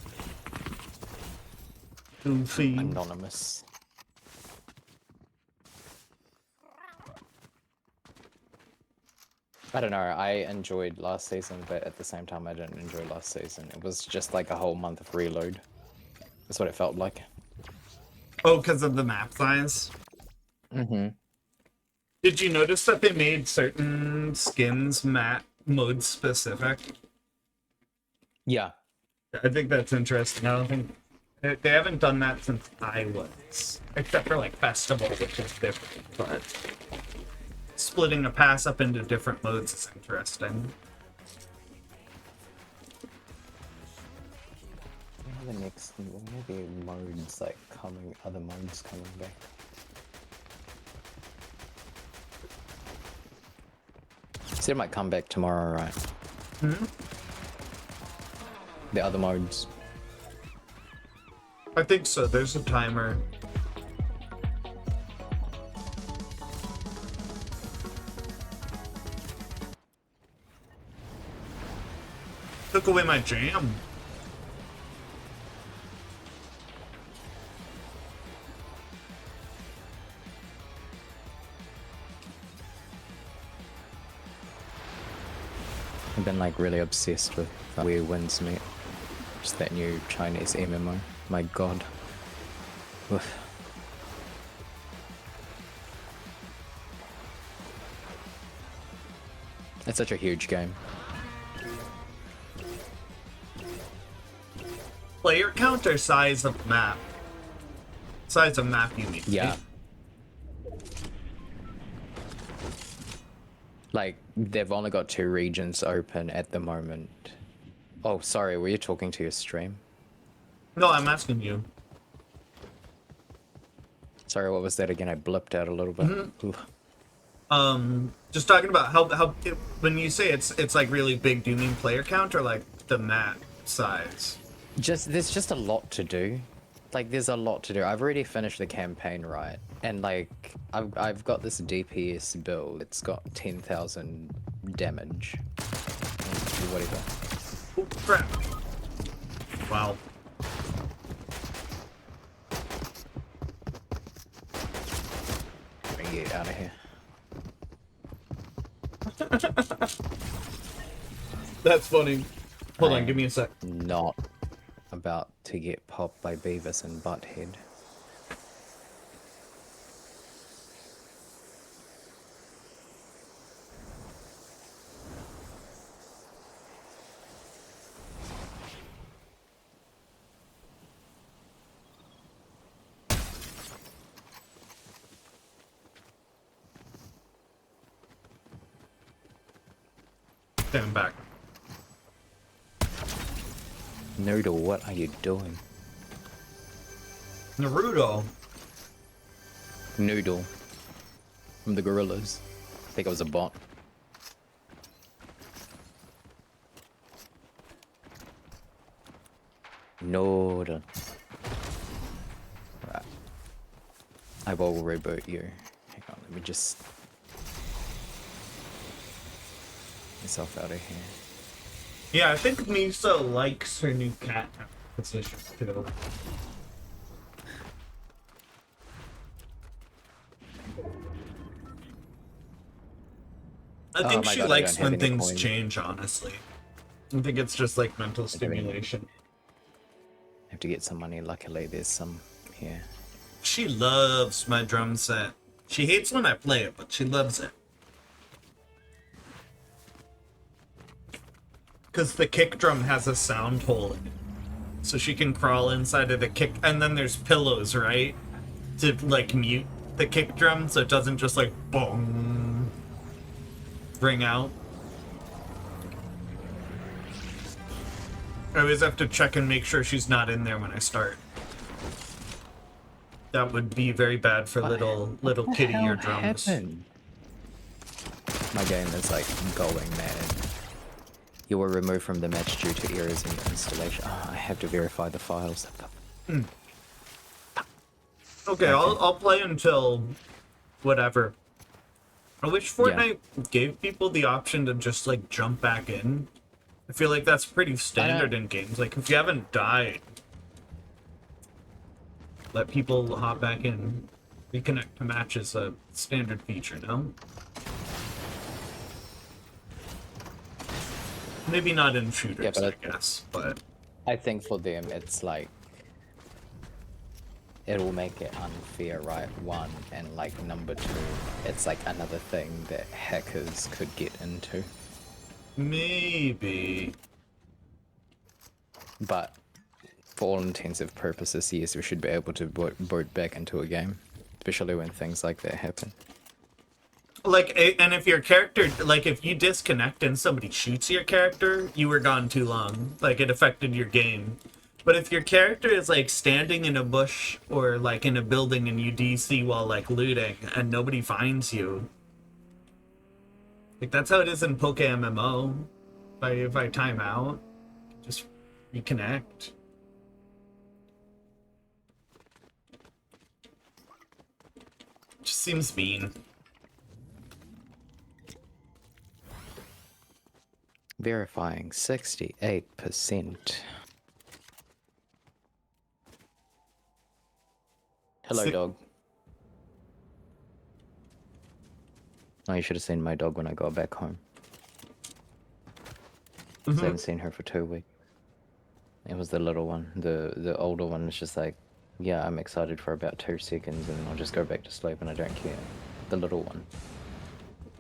Goofy. Anonymous. I don't know, I enjoyed last season, but at the same time I didn't enjoy last season. It was just like a whole month of reload. That's what it felt like. Oh, because of the map size? Mm-hmm. Did you notice that they made certain skins map mode specific? Yeah. I think that's interesting. I don't think they haven't done that since I was, except for like festival, which is different. But splitting a pass up into different modes is interesting. The next, maybe modes like coming, other modes coming back. So it might come back tomorrow, right? Hmm? The other modes. I think so. There's a timer. Took away my jam. I've been like really obsessed with Where Winds Meet. Just that new Chinese MMO. My god. Oof. It's such a huge game. Player count or size of map? Size of map, you mean? Yeah. Like, they've only got 2 regions open at the moment. Oh, sorry, were you talking to your stream? No, I'm asking you. Sorry, what was that again? I blipped out a little bit. Oof. Just talking about how when you say it's like really big, do you mean player count or like the map size? There's just a lot to do. Like, there's a lot to do. I've already finished the campaign, right? And like, I've got this DPS build. It's got 10,000 damage. Whatever. Oh crap! Wow. Get out of here. That's funny. Hold on, give me a sec. Not about to get popped by Beavis and Butthead. Stand back. Noodle, what are you doing? Naruto. Noodle. From the Gorillas. I think it was a bot. Noodle. Right. I will reboot you. Hang on, let me just... myself out of here. Yeah, I think Misa likes her new cat position too. I think my she God, I likes don't have when any things coins. change, honestly. I think it's just like mental stimulation. I have to get some money. Luckily, there's some here. She loves my drum set. She hates when I play it, but she loves it. Because the kick drum has a sound hole in it. So she can crawl inside of the kick, and then there's pillows, right? To like mute the kick drum so it doesn't just like boom. ring out. I always have to check and make sure she's not in there when I start. That would be very bad for little kitty eardrums. Happened? My game is like going mad. You were removed from the match due to errors in your installation. Oh, I have to verify the files. Okay, I'll play until whatever. I wish Fortnite gave people the option to just like jump back in. I feel like that's pretty standard in games. Like if you haven't died, let people hop back in. Reconnect to match is a standard feature, no? Maybe not in shooters, I guess, but I think for them it's like it will make it unfair, right? One, and like number two, it's like another thing that hackers could get into. Maybe. But for all intensive purposes, yes, we should be able to boot back into a game, especially when things like that happen. Like, and if your character, like, if you disconnect and somebody shoots your character, you were gone too long. Like, it affected your game. But if your character is, like, standing in a bush or, like, in a building and you DC while, like, looting and nobody finds you. Like, that's how it is in Poke MMO. If I time out, just reconnect. Just seems mean. Verifying 68%. Hello, dog. Oh, you should have seen my dog when I got back home. I haven't seen her for 2 weeks. It was the little one. The older one was just like, yeah, I'm excited for about 2 seconds and I'll just go back to sleep and I don't care. The little one.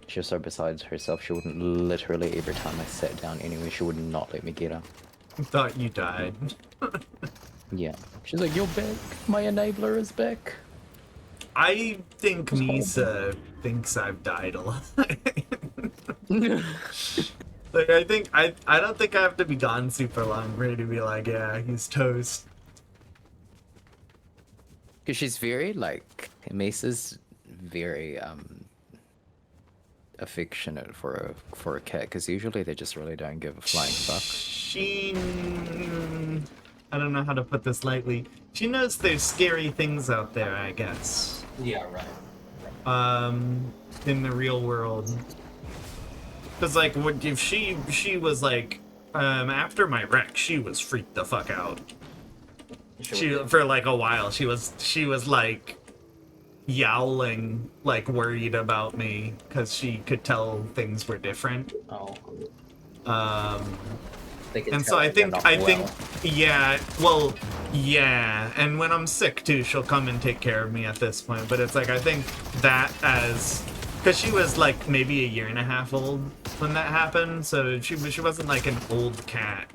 She was so besides herself, she wouldn't literally, every time I sat down anyway, she would not let me get up. I thought you died. Yeah. She's like, you're back. My enabler is back. I think Misa thinks I've died a lot. Like, I don't think I have to be gone super long for her to be like, yeah, he's toast. Because she's very, like, Misa's very, affectionate for a cat, because usually they just really don't give a flying fuck. She, I don't know how to put this lightly. She knows there's scary things out there, I guess. Yeah, right. In the real world. Because like, what if she was like, after my wreck, she was freaked the fuck out. She for like a while, she was like yowling, like worried about me because she could tell things were different. Oh. And so I think, yeah, well, yeah, and when I'm sick too, she'll come and take care of me at this point, but it's like, I think that as, because she was like maybe a 1.5 years old when that happened, so she wasn't like an old cat.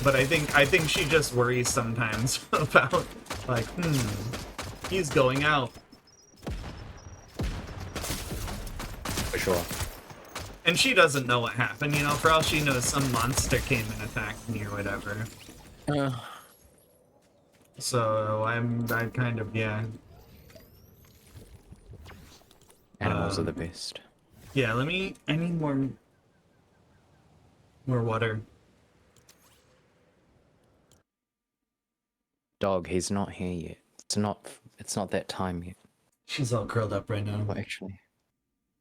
But I think she just worries sometimes about, like, he's going out. For sure. And she doesn't know what happened, you know, for all she knows, some monster came and attacked me or whatever. So I kind of, yeah. Animals are the best. Yeah, I need more water. Dog, he's not here yet. It's not that time yet. She's all curled up right now. Well, actually,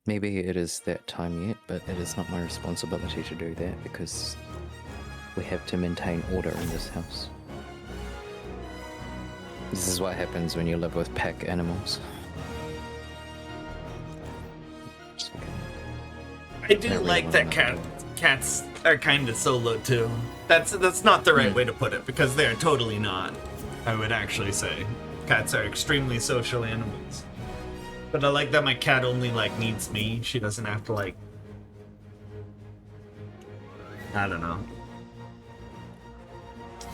maybe it is that time yet, but it is not my responsibility to do that because we have to maintain order in this house. This is what happens when you live with pack animals. I do like that cats are kind of solo too. That's not the right way to put it, because they're totally not. I would actually say cats are extremely social animals. But I like that my cat only like needs me. She doesn't have to like, I don't know.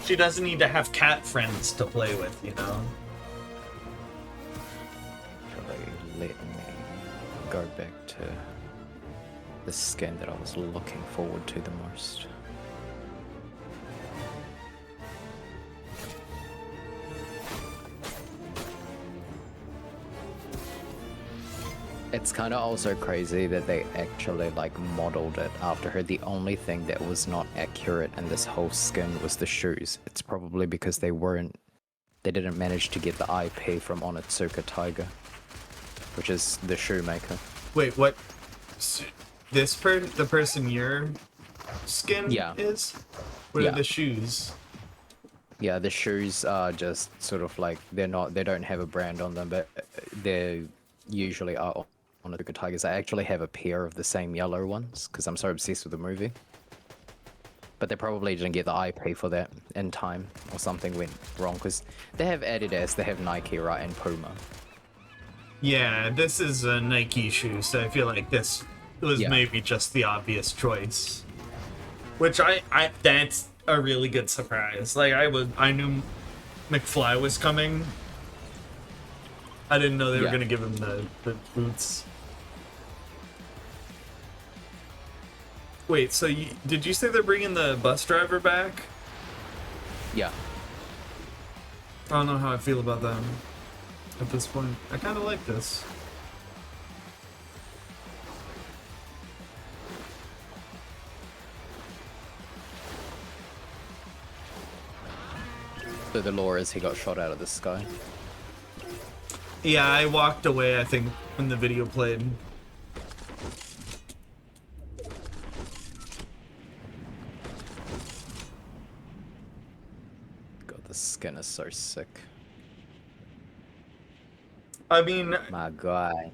She doesn't need to have cat friends to play with, you know. Actually, go back to the skin that I was looking forward to the most. It's kind of also crazy that they actually like modeled it after her. The only thing that was not accurate in this whole skin was the shoes. It's probably because they didn't manage to get the IP from Onitsuka Tiger, which is the shoemaker. Wait, what? The person your skin is? What are the shoes? Yeah, the shoes are just sort of like they don't have a brand on them, but they usually are Onitsuka Tigers. I actually have a pair of the same yellow ones because I'm so obsessed with the movie. But they probably didn't get the IP for that in time, or something went wrong, because they have Adidas, they have Nike, right, and Puma. Yeah, this is a Nike shoe, so I feel like this was maybe just the obvious choice. Which that's a really good surprise. Like, I knew McFly was coming. I didn't know they were gonna give him the boots. Wait, so did you say they're bringing the bus driver back? Yeah. I don't know how I feel about them at this point. I kind of like this. So the lore is he got shot out of the sky. Yeah, I walked away, I think, when the video played. God, the skin is so sick. I mean, my God,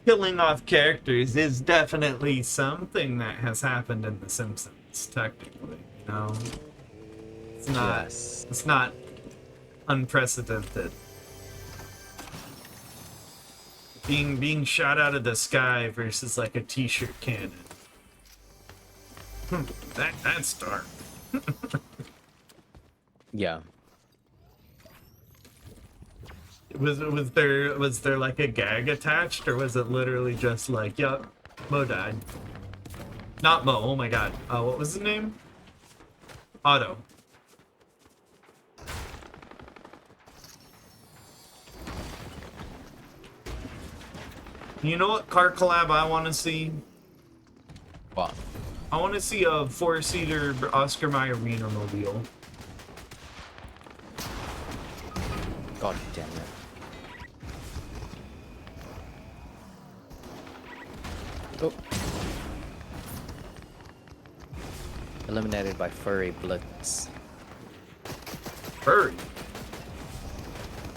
killing off characters is definitely something that has happened in The Simpsons, technically, you know? It's not unprecedented. Being shot out of the sky versus like a t-shirt cannon. That's dark. Yeah. Was there like a gag attached, or was it literally just like, yup, Mo died? Not Mo, oh my god. What was his name? Otto. You know what car collab I want to see? What? I want to see a 4-seater Oscar Mayer Wienermobile. God damn it. Oh. Eliminated by Furry Blitz. Furry?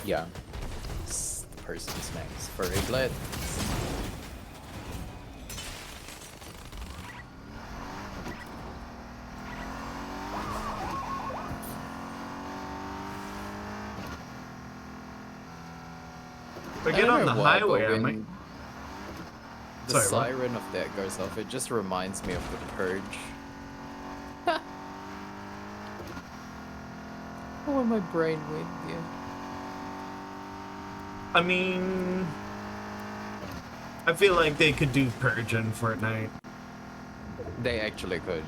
Yeah. The person's name is Furry Blitz. If I get on the highway, I might... The siren of that goes off, it just reminds me of the Purge. Oh, my brain went, yeah. I mean... I feel like they could do Purge in Fortnite. They actually could.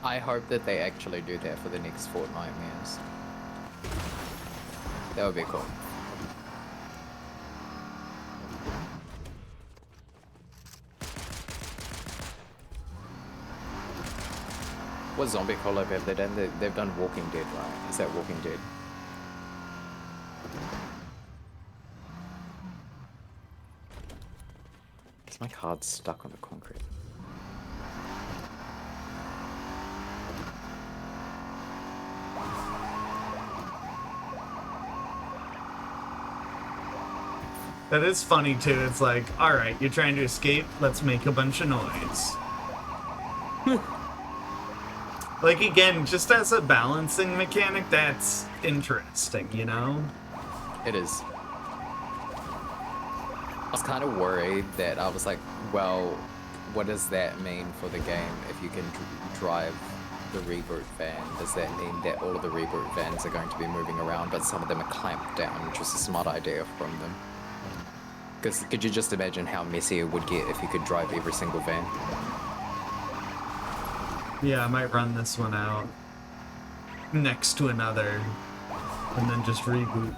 I hope that they actually do that for the next Fortnite. That would be cool. What zombie collab have they done? They've done Walking Dead, right? Is that Walking Dead? Is my card stuck on the concrete? That is funny too. It's like, alright, you're trying to escape, let's make a bunch of noise. Like, again, just as a balancing mechanic, that's interesting, you know? It is. I was kind of worried that I was like, well, what does that mean for the game if you can drive the reboot van? Does that mean that all of the reboot vans are going to be moving around, but some of them are clamped down, which was a smart idea from them. Because could you just imagine how messy it would get if you could drive every single van? Yeah, I might run this one out next to another and then just reboot.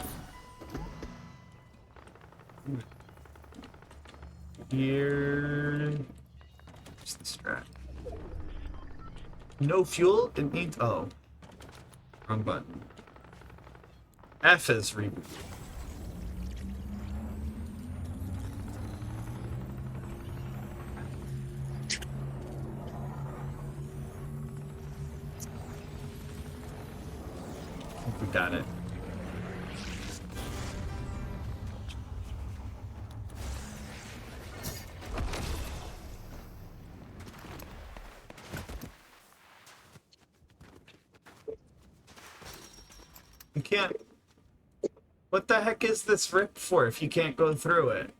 Here. Where's the strat? No fuel? It needs. Oh. Wrong button. F is reboot. We got it. You can't. What the heck is this rip for if you can't go through it?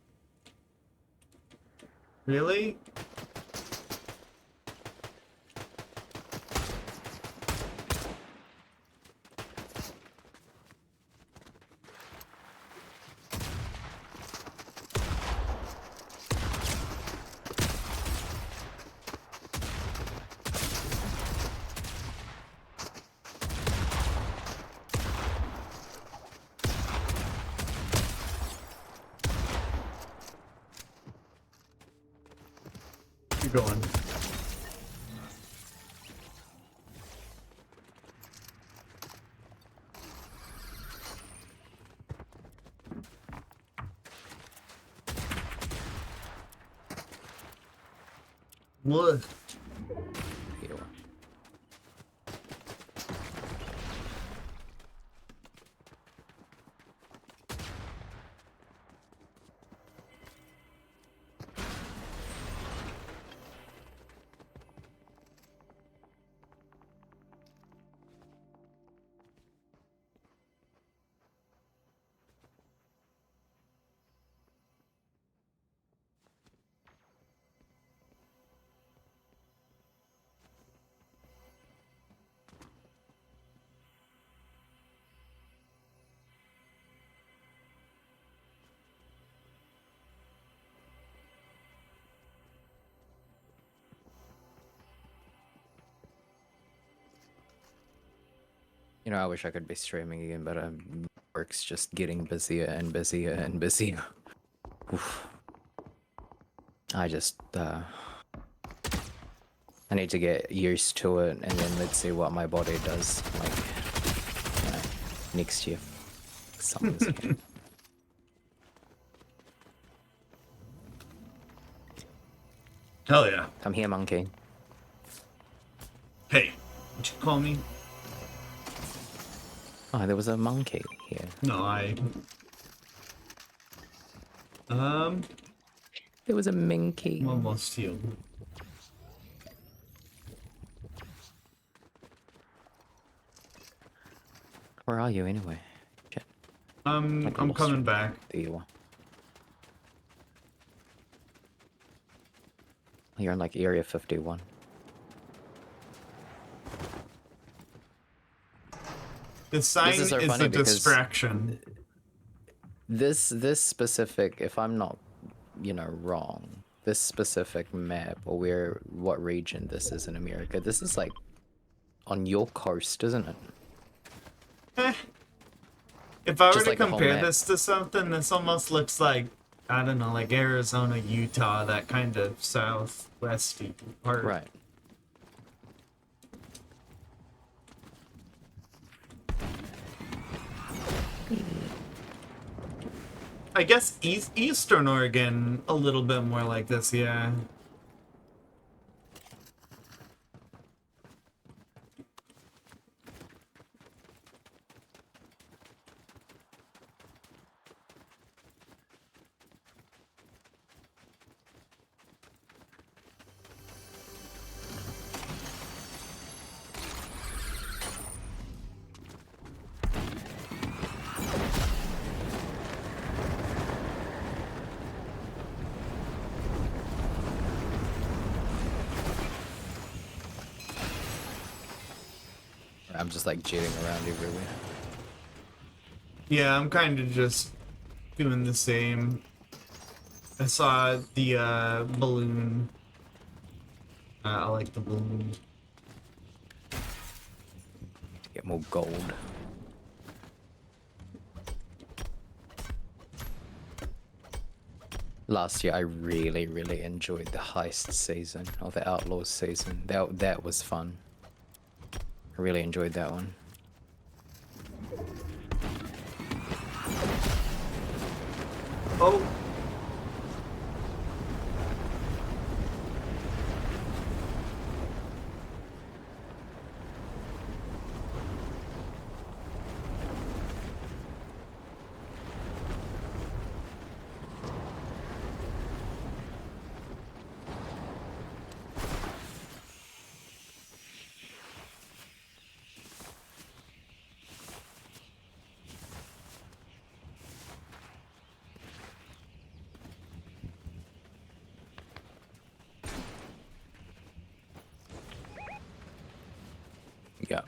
Really? Keep going. Look. You know, I wish I could be streaming again, but work's just getting busier and busier and busier. Oof. I just, I need to get used to it, and then let's see what my body does, like, you know, next year. Summer's here. Hell yeah. Come here, monkey. Hey, what you call me? Oh, there was a monkey here. No, There was a minky. I'm almost healed. Where are you anyway? Shit. I'm coming back. There you are. You're in like Area 51. The sign This is so funny the because distraction. This specific, if I'm not, you know, wrong, this specific map or what region this is in America, this is like on your coast, isn't it? If I were Just to like the whole compare map. this to something, this almost looks like, I don't know, like Arizona, Utah, that kind of southwesty part. Right. I guess Eastern Oregon, a little bit more like this, yeah. I'm just like jetting around everywhere. Yeah, I'm kind of just doing the same. I saw the balloon. I like the balloon. Get more gold. Last year, I really enjoyed the heist season, or the outlaws season. That was fun. I really enjoyed that one. Oh. Yeah.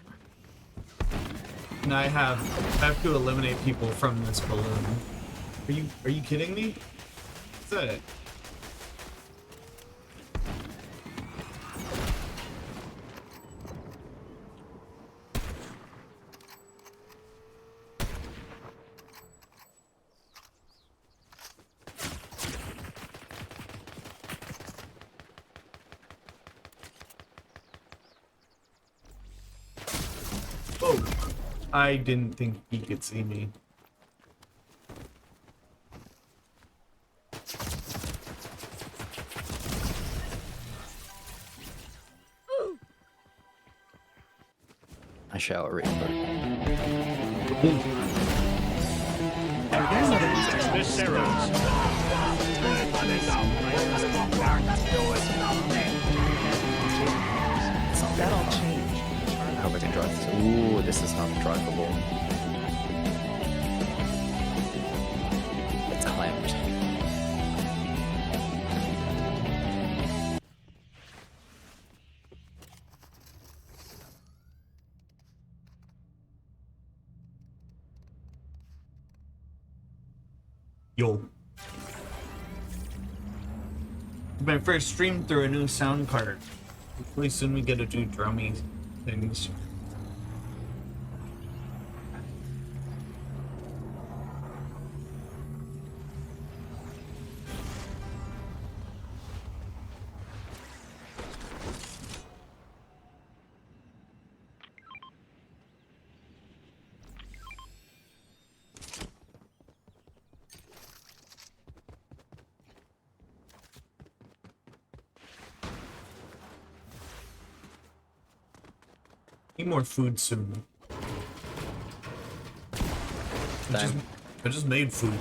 And I have to eliminate people from this balloon. Are you kidding me? What's that? Oh, I didn't think he could see me. I shall remember. That'll change. I hope I can drive this. Ooh, this is not drivable. It's clamped. Yo. My first stream through a new sound card. Hopefully soon we get to do drummy things. Need more food soon. I just made food.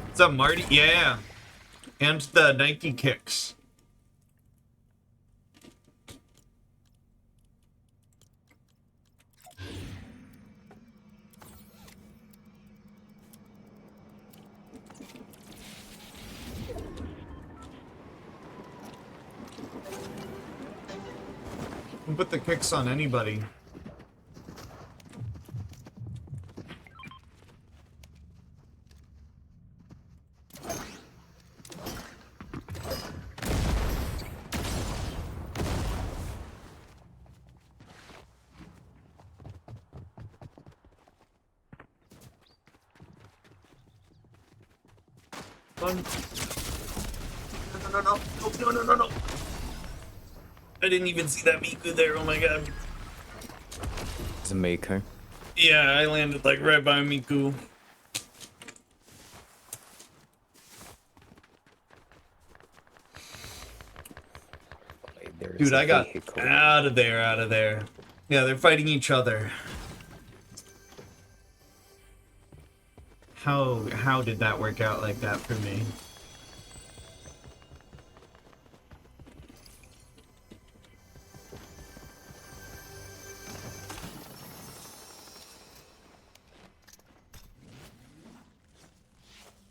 What's up, Marty? Yeah. And the Nike kicks. We'll put the kicks on anybody. No. I didn't even see that Miku there, oh my god. It's a Miku. Yeah, I landed like right by Miku. Dude, I got out of there. Yeah, they're fighting each other. How did that work out like that for me?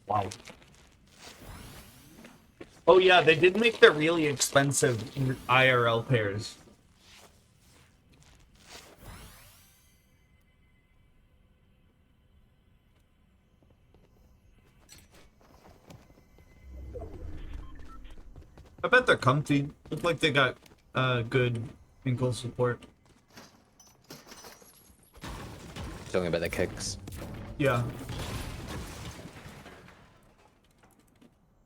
Wow. Oh yeah, they did make the really expensive IRL pairs. I bet they're comfy. Look like they got good ankle support. Talking about the kicks. Yeah.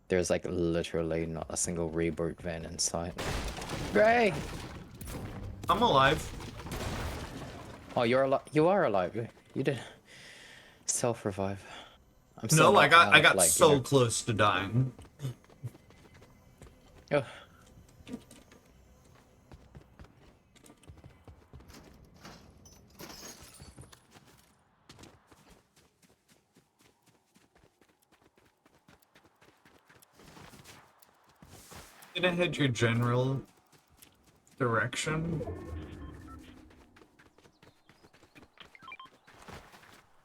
There's like literally not a single reboot van in sight. Gray! I'm alive. Oh, you're alive. You are alive. You did self-revive. I'm still No, I not got out, like, so you know. close to dying. Oh. Gonna head your general direction.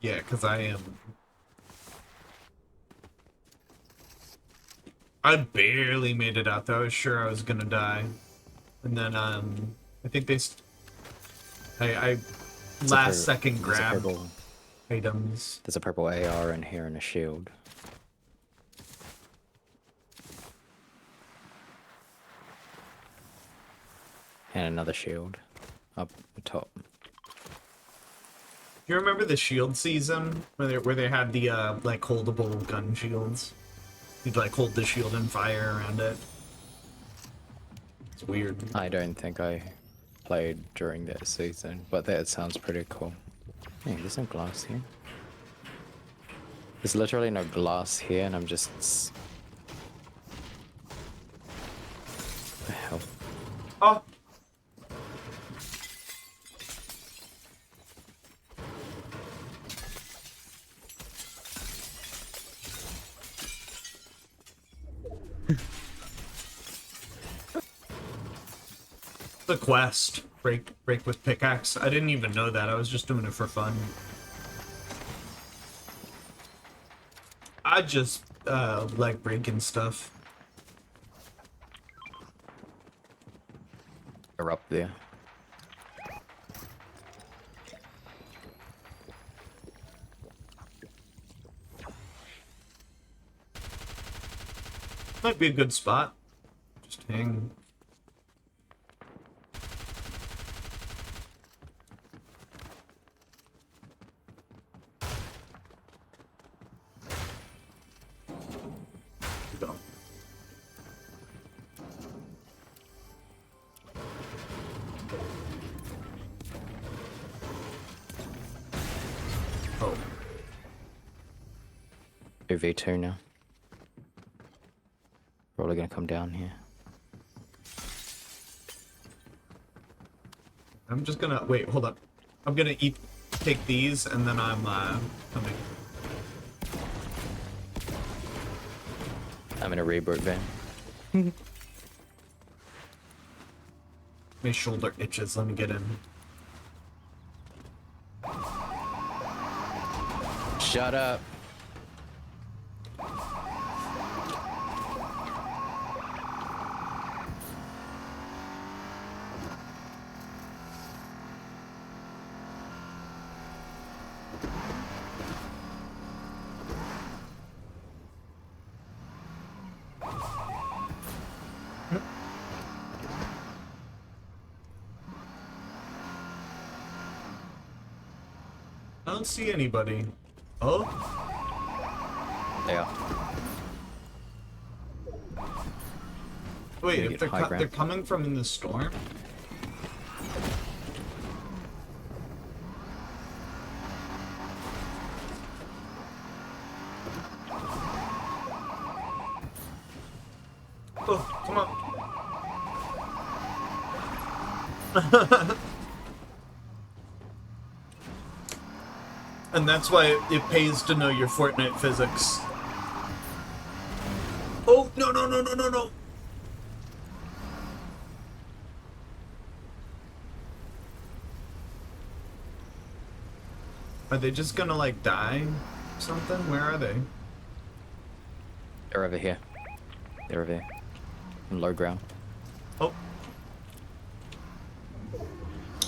Yeah, because I barely made it out there. I was sure I was gonna die. And then, I think they... I last second grabbed items. There's a purple AR in here and a shield. And another shield up the top. You remember the shield season where they had the like holdable gun shields? You'd like hold the shield and fire around it. It's weird. I don't think I played during that season, but that sounds pretty cool. Hey, there's no glass here. There's literally no glass here, and I'm just... What the hell? Oh! The quest. Break with pickaxe. I didn't even know that. I was just doing it for fun. I just like breaking stuff. They're up there. Might be a good spot. Just hang. Go. Oh. 2v2 now. Probably gonna come down here. I'm just gonna wait. Hold up. I'm gonna take these, and then I'm coming. I'm in a reboot van. My shoulder itches. Let me get in. Shut up. I don't see anybody. Oh? Yeah. Wait, Maybe if get high ground. they're coming from in the storm? Oh, come on. And that's why it pays to know your Fortnite physics. Oh, no, no, no, no, no, no. Are they just gonna, like, die? Something? Where are they? They're over here. They're over here. On low ground. Oh.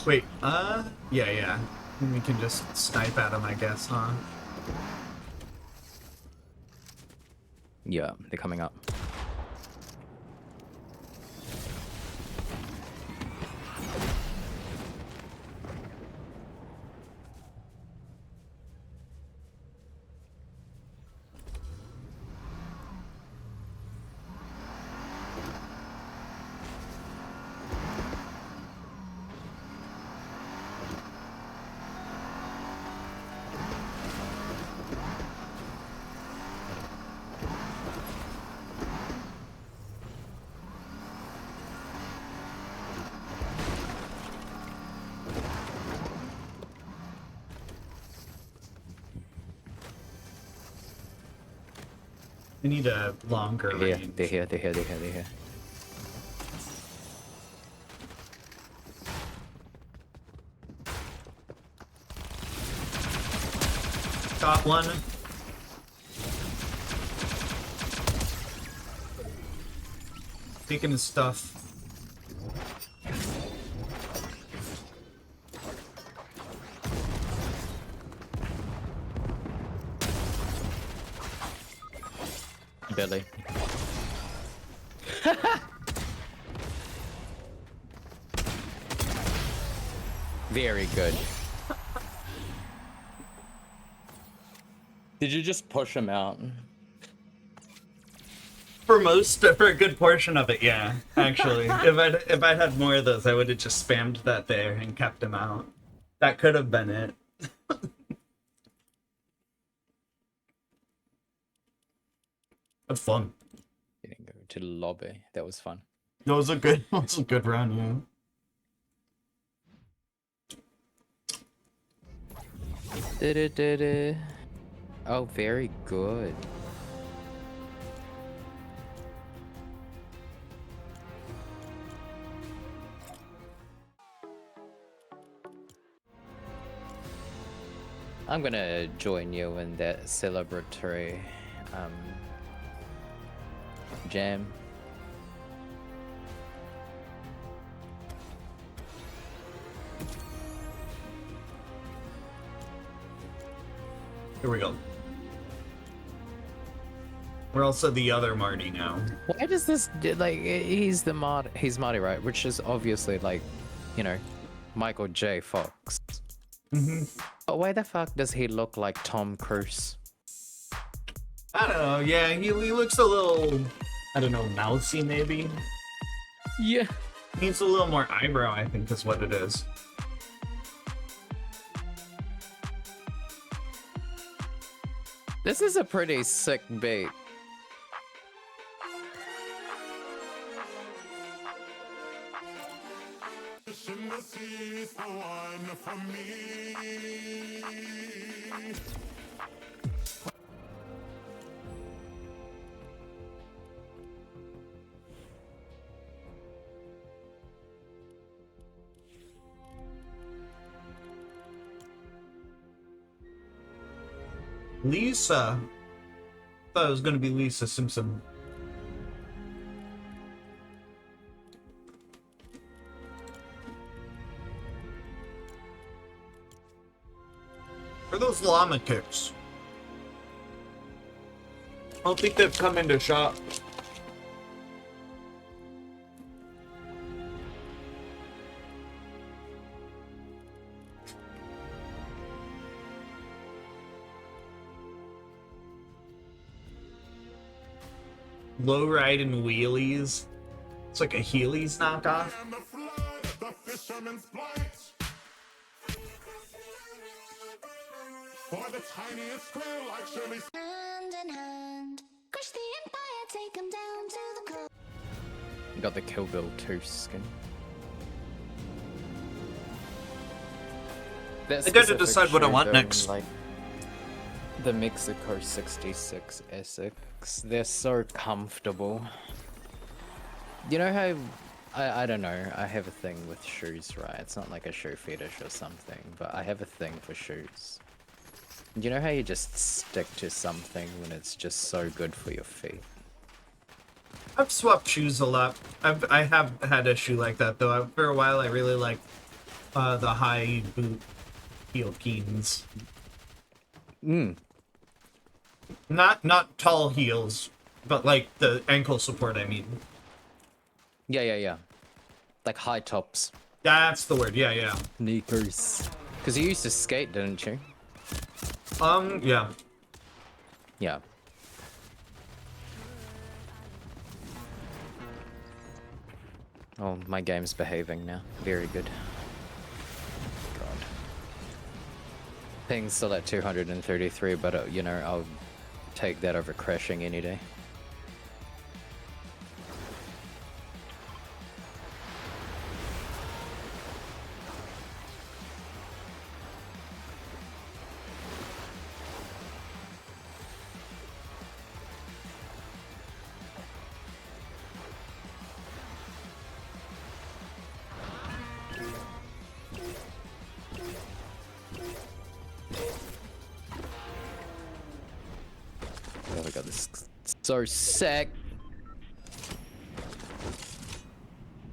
Wait, yeah. We can just snipe at them, I guess, huh? Yeah, they're coming up. We need a longer They're here, range. they're here, they're here, they're here, they're here. Got one. Taking his stuff. Billy. Very good. Did you just push him out? For a good portion of it, yeah. Actually, if I'd had more of those, I would have just spammed that there and kept him out. That could have been it. That's fun. Didn't go to the lobby. That was fun. That was a good run, yeah. Oh, very good. I'm gonna join you in that celebratory jam. Here we go. We're also the other Marty now. Why does this like he's Marty, right? Which is obviously like, you know, Michael J. Fox. Mm-hmm. But why the fuck does he look like Tom Cruise? I don't know. Yeah, he looks a little, I don't know, mousy maybe. Yeah. Needs a little more eyebrow, I think, is what it is. This is a pretty sick bait. In the sea is the one for me. Lisa. Thought it was gonna be Lisa Simpson. Where are those llama kicks? I don't think they've come into shop. Low ride and wheelies. It's like a Heelys knockoff. And the flood, the fisherman's plight. For the tiniest krill like Shirley. Hand in hand, crush the empire, take them down to the core. You got the Kill Bill 2 skin. I gotta decide what I want next. Like the Mexico 66 Essex, they're so comfortable. You know how I don't know, I have a thing with shoes, right? It's not like a shoe fetish or something, but I have a thing for shoes. You know how you just stick to something when it's just so good for your feet? I've swapped shoes a lot. I have had a shoe like that though. For a while, I really liked the high boot heel keens. Not tall heels, but like the ankle support. I mean. Yeah. Like high tops. That's the word. Yeah. Sneakers. Because you used to skate, didn't you? Yeah. Yeah. Oh, my game's behaving now. Very good. God. Ping's still at 233, but you know, I'll take that over crashing any day. It's so sick.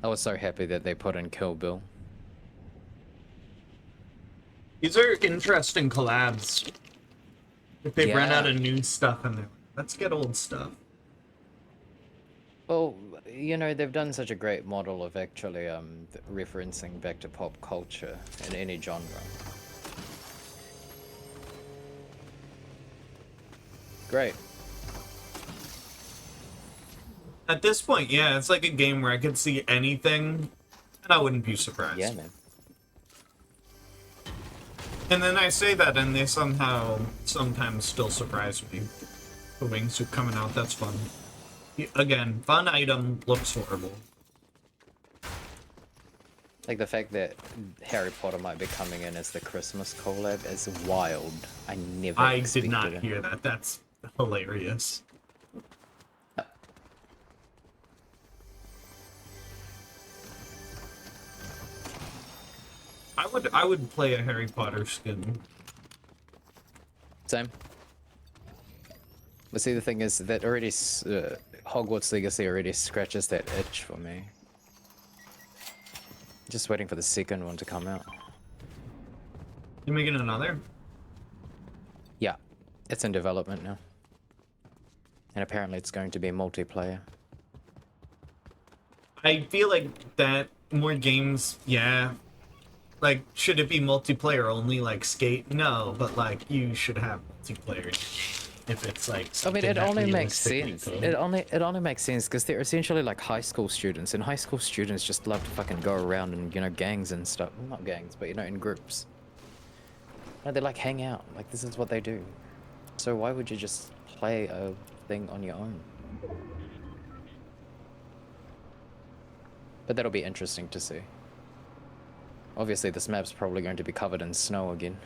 I was so happy that they put in Kill Bill. These are interesting collabs. If they run Yeah. out of new stuff in there, let's get old stuff. Well, you know, they've done such a great model of actually referencing back to pop culture in any genre. Great. At this point, yeah, it's like a game where I could see anything, and I wouldn't be surprised. Yeah, man. And then I say that, and they somehow sometimes still surprise me. The wingsuit coming out, that's fun. Again, fun item, looks horrible. Like the fact that Harry Potter might be coming in as the Christmas collab is wild. I never I did expected not it. hear that. That's hilarious. I would play a Harry Potter skin. Same. But see, the thing is that already Hogwarts Legacy already scratches that itch for me. Just waiting for the second one to come out. You making another? Yeah, it's in development now. And apparently it's going to be multiplayer. I feel like that more games, yeah. Like, should it be multiplayer only, like Skate? No, but like, you should have multiplayer if it's like. I mean, it that only makes realistically sense. could. It only makes sense because they're essentially like high school students, and high school students just love to fucking go around in, you know, gangs and stuff. Well, not gangs, but you know, in groups. No, they like hang out. Like this is what they do. So why would you just play a thing on your own? But that'll be interesting to see. Obviously, this map's probably going to be covered in snow again.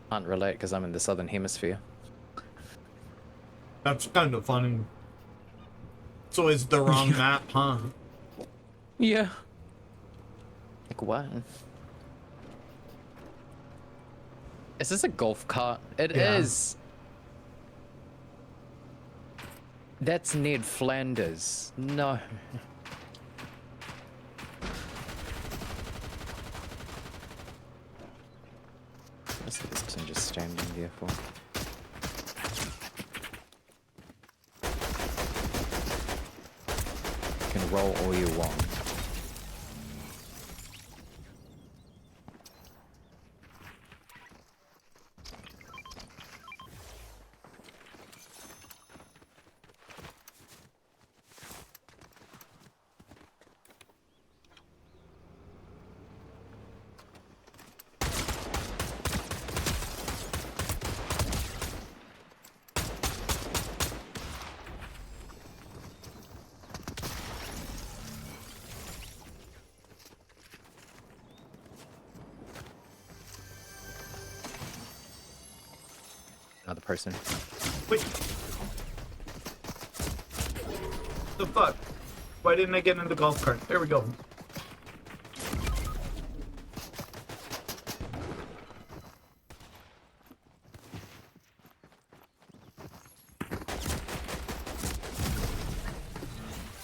Can't relate because I'm in the southern hemisphere. That's kind of funny. So it's the wrong map, huh? Yeah. Like what? Is this a golf cart? It is. That's Ned Flanders. No. What's this person just standing there for? You can roll all you want. Another person. Wait. The fuck? Why didn't I get in the golf cart? There we go.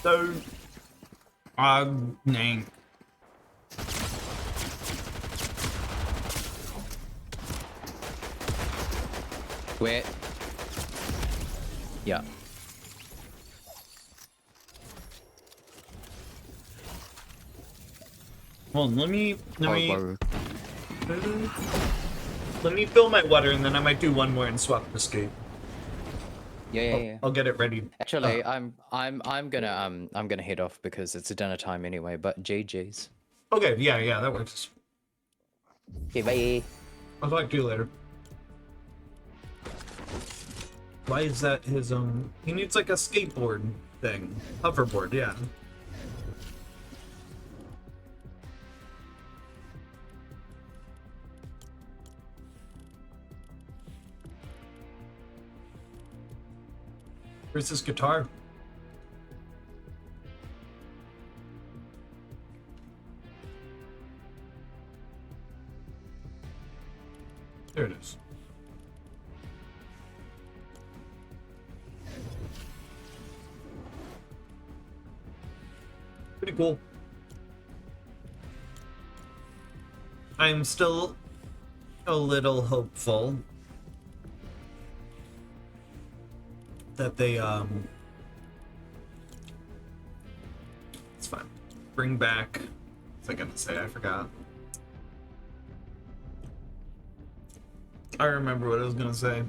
So, name. Where? Yeah. Hold on, let me Word. let me fill my water and then I might do one more and swap the skate. Yeah. I'll get it ready. Actually, I'm gonna head off because it's dinner time anyway. But GG's. Okay, yeah, that works. Okay, bye. I'll talk to you later. Why is that his he needs like a skateboard thing. Hoverboard, yeah. Where's this guitar? There it is. pretty cool. I'm still a little hopeful that they it's fine. Bring back, what's I gonna say? I forgot. I remember what I was gonna say.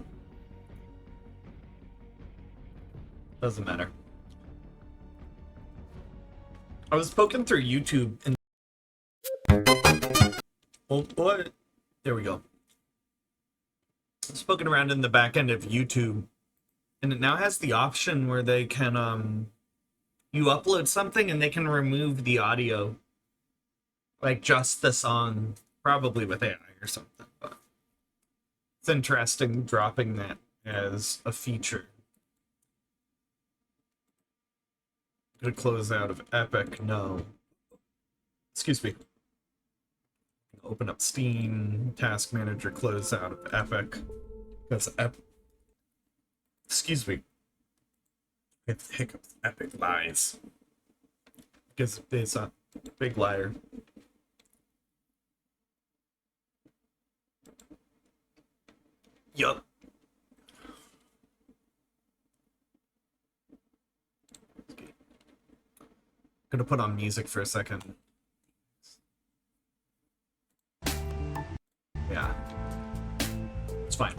Doesn't matter. I was poking through YouTube and oh, what? There we go. I was poking around in the back end of YouTube, and it now has the option where they can you upload something and they can remove the audio, like just the song, probably with AI or something. But it's interesting dropping that as a feature. Gonna close out of Epic. No. Excuse me. Open up Steam, Task Manager, close out of Epic. Because excuse me. It's hiccups. Epic lies. Because it's a big liar. Yup. Gonna put on music for a second. Yeah. It's fine.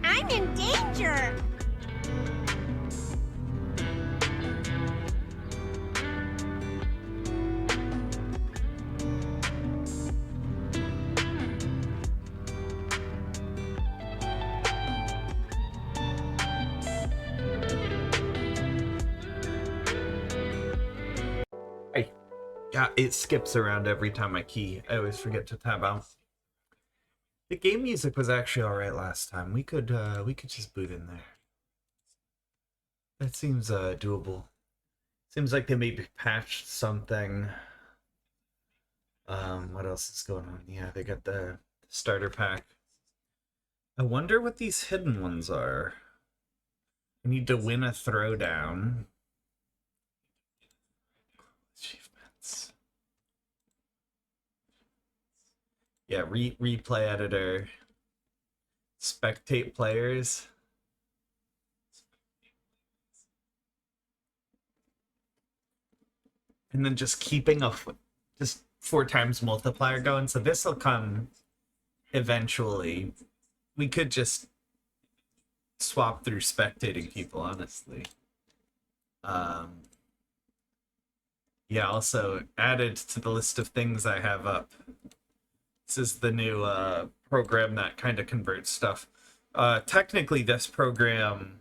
I'm in danger! God, it skips around every time I key. I always forget to tab out. The game music was actually alright last time. We could just boot in there. That seems doable. Seems like they maybe patched something. What else is going on? Yeah, they got the starter pack. I wonder what these hidden ones are. I need to win a throwdown. Achievements. Yeah, replay editor. Spectate players. And then just keeping just 4 times multiplier going. So this will come eventually. We could just swap through spectating people, honestly. Yeah, also added to the list of things I have up. This is the new program that kind of converts stuff. Technically, this program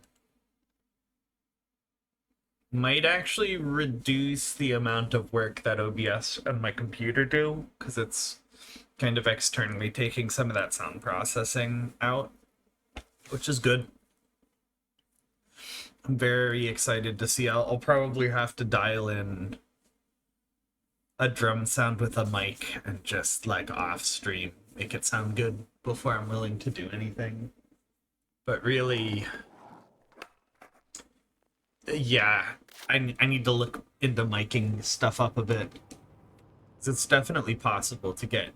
might actually reduce the amount of work that OBS and my computer do, because it's kind of externally taking some of that sound processing out, which is good. I'm very excited to see. I'll probably have to dial in a drum sound with a mic and just like off stream make it sound good before I'm willing to do anything. But really, yeah, I need to look into miking stuff up a bit. 'Cause it's definitely possible to get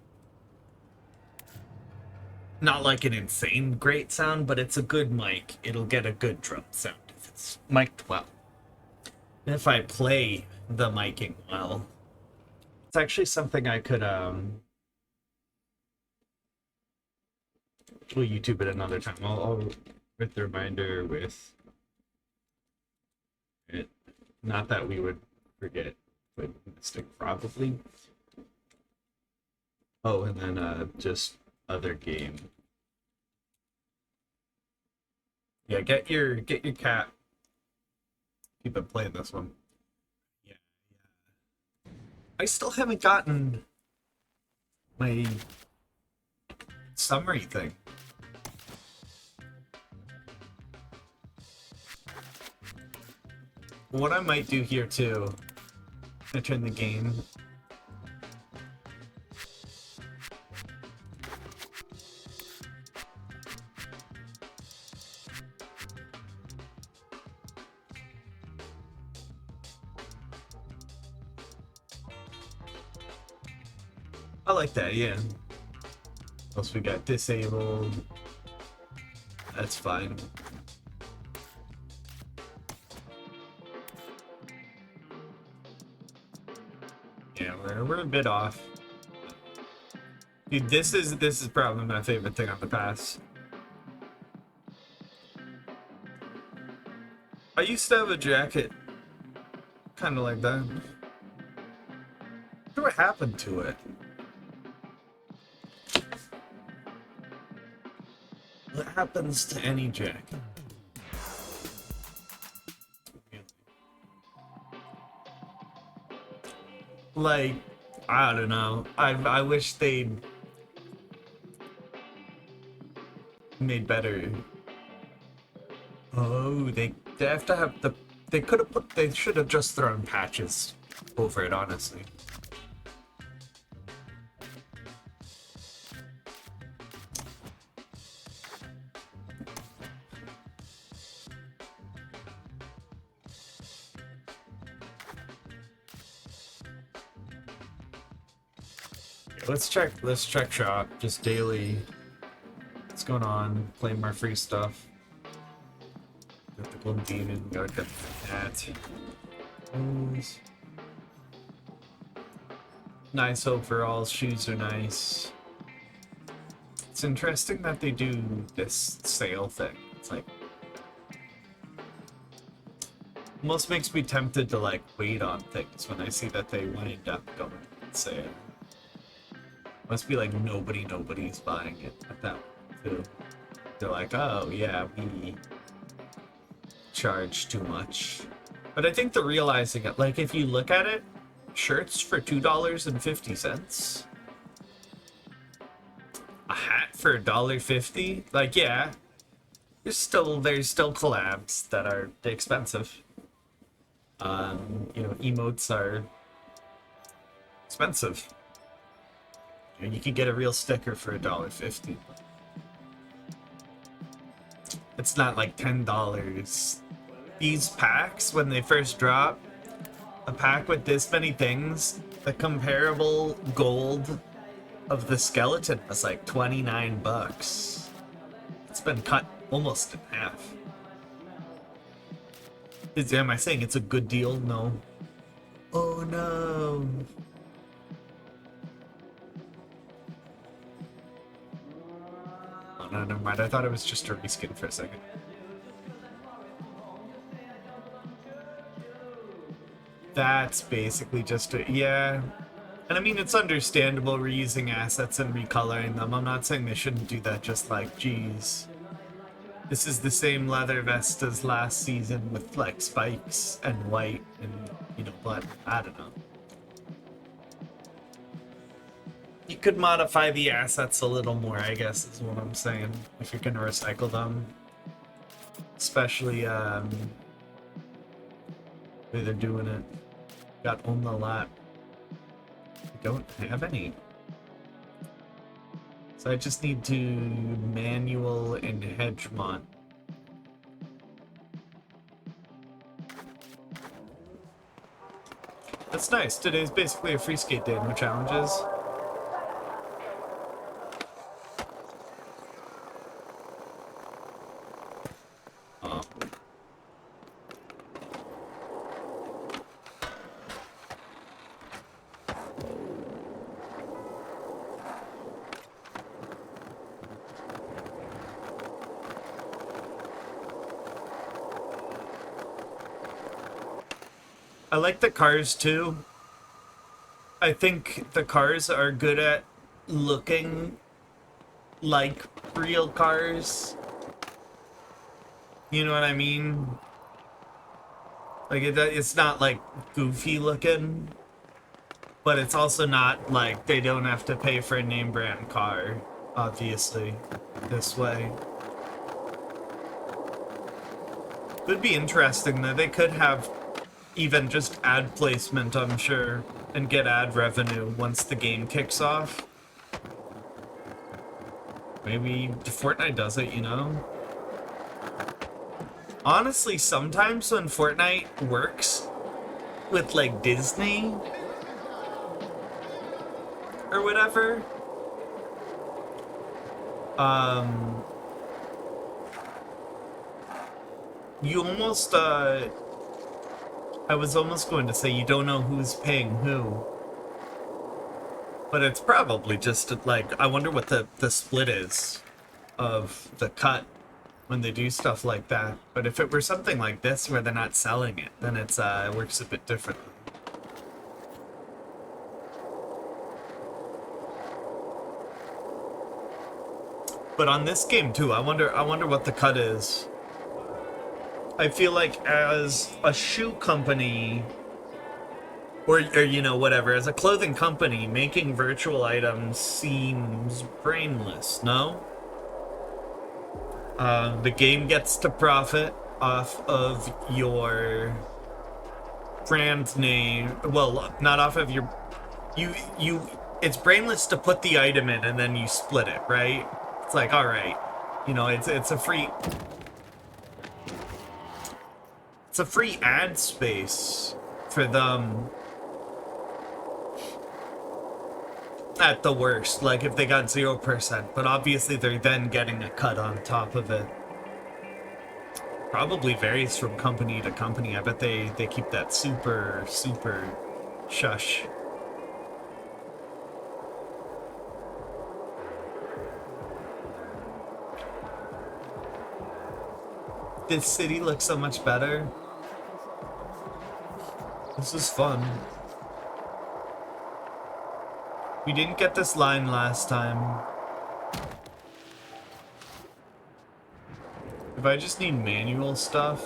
not like an insane great sound, but it's a good mic. It'll get a good drum sound if it's mic'd well. And if I play the miking well, it's actually something I could we'll YouTube it another time. I'll with the reminder with it. Not that we would forget, but Mystic probably. Oh, and then just other game. Yeah, get your cat. Keep it playing this one. Yeah. I still haven't gotten my summary thing. What I might do here too, I turn the game. I like that, yeah. Plus we got disabled. That's fine. Yeah, we're a bit off. Dude, this is probably my favorite thing on the pass. I used to have a jacket kind of like that. I wonder what happened to it. What happens to any jacket? Like, I don't know. I wish they'd made better. Oh, they have to have the. They should have just thrown patches over it, honestly. Let's check shop, just daily. What's going on? Playing more free stuff. Got the Golden Demon, gotta get that. Nice overalls, shoes are nice. It's interesting that they do this sale thing. It's like almost makes me tempted to like wait on things when I see that they wind up going on sale. Must be like nobody's buying it at that point too. They're like, oh yeah, we charge too much. But I think they're realizing it. Like if you look at it, Shirts for $2.50. A hat for $1.50. Like, yeah, there's still collabs that are expensive. You know, emotes are expensive. And you can get a real sticker for $1.50. It's not like $10. These packs, when they first drop, a pack with this many things, the comparable gold of the skeleton was like 29 bucks. It's been cut almost in half. Am I saying it's a good deal? No. Oh no. Oh no, never mind. I thought it was just a reskin for a second. That's basically just a, yeah. And I mean, it's understandable reusing assets and recoloring them. I'm not saying they shouldn't do that, just like, geez. This is the same leather vest as last season with, like, spikes and white and, you know, blood. I don't know. You could modify the assets a little more, I guess, is what I'm saying, if you're gonna recycle them. Especially, where they're doing it. Got on the lot. Don't have any. So I just need to manual and Hedgemont. That's nice. Today's basically a free skate day, no challenges. Oh. I like the cars too. I think the cars are good at looking like real cars. You know what I mean? Like it's not like goofy looking, but it's also not like they don't have to pay for a name brand car, obviously, this way. It would be interesting though. They could have even just ad placement, I'm sure, and get ad revenue once the game kicks off. Maybe Fortnite does it, you know? Honestly, sometimes when Fortnite works with, like, Disney or whatever, you almost, I was almost going to say you don't know who's paying who. But it's probably just like, I wonder what the split is of the cut when they do stuff like that. But if it were something like this where they're not selling it, then it's it works a bit differently. But on this game too, I wonder what the cut is. I feel like as a shoe company, or you know, whatever, as a clothing company, making virtual items seems brainless, no? The game gets to profit off of your brand name. Well, not off of your... It's brainless to put the item in and then you split it, right? It's like, alright, you know, it's a free... It's a free ad space for them at the worst, like if they got 0%, but obviously they're then getting a cut on top of it. Probably varies from company to company. I bet they keep that super shush. This city looks so much better. This is fun. We didn't get this line last time. If I just need manual stuff.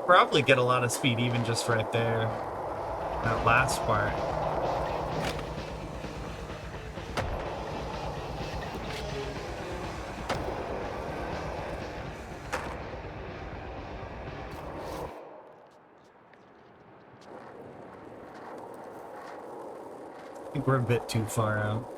Probably get a lot of speed even just right there. That last part. I think we're a bit too far out.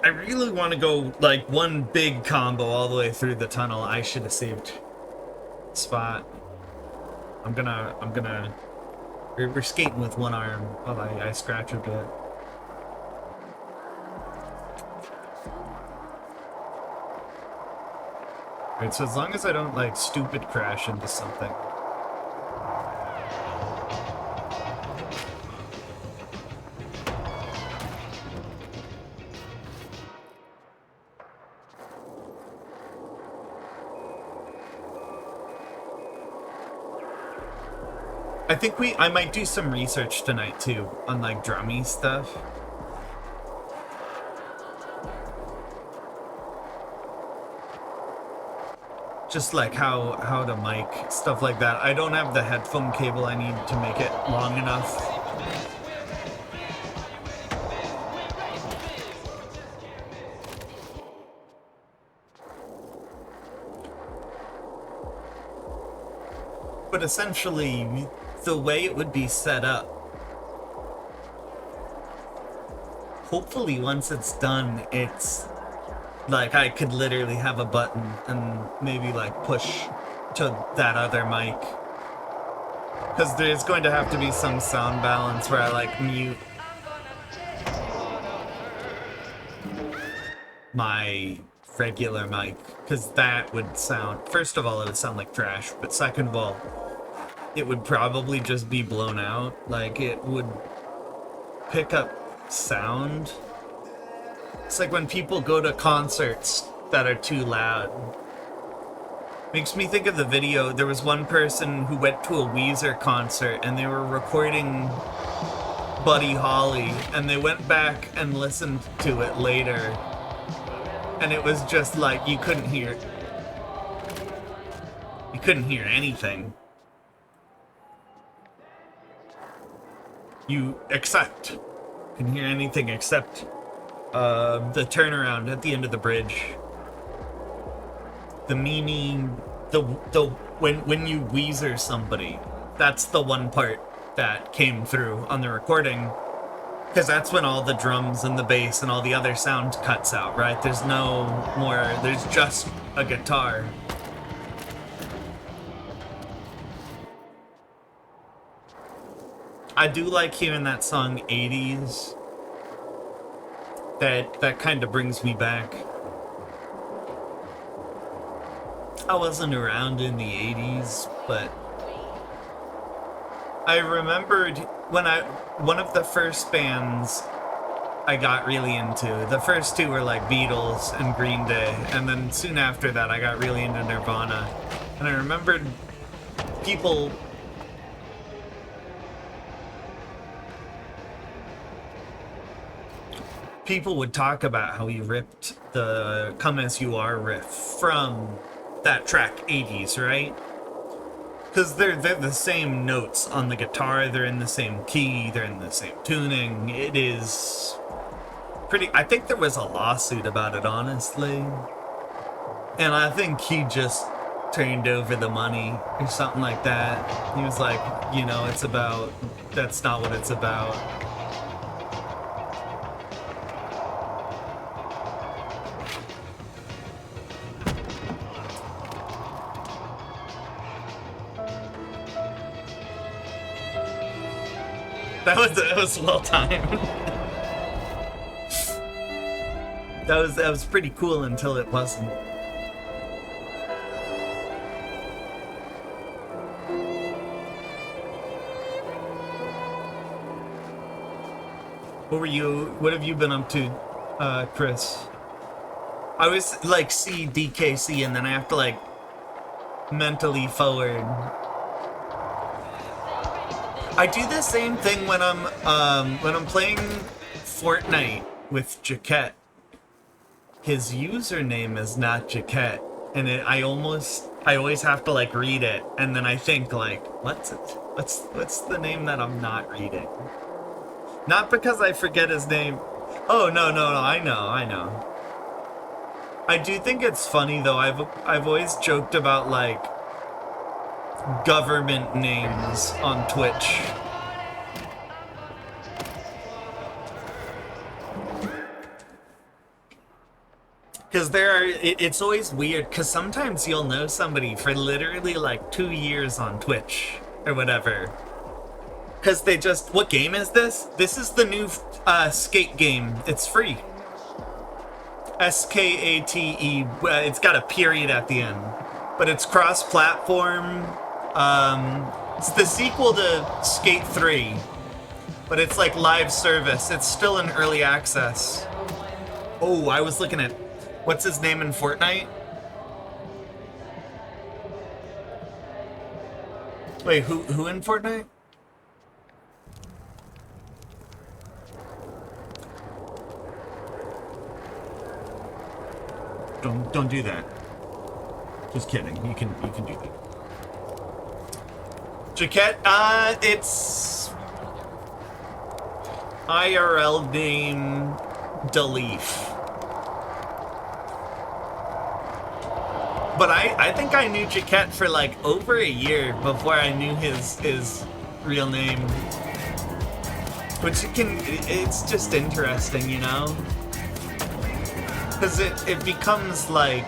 I really want to go like one big combo all the way through the tunnel. I should have saved spot. We're skating with one arm while I scratch a bit. Right, so as long as I don't like stupid crash into something. I think I might do some research tonight too on like drummy stuff. Just like how to mic, stuff like that. I don't have the headphone cable I need to make it long enough. But essentially, the way it would be set up, hopefully once it's done, it's like I could literally have a button and maybe like push to that other mic. Because there's going to have to be some sound balance where I like mute my regular mic. Because that would sound, first of all, it would sound like trash. But second of all, it would probably just be blown out. Like it would pick up sound. It's like when people go to concerts that are too loud. Makes me think of the video. There was one person who went to a Weezer concert and they were recording Buddy Holly and they went back and listened to it later. And it was just like you couldn't hear anything. You couldn't hear anything except the turnaround at the end of the bridge. The meaning, when you Weezer somebody, that's the one part that came through on the recording, because that's when all the drums and the bass and all the other sound cuts out, right? There's no more, there's just a guitar. I do like hearing that song 80s. That kind of brings me back. I wasn't around in the 80s, but I remembered one of the first bands I got really into. The first two were like Beatles and Green Day, and then soon after that I got really into Nirvana. And I remembered people would talk about how he ripped the Come As You Are riff from that track 80s, right? Because they're the same notes on the guitar, they're in the same key, they're in the same tuning. It is pretty... I think there was a lawsuit about it, honestly. And I think he just turned over the money or something like that. He was like, you know, it's about... That's not what it's about. That was well timed. that was pretty cool until it wasn't. What have you been up to, Chris? I always like see DKC and then I have to like mentally forward. I do the same thing when I'm playing Fortnite with Jaquette. His username is not Jaquette, and I always have to like read it, and then I think like, what's the name that I'm not reading? Not because I forget his name. Oh no, I know. I do think it's funny though. I've always joked about like government names on Twitch. Because it's always weird, because sometimes you'll know somebody for literally like 2 years on Twitch or whatever. Because they just, what game is this? This is the new skate game. It's free. SKATE. It's got a period at the end. But it's cross-platform. It's the sequel to Skate 3. But it's like live service. It's still in early access. Oh, I was looking at... What's his name in Fortnite? Wait, who in Fortnite? Don't do that. Just kidding. You can do that. Jaquette, it's IRL name Deleef. But I think I knew Jaquette for like over a year before I knew his real name. Which it's just interesting, you know? Because it becomes like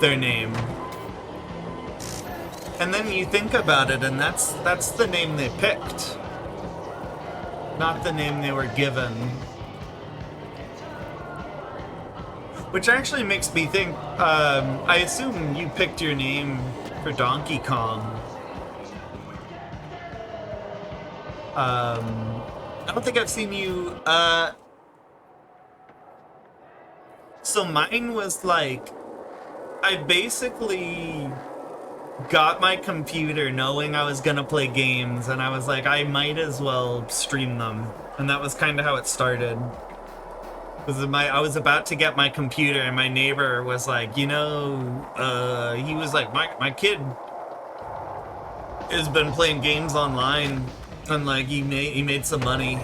their name. And then you think about it, and that's the name they picked. Not the name they were given. Which actually makes me think, I assume you picked your name for Donkey Kong. I don't think I've seen you, so mine was like, I basically got my computer knowing I was gonna play games, and I was like, I might as well stream them. And that was kind of how it started. I was about to get my computer, and my neighbor was like, you know, he was like, my kid has been playing games online, and like he made some money,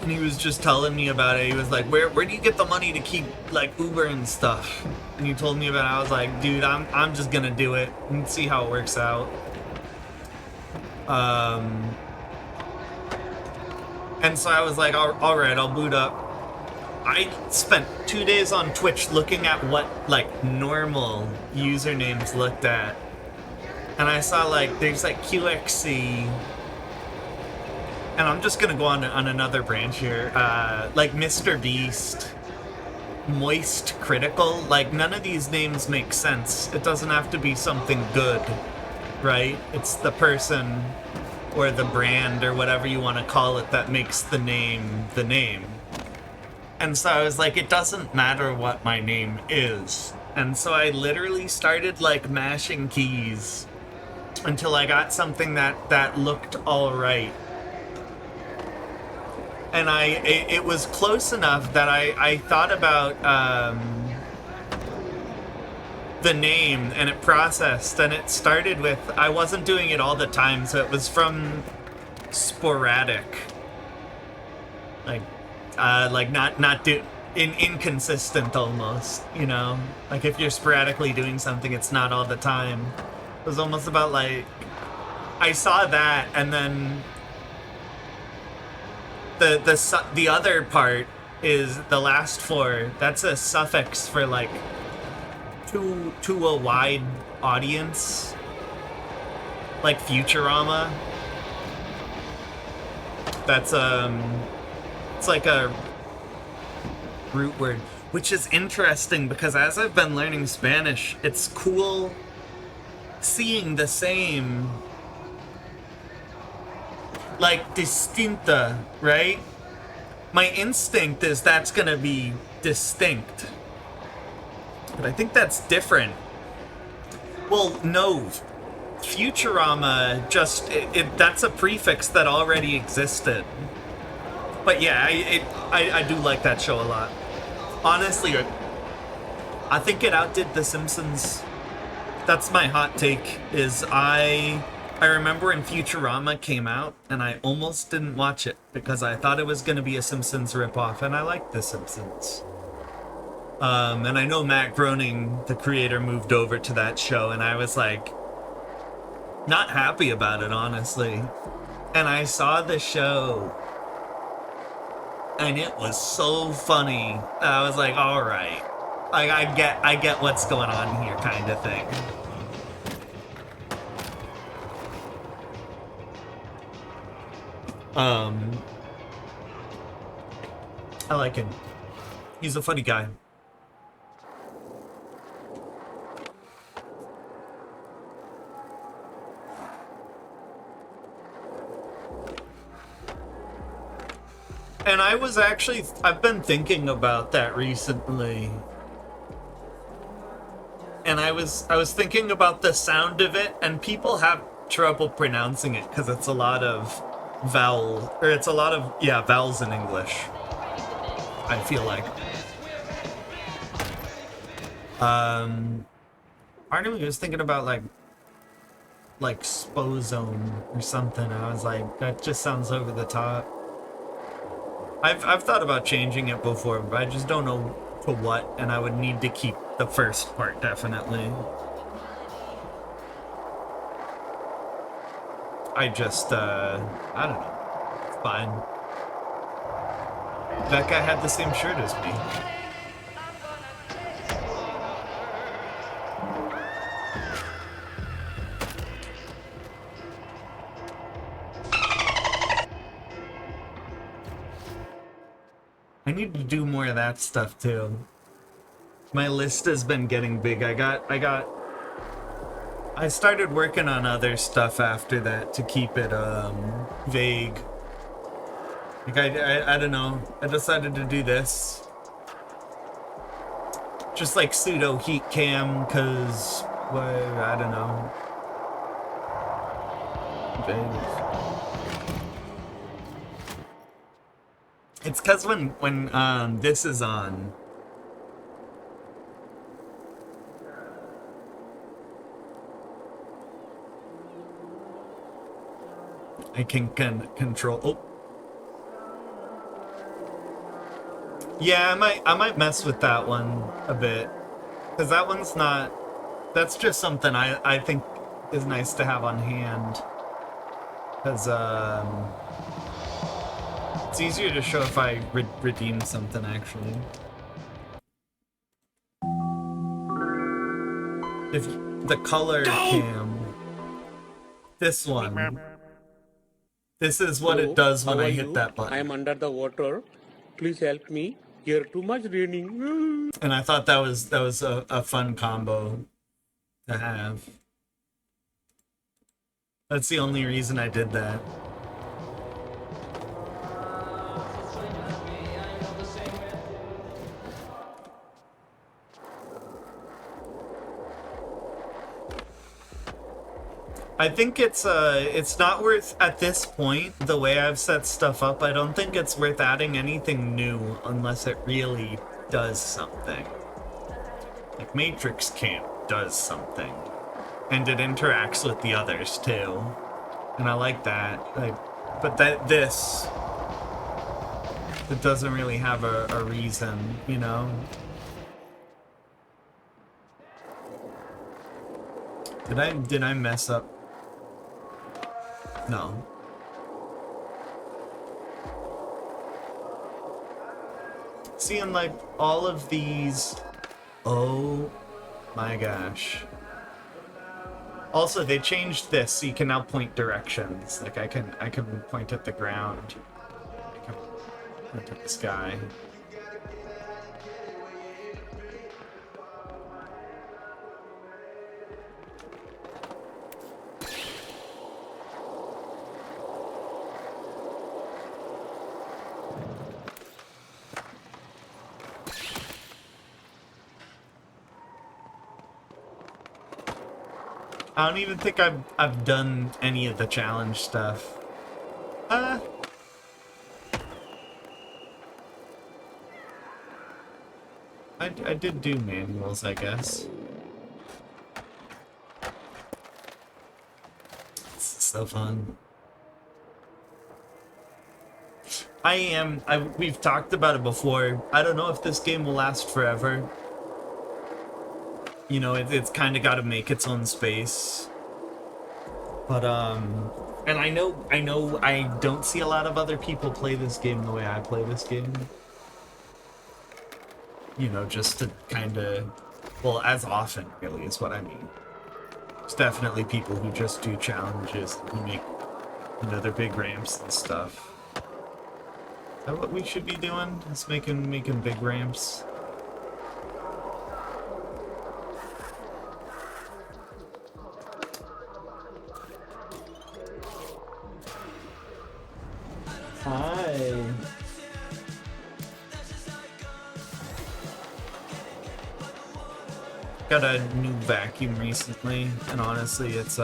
and he was just telling me about it. He was like, where do you get the money to keep like Uber and stuff? And he told me about it. I was like, dude, I'm just gonna do it and see how it works out. And so I was like, all right, I'll boot up. I spent 2 days on Twitch looking at what like normal usernames looked at, and I saw like there's like QXC, and I'm just gonna go on another branch here, like Mr. Beast, Moist Critical. Like none of these names make sense. It doesn't have to be something good, right? It's the person or the brand or whatever you want to call it that makes the name the name. And so I was like, it doesn't matter what my name is. And so I literally started like mashing keys until I got something that looked all right. And it was close enough that I thought about the name, and it processed, and it started with, I wasn't doing it all the time, so it was from sporadic. Inconsistent almost, you know? Like if you're sporadically doing something, it's not all the time. It was almost about like, I saw that, and then the other part is the last four. That's a suffix for like to a wide audience, like Futurama. That's it's like a root word, which is interesting because as I've been learning Spanish, it's cool seeing the same, like distinta, right? My instinct is that's gonna be distinct, but I think that's different. Well, no. Futurama just that's a prefix that already existed. But yeah, I do like that show a lot. Honestly, I think it outdid The Simpsons. That's my hot take. Is I remember when Futurama came out and I almost didn't watch it because I thought it was going to be a Simpsons ripoff, and I liked The Simpsons. And I know Matt Groening, the creator, moved over to that show, and I was like, not happy about it, honestly. And I saw the show, and it was so funny. I was like, all right, like I get what's going on here, kind of thing. I like him. He's a funny guy. And I've been thinking about that recently. And I was thinking about the sound of it, and people have trouble pronouncing it because it's a lot of vowels in English, I feel like. Part of me was thinking about like Spozone or something. I was like, that just sounds over the top. I've thought about changing it before, but I just don't know to what, and I would need to keep the first part, definitely. I just, I don't know. It's fine. That guy had the same shirt as me. I need to do more of that stuff too. My list has been getting big. I started working on other stuff after that to keep it vague. Like I don't know. I decided to do this. Just like pseudo heat cam, cause I don't know. Vague. It's cause when this is on, I can control. Oh, yeah, I might mess with that one a bit, cause that one's not. That's just something I think is nice to have on hand, cause it's easier to show if I redeem something, actually. If the color cam, this one, this is what it does when I hit that button. I am under the water. Please help me. Here too much raining. And I thought that was a fun combo to have. That's the only reason I did that. I think it's not worth, at this point, the way I've set stuff up, I don't think it's worth adding anything new unless it really does something. Like Matrix Camp does something. And it interacts with the others too. And I like that. But this, it doesn't really have a reason, you know? Did I mess up? No. Seeing like all of these. Oh my gosh. Also, they changed this so you can now point directions. Like I can point at the ground. I can point at the sky. I don't even think I've done any of the challenge stuff. I did do manuals, I guess. It's so fun. We've talked about it before. I don't know if this game will last forever. You know, it's kind of got to make its own space. But, and I know I don't see a lot of other people play this game the way I play this game. You know, just to kind of, well, as often, really, is what I mean. There's definitely people who just do challenges, who make, you know, their big ramps and stuff. Is that what we should be doing? Is making big ramps? Hi. Got a new vacuum recently, and honestly, it's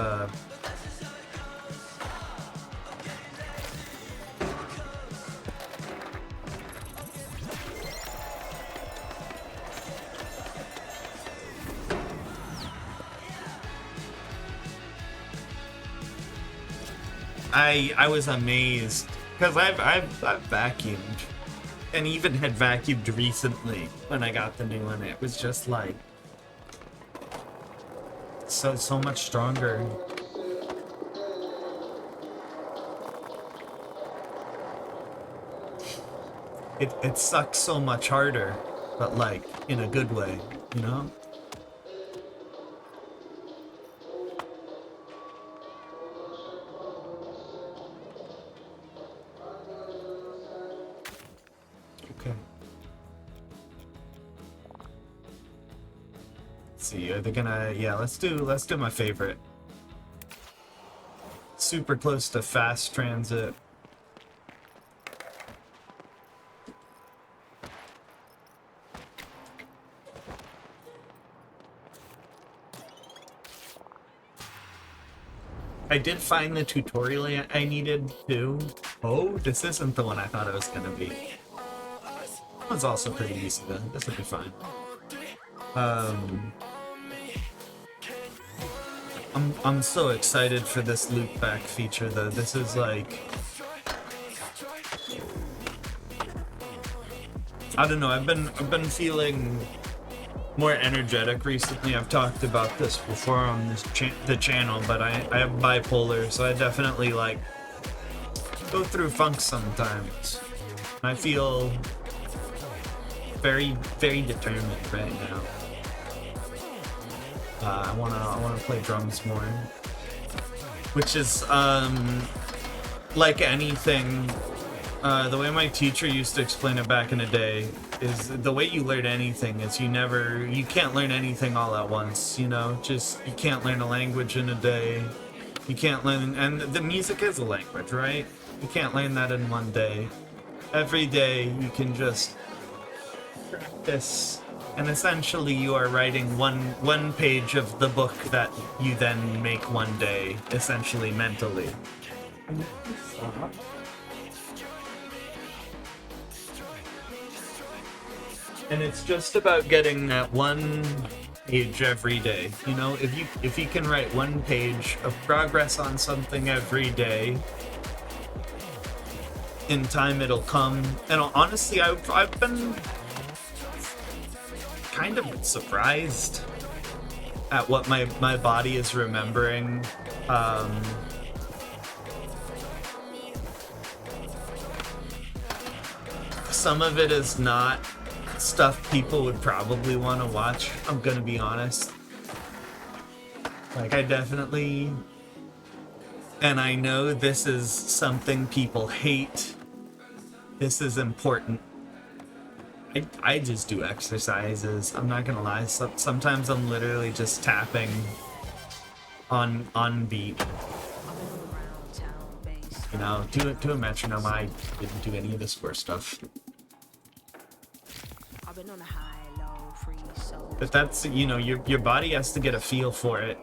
I was amazed because I've vacuumed, and even had vacuumed recently when I got the new one. It was just like so much stronger. It sucks so much harder, but like in a good way, you know? Okay. Let's see, are they gonna, yeah, let's do my favorite. Super close to fast transit. I did find the tutorial I needed too. Oh, this isn't the one I thought it was gonna be. That one's also pretty easy though. This will be fine. I'm so excited for this loop back feature though. This is like, I don't know, I've been feeling more energetic recently. I've talked about this before on this the channel, but I have bipolar, so I definitely like go through funk sometimes. I feel very determined right now. I wanna play drums more, which is like anything. The way my teacher used to explain it back in the day is the way you learn anything is you can't learn anything all at once, you know? Just, you can't learn a language in a day. You can't learn, and the music is a language, right? You can't learn that in one day. Every day you can just practice, and essentially you are writing one page of the book that you then make one day, essentially mentally. And it's just about getting that one page every day. You know, if you can write one page of progress on something every day, in time it'll come. And honestly, I've been kind of surprised at what my body is remembering. Some of it is not stuff people would probably want to watch, I'm gonna be honest. Like, I definitely, and I know this is something people hate, this is important. I just do exercises, I'm not gonna lie. Sometimes I'm literally just tapping on beat. You know, to a metronome. I didn't do any of the score stuff. But that's, you know, your body has to get a feel for it.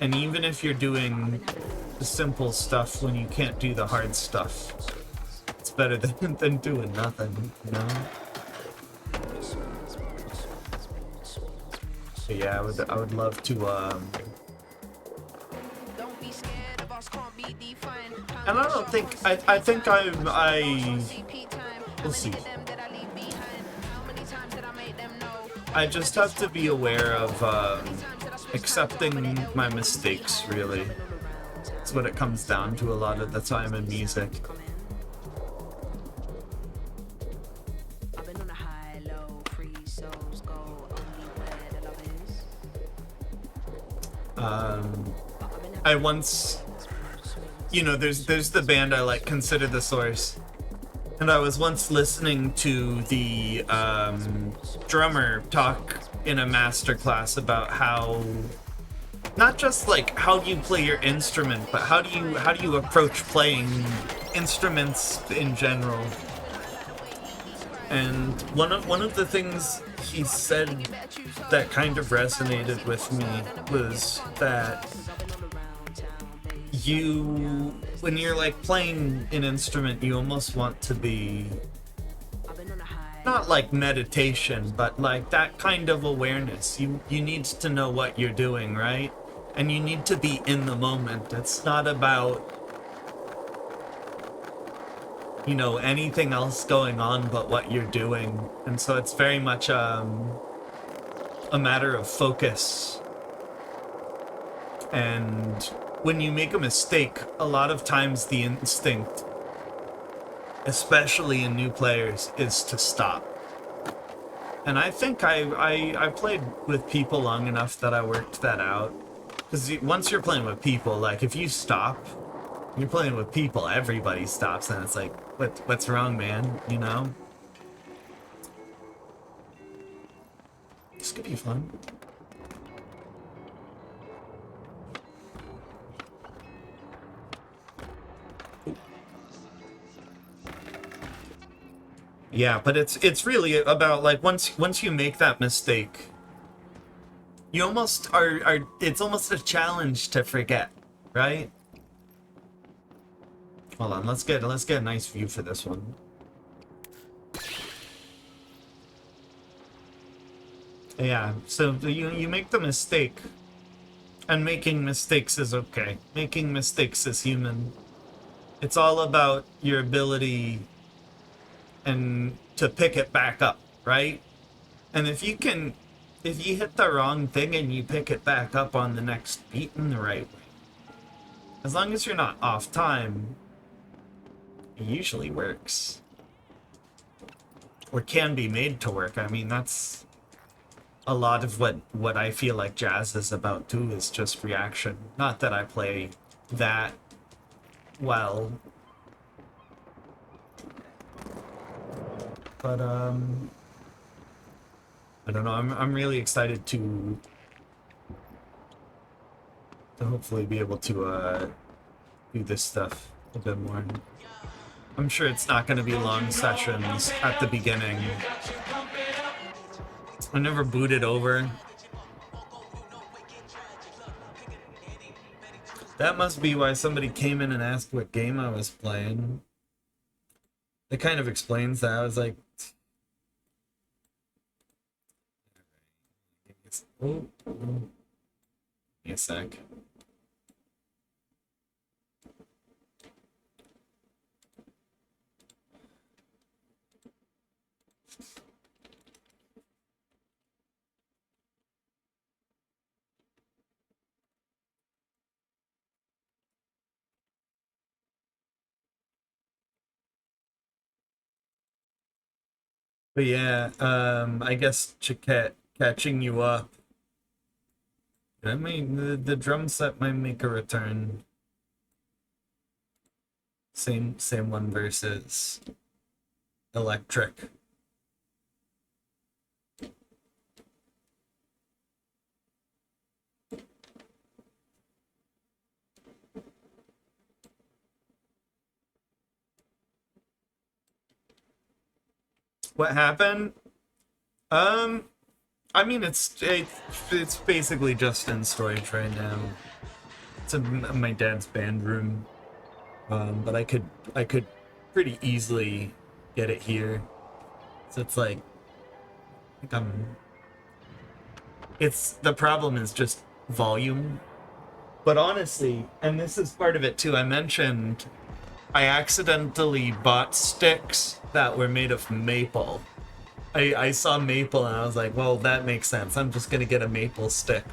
And even if you're doing the simple stuff when you can't do the hard stuff, it's better than doing nothing, you know? So yeah, I would love to and I don't think I think we'll see. I just have to be aware of accepting my mistakes, really. That's what it comes down to a lot of the time in music. I once, you know, there's the band I like, Consider the Source, and I was once listening to the drummer talk in a masterclass about how, not just like how do you play your instrument, but how do you approach playing instruments in general. And one of the things he said that kind of resonated with me was that when you're like playing an instrument, you almost want to be not like meditation, but like that kind of awareness. You need to know what you're doing, right? And you need to be in the moment. It's not about, you know, anything else going on but what you're doing. And so it's very much a matter of focus. And when you make a mistake, a lot of times the instinct, especially in new players, is to stop. And I think I played with people long enough that I worked that out. Because once you're playing with people, like if you stop, you're playing with people, everybody stops, and it's like, what's wrong, man? You know? This could be fun. Yeah, but it's really about like once you make that mistake, you almost are it's almost a challenge to forget, right? Hold on, let's get a nice view for this one. Yeah, so you make the mistake, and making mistakes is okay. Making mistakes is human. It's all about your ability and to pick it back up, right? And if you hit the wrong thing and you pick it back up on the next beat in the right way, as long as you're not off time, it usually works. Or can be made to work. I mean, that's a lot of what I feel like jazz is about too, is just reaction. Not that I play that well. But I don't know. I'm really excited to hopefully be able to do this stuff a bit more. I'm sure it's not going to be long sessions at the beginning. I never booted over. That must be why somebody came in and asked what game I was playing. It kind of explains that. I was like, oh, give me a sec. But yeah, I guess catching you up. I mean, the drum set might make a return. Same one versus electric. What happened? I mean, it's basically just in storage right now. It's in my dad's band room, but I could pretty easily get it here. So it's like, it's the problem is just volume. But honestly, and this is part of it too, I mentioned I accidentally bought sticks that were made of maple. I saw maple and I was like, well, that makes sense. I'm just gonna get a maple stick.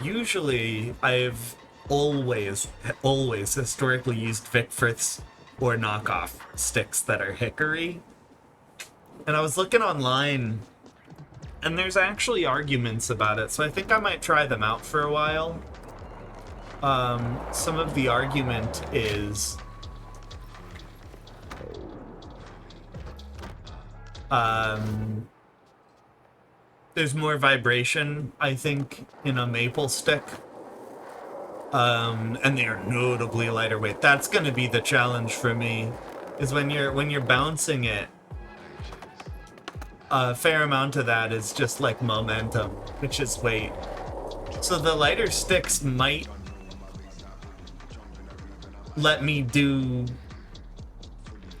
Usually, I've always historically used Vic Firths or knockoff sticks that are hickory. And I was looking online, and there's actually arguments about it, so I think I might try them out for a while. Some of the argument is there's more vibration, I think, in a maple stick. And they are notably lighter weight. That's gonna be the challenge for me, is when you're bouncing it, a fair amount of that is just like momentum, which is weight. So the lighter sticks might let me do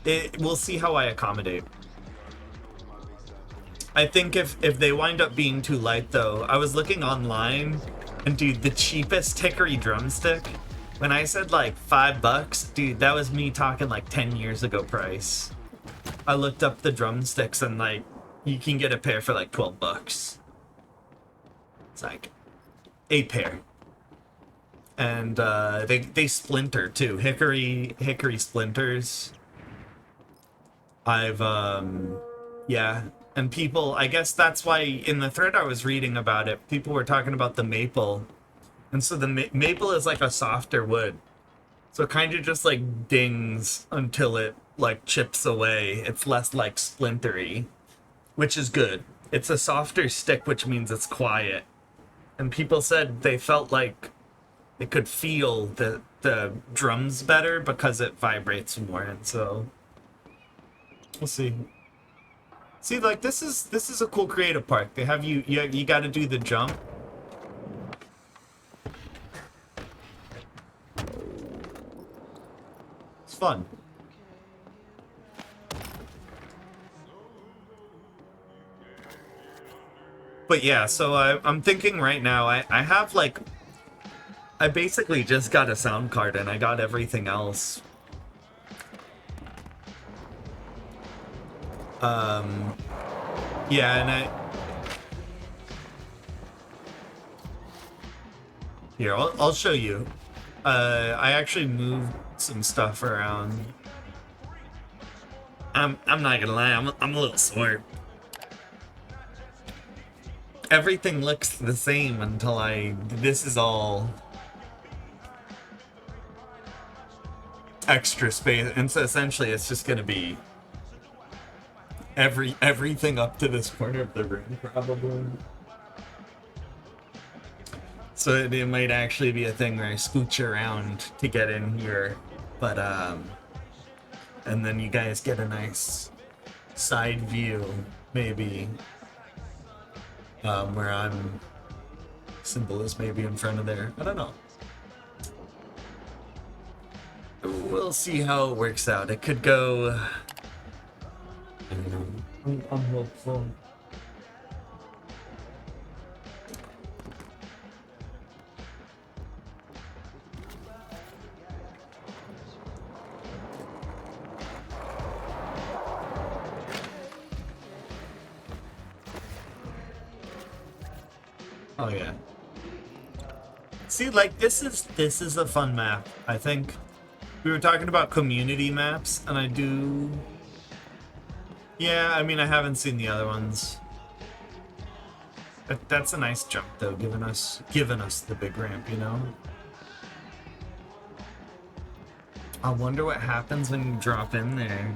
it. We'll see how I accommodate. I think if they wind up being too light though, I was looking online, and dude, the cheapest hickory drumstick, when I said like $5, dude, that was me talking like 10 years ago price. I looked up the drumsticks and like, you can get a pair for like $12. It's like a pair. And they splinter too. Hickory splinters. I've yeah. And people, I guess that's why in the thread I was reading about it, people were talking about the maple. And so the maple is like a softer wood. So it kind of just like dings until it like chips away. It's less like splintery, which is good. It's a softer stick, which means it's quiet. And people said they felt like they could feel the drums better because it vibrates more. And so we'll see. See, like this is a cool creative part. They have you got to do the jump. It's fun. But yeah, so I'm thinking right now, I have like, I basically just got a sound card and I got everything else. Yeah, and here, I'll show you. I actually moved some stuff around. I'm not gonna lie, I'm a little sore. Everything looks the same until this is all extra space, and so essentially it's just gonna be everything up to this corner of the room, probably. So it might actually be a thing where I scooch around to get in here, but and then you guys get a nice side view, maybe, where I'm symbol is maybe in front of there. I don't know. We'll see how it works out. It could go. I don't know. I'm hopeful. Oh yeah. See, like this is a fun map. I think we were talking about community maps, and I do. Yeah, I mean, I haven't seen the other ones. That's a nice jump, though, giving us the big ramp, you know? I wonder what happens when you drop in there.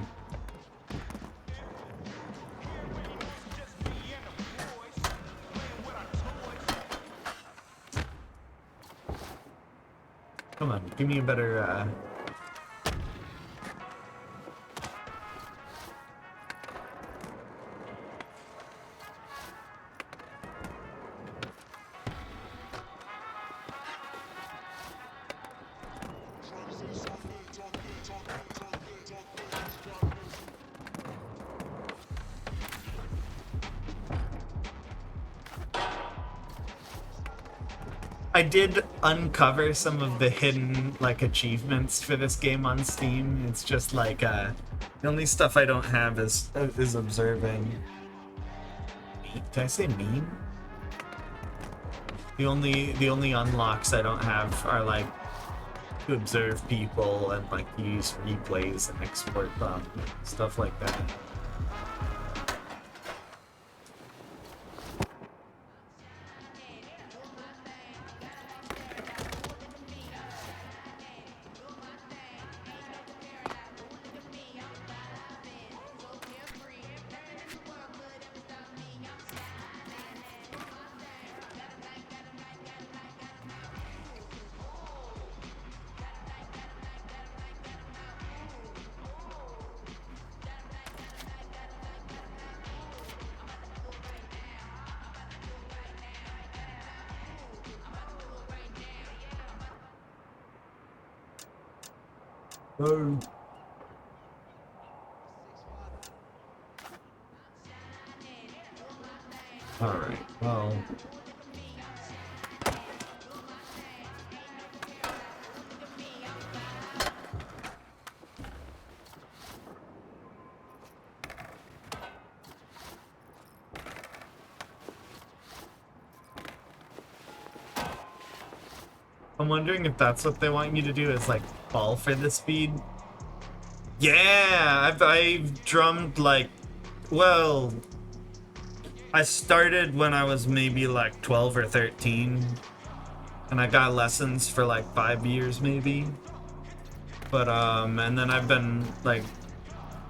Come on, give me a better, I did uncover some of the hidden like achievements for this game on Steam. It's just like the only stuff I don't have is observing. Did I say mean? The only unlocks I don't have are like to observe people and like use replays and export them, stuff like that. Oh. Alright, well. I'm wondering if that's what they want you to do, is like fall for the speed. Yeah, I've drummed like, well, I started when I was maybe like 12 or 13, and I got lessons for like 5 years maybe. But and then I've been like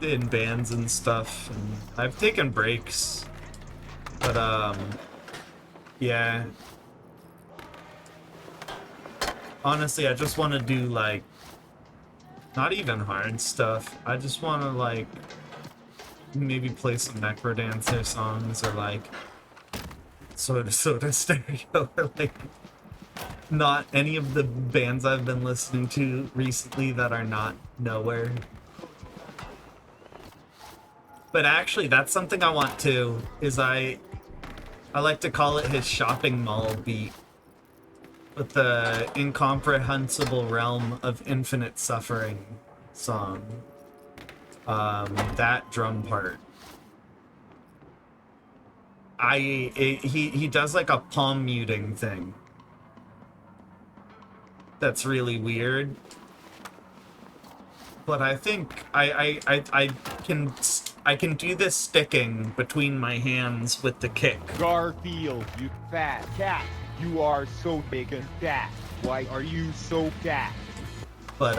in bands and stuff, and I've taken breaks. But yeah. Honestly, I just want to do like not even hard stuff. I just want to like maybe play some Necrodancer songs or like Soda Stereo or like not any of the bands I've been listening to recently that are not Nowhere. But actually, that's something I want to, is I like to call it his shopping mall beat. With the Incomprehensible Realm of Infinite Suffering song. That drum part. He does like a palm muting thing. That's really weird. But I think I can do this sticking between my hands with the kick. Garfield, you fat cat. You are so big and fat. Why are you so fat? But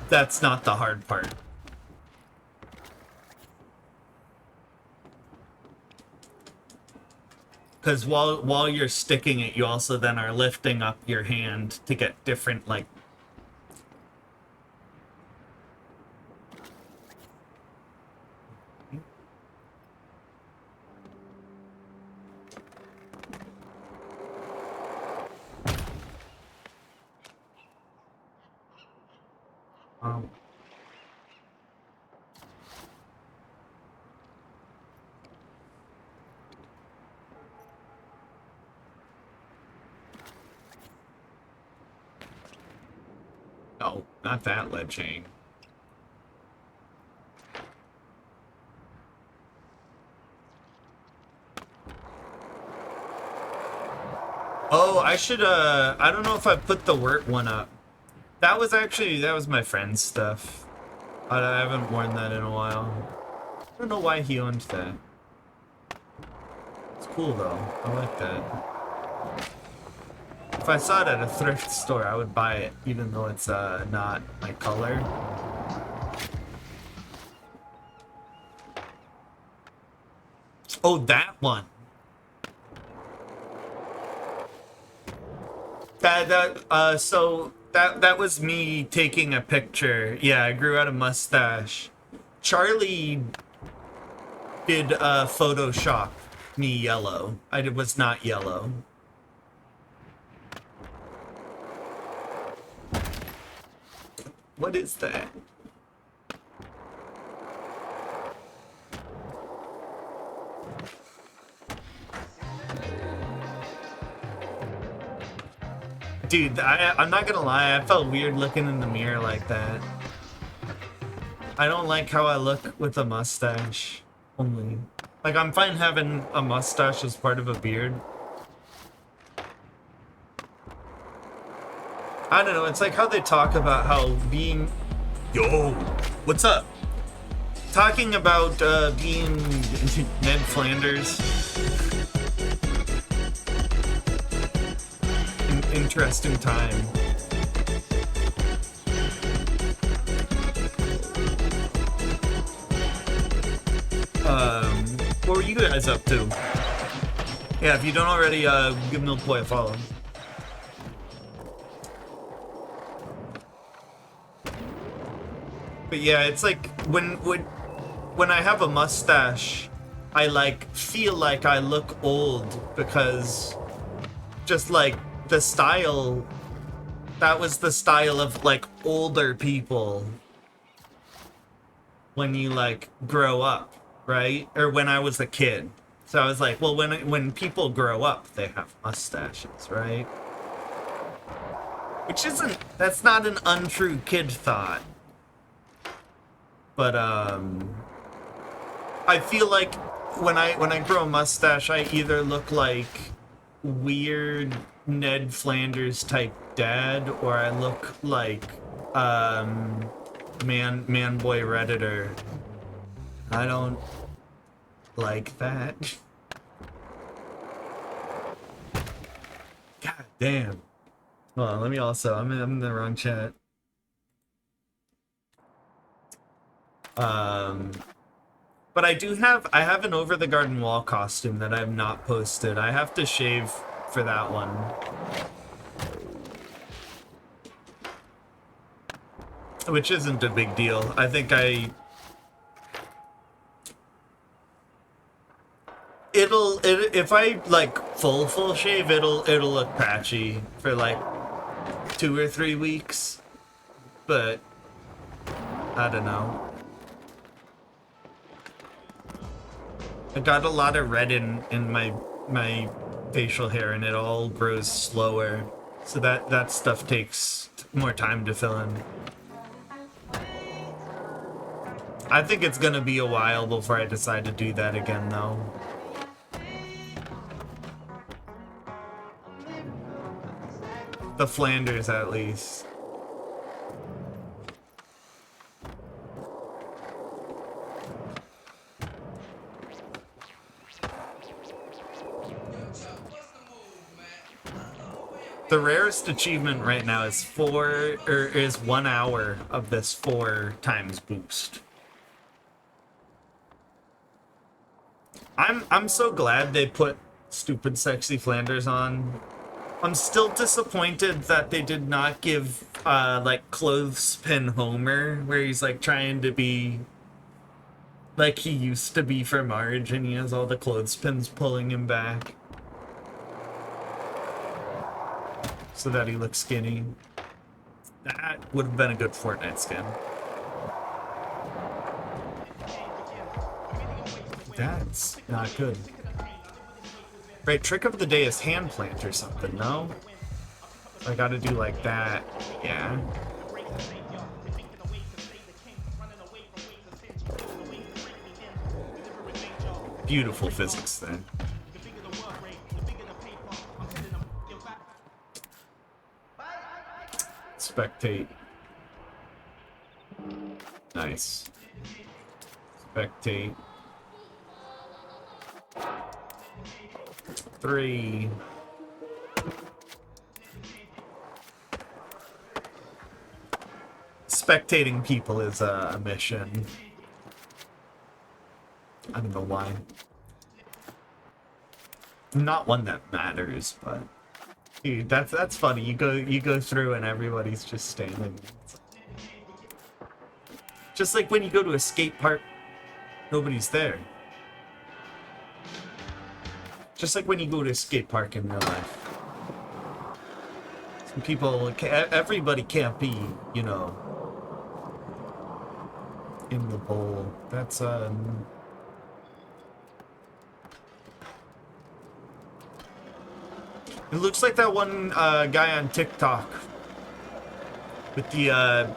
that's not the hard part. Because while you're sticking it, you also then are lifting up your hand to get different, like... No, not that lead chain. Oh, I should, I don't know if I put the Wirt one up. That was my friend's stuff. I haven't worn that in a while. I don't know why he owned that. It's cool though, I like that. If I saw it at a thrift store, I would buy it, even though it's not my color. Oh, that one. So that was me taking a picture. Yeah, I grew out a mustache. Charlie did Photoshop me yellow. I was not yellow. What is that? Dude, I'm not gonna lie, I felt weird looking in the mirror like that. I don't like how I look with a mustache only. Like, I'm fine having a mustache as part of a beard. I don't know, it's like how they talk about how being... Yo, what's up? Talking about being Ned Flanders. Interesting time. What were you guys up to? Yeah, if you don't already, give Milk Boy a follow. But yeah, it's like when I have a mustache, I like feel like I look old because just like the style, that was the style of like older people when you like grow up, right? Or when I was a kid. So I was like, well, when people grow up, they have mustaches, right? Which isn't, that's not an untrue kid thought. But I feel like when I grow a mustache, I either look like weird Ned Flanders type dad, or I look like man boy Redditor. I don't like that. God damn. Hold on, let me also, I'm in the wrong chat. But I have an Over the Garden Wall costume that I have not posted. I have to shave for that one. Which isn't a big deal. I think if I like full shave, it'll look patchy for like 2 or 3 weeks. But I don't know. I got a lot of red in my facial hair, and it all grows slower, so that stuff takes more time to fill in. I think it's gonna be a while before I decide to do that again, though. The Flanders, at least. The rarest achievement right now is 1 hour of this 4 times boost. I'm so glad they put Stupid Sexy Flanders on. I'm still disappointed that they did not give like Clothespin Homer, where he's like trying to be like he used to be for Marge, and he has all the clothespins pulling him back so that he looks skinny. That would have been a good Fortnite skin. That's not good. Right, trick of the day is hand plant or something, no? I gotta do like that, yeah. Beautiful physics then. Spectate. Nice. Spectate. 3. Spectating people is a mission. I don't know why. Not one that matters, but dude, that's funny. You go through and everybody's just standing. Just like when you go to a skate park, nobody's there. Just like when you go to a skate park in real life. Some people, everybody can't be, you know, in the bowl. That's, It looks like that one guy on TikTok with the,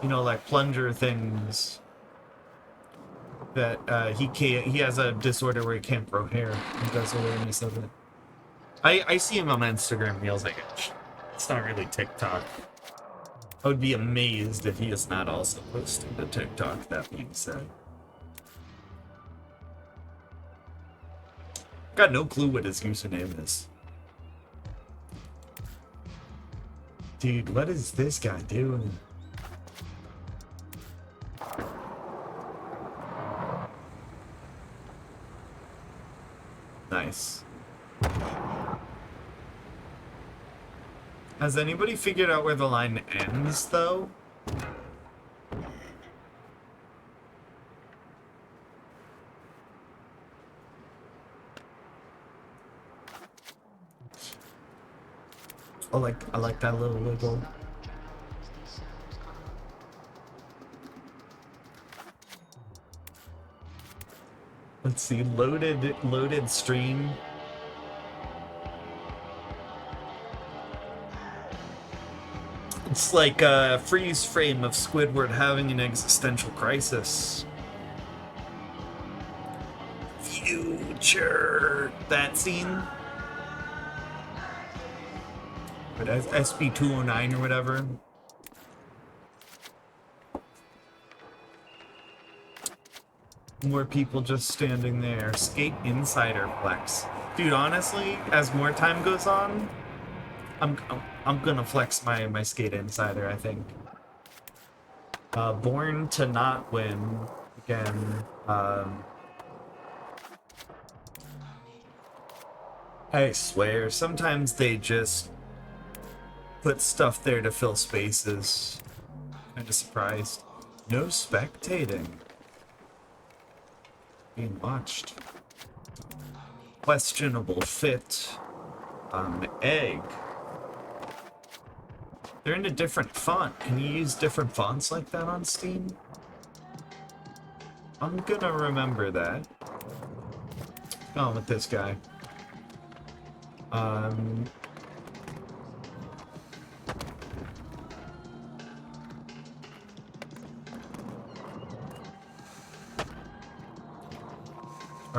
you know, like plunger things. That he has a disorder where he can't grow hair. He does awareness of it. I see him on Instagram Reels. Like, it's not really TikTok. I would be amazed if he is not also posting to TikTok. That being said, got no clue what his username is. Dude, what is this guy doing? Nice. Has anybody figured out where the line ends, though? I like that little wiggle. Let's see, loaded stream. It's like a freeze frame of Squidward having an existential crisis. Future. That scene. But SB209 or whatever. More people just standing there. Skate Insider flex. Dude, honestly, as more time goes on, I'm gonna flex my Skate Insider, I think. Born to Not Win. Again, I swear, sometimes they just put stuff there to fill spaces. Kinda surprised. No spectating. Being watched. Questionable fit. Egg. They're in a different font. Can you use different fonts like that on Steam? I'm gonna remember that. What's going on with this guy?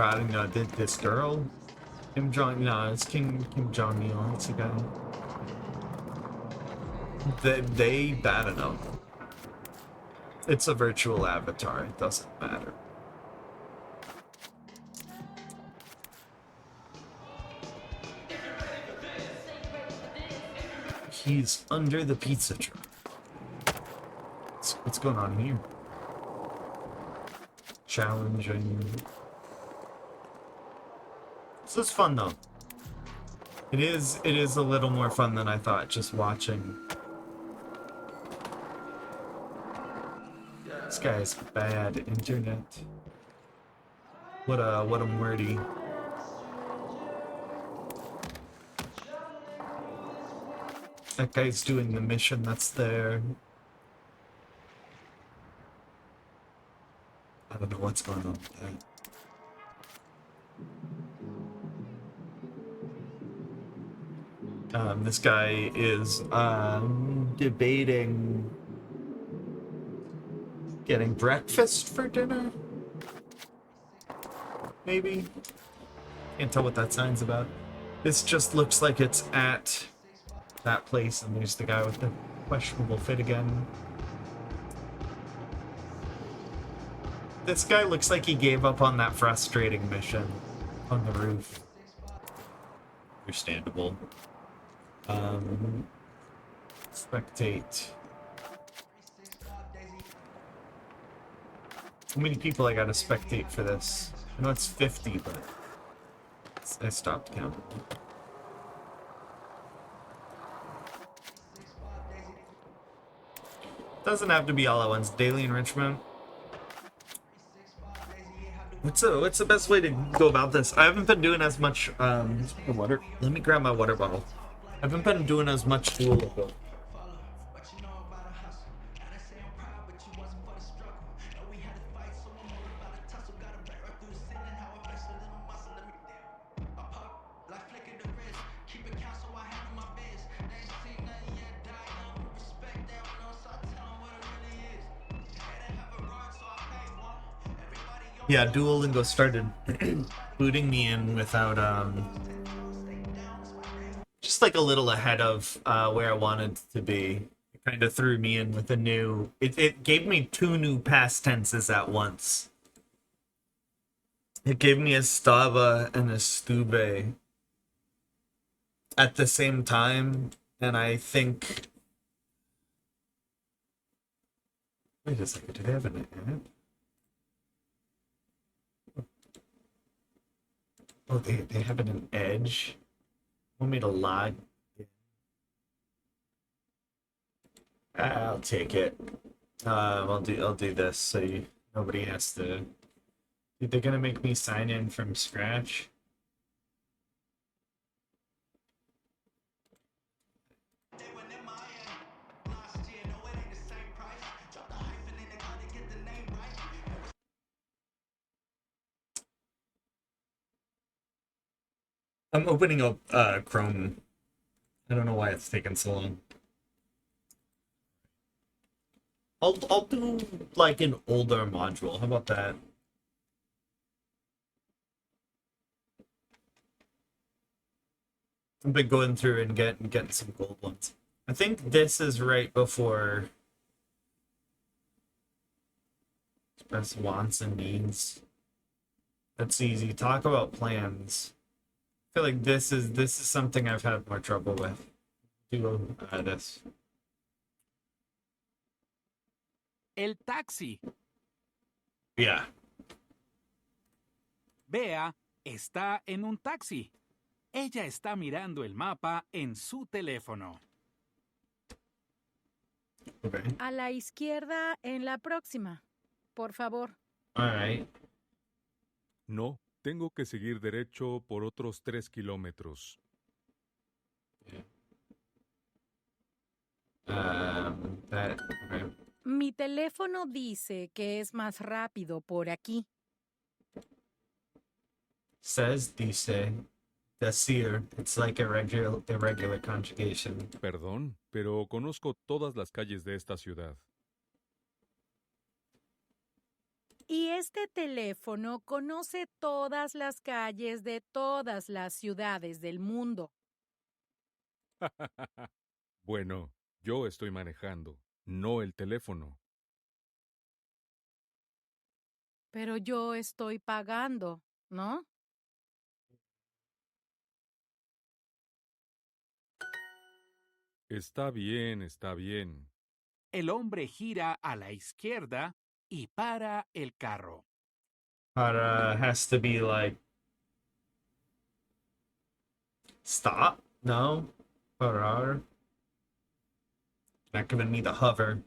I don't know, did this girl? Kim Jong, no, it's Kim Jong-il, it's a guy. They bad enough. It's a virtual avatar, it doesn't matter. He's under the pizza truck. What's going on here? Challenging. This is fun though. It is a little more fun than I thought just watching. This guy's bad internet. What a wordy. That guy's doing the mission that's there. I don't know what's going on with that. This guy is debating getting breakfast for dinner? Maybe? Can't tell what that sign's about. This just looks like it's at that place, and there's the guy with the questionable fit again. This guy looks like he gave up on that frustrating mission on the roof. Understandable. Spectate. How many people I gotta spectate for this? I know it's 50, but I stopped counting. Doesn't have to be all at once. Daily enrichment. What's the best way to go about this? I haven't been doing as much water. Let me grab my water bottle. I haven't been doing as much school. Yeah, Duolingo started booting me in without just like a little ahead of where I wanted to be. It kind of threw me in with a new. It gave me 2 new past tenses at once. It gave me a stava and a stuve at the same time, and I think. Wait a second, do they have an app? Oh, they have it in Edge. Want me to log? I'll take it. I'll do this so nobody has to. Dude, they're gonna make me sign in from scratch. I'm opening up Chrome. I don't know why it's taking so long. I'll do like an older module. How about that? I've been going through and getting some gold ones. I think this is right before express wants and needs. That's easy. Talk about plans. I feel like this is something I've had more trouble with. Do this. El taxi. Yeah. Bea está en un taxi. Ella está mirando el mapa en su teléfono. Okay. A la izquierda en la próxima, por favor. All right. No, tengo que seguir derecho por otros 3 kilómetros. Okay. Mi teléfono dice que es más rápido por aquí. Says dice. Decir. It's like irregular conjugation. Perdón, pero conozco todas las calles de esta ciudad. Y este teléfono conoce todas las calles de todas las ciudades del mundo. Bueno, yo estoy manejando, no el teléfono. Pero yo estoy pagando, ¿no? Está bien, está bien. El hombre gira a la izquierda y para el carro. Para has to be like stop? No? Parar? Not giving me the hover.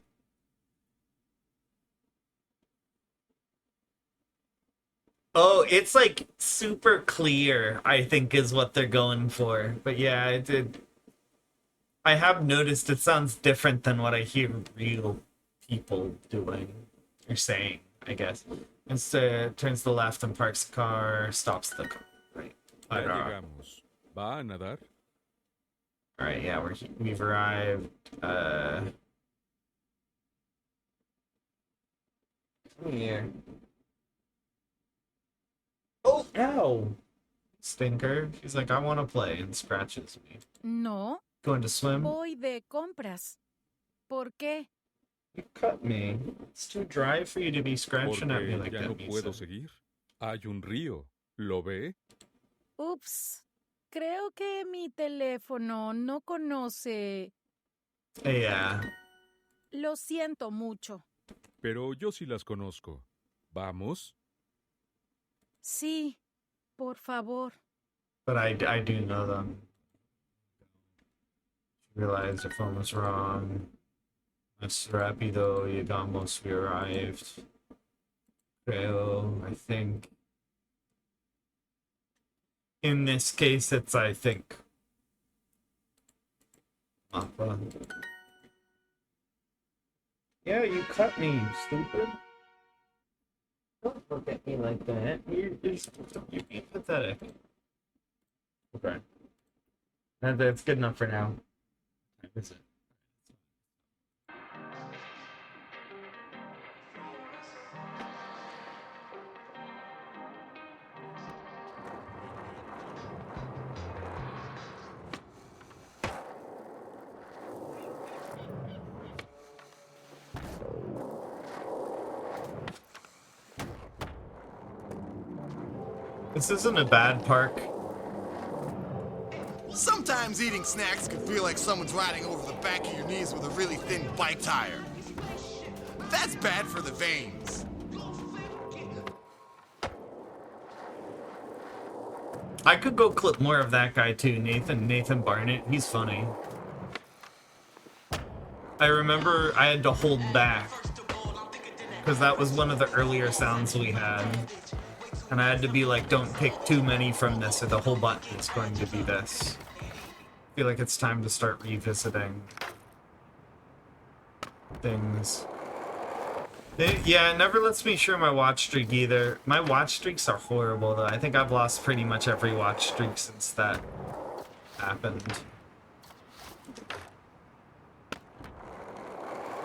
Oh, it's like super clear, I think is what they're going for. But yeah, it did. I have noticed it sounds different than what I hear real people doing or saying, I guess. Instead, turns to the left and parks the car, stops the car. Right. Ya llegamos. ¿Va a nadar? All right, yeah, we've arrived. Here. Oh, ow! Stinker. She's like, I want to play, and scratches me. No. Going to swim? Voy de compras. ¿Por qué? You cut me. It's too dry for you to be scratching at me Porque like ya that, no Misa. puedo seguir. Hay un río. ¿Lo ve? Ups. Creo que mi teléfono no conoce. Yeah. Lo siento mucho. Pero yo sí las conozco. ¿Vamos? Sí, por favor. But I do know them. Realized the phone was wrong. Más rápido llegamos, we arrived. Creo, I think. In this case, it's I think. Mapa. Yeah, you cut me, you stupid. Don't look at me like that. You're being pathetic. Okay. That's good enough for now. Is it? This isn't a bad park. Sometimes eating snacks can feel like someone's riding over the back of your knees with a really thin bike tire. That's bad for the veins. I could go clip more of that guy too, Nathan Barnett. He's funny. I remember I had to hold back because that was one of the earlier sounds we had. And I had to be like, don't pick too many from this or the whole button is going to be this. I feel like it's time to start revisiting things. Yeah, it never lets me share my watch streak either. My watch streaks are horrible though. I think I've lost pretty much every watch streak since that happened.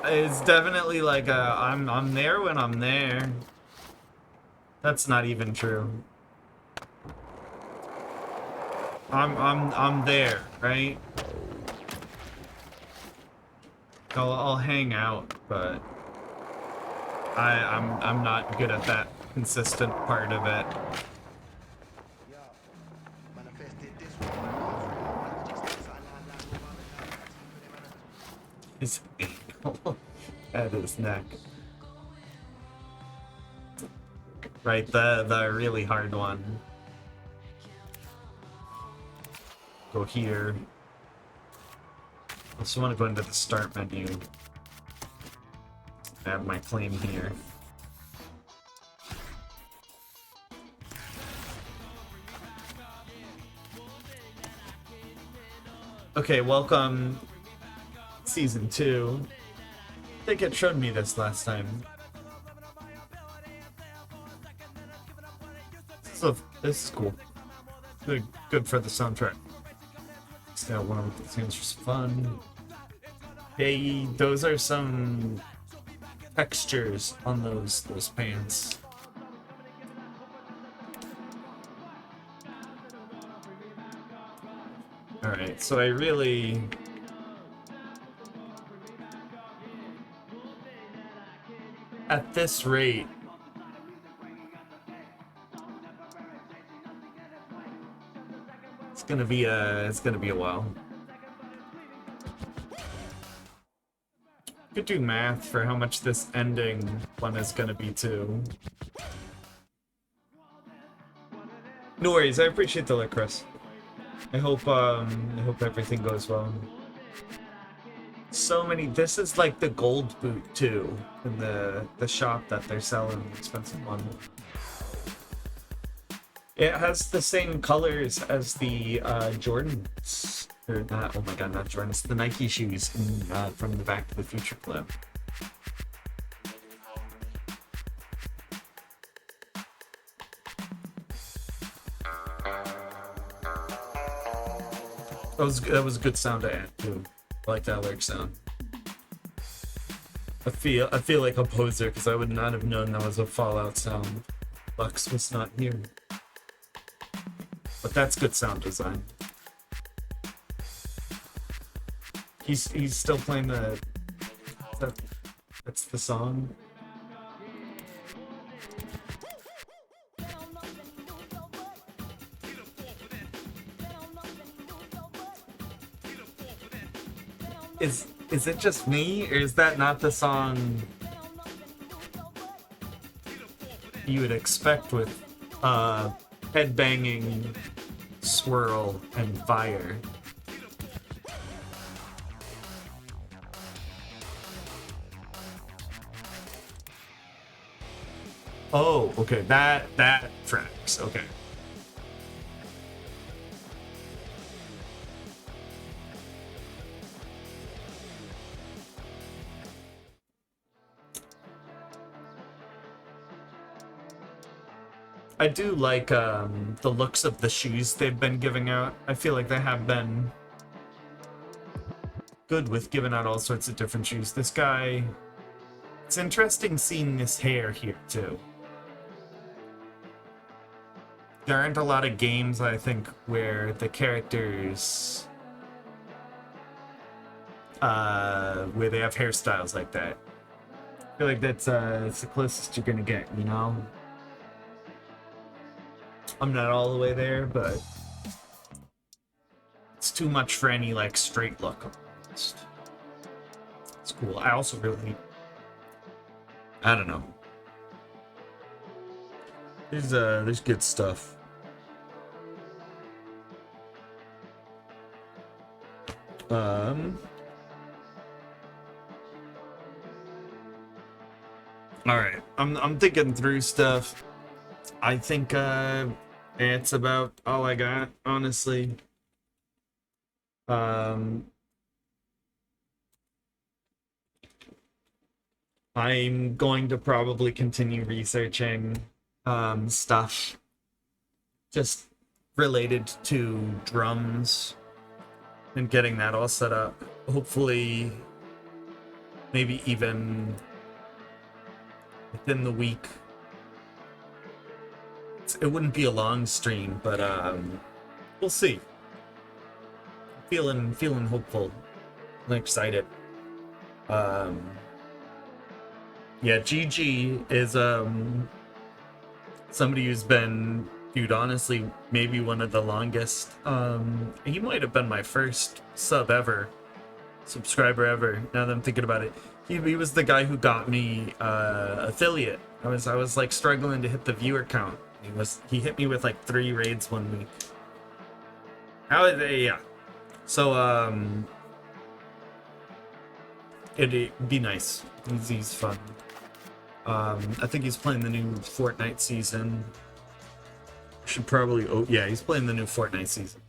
It's definitely like I'm there when I'm there. That's not even true. I'm there, right? I'll hang out, but I'm not good at that consistent part of it. His ankle at his neck. Right, the really hard one. Go here. Also want to go into the start menu. I have my claim here. Okay, welcome Season 2. I think it showed me this last time. So this is cool. Good for the soundtrack. Still one of the things was fun. Hey, those are some textures on those pants. Alright, so I really at this rate it's gonna be a while. Could do math for how much this ending one is gonna be too. No worries, I appreciate the look, Chris. I hope everything goes well. So many. This is like the gold boot too in the shop that they're selling the expensive one. It has the same colors as the Jordans. Or not, oh my god, not Jordans. The Nike shoes in, from the Back to the Future clip. That was a good sound to add too. I like that lyric sound. I feel like a poser because I would not have known that was a Fallout sound. Lux was not here. But that's good sound design. He's still playing that's the song. Is it just me, or is that not the song you would expect with headbanging, swirl, and fire? Oh, okay, that tracks, okay. I do like the looks of the shoes they've been giving out. I feel like they have been good with giving out all sorts of different shoes. This guy, it's interesting seeing this hair here too. There aren't a lot of games, I think, where the characters where they have hairstyles like that. I feel like that's the closest you're gonna get, you know? I'm not all the way there, but it's too much for any like straight look. It's cool. I also really, I don't know. There's good stuff. All right, I'm thinking through stuff. I think it's about all I got, honestly. I'm going to probably continue researching stuff just related to drums and getting that all set up. Hopefully, maybe even within the week. It wouldn't be a long stream, but we'll see. Feeling hopeful and excited. Yeah, GG is somebody who's been, dude, honestly, maybe one of the longest. He might have been my first subscriber ever, now that I'm thinking about it. He was the guy who got me affiliate. I was like struggling to hit the viewer count. He hit me with like 3 raids one week. Yeah. So it'd be nice. He's fun. I think he's playing the new Fortnite season. Should probably, oh yeah, he's playing the new Fortnite season.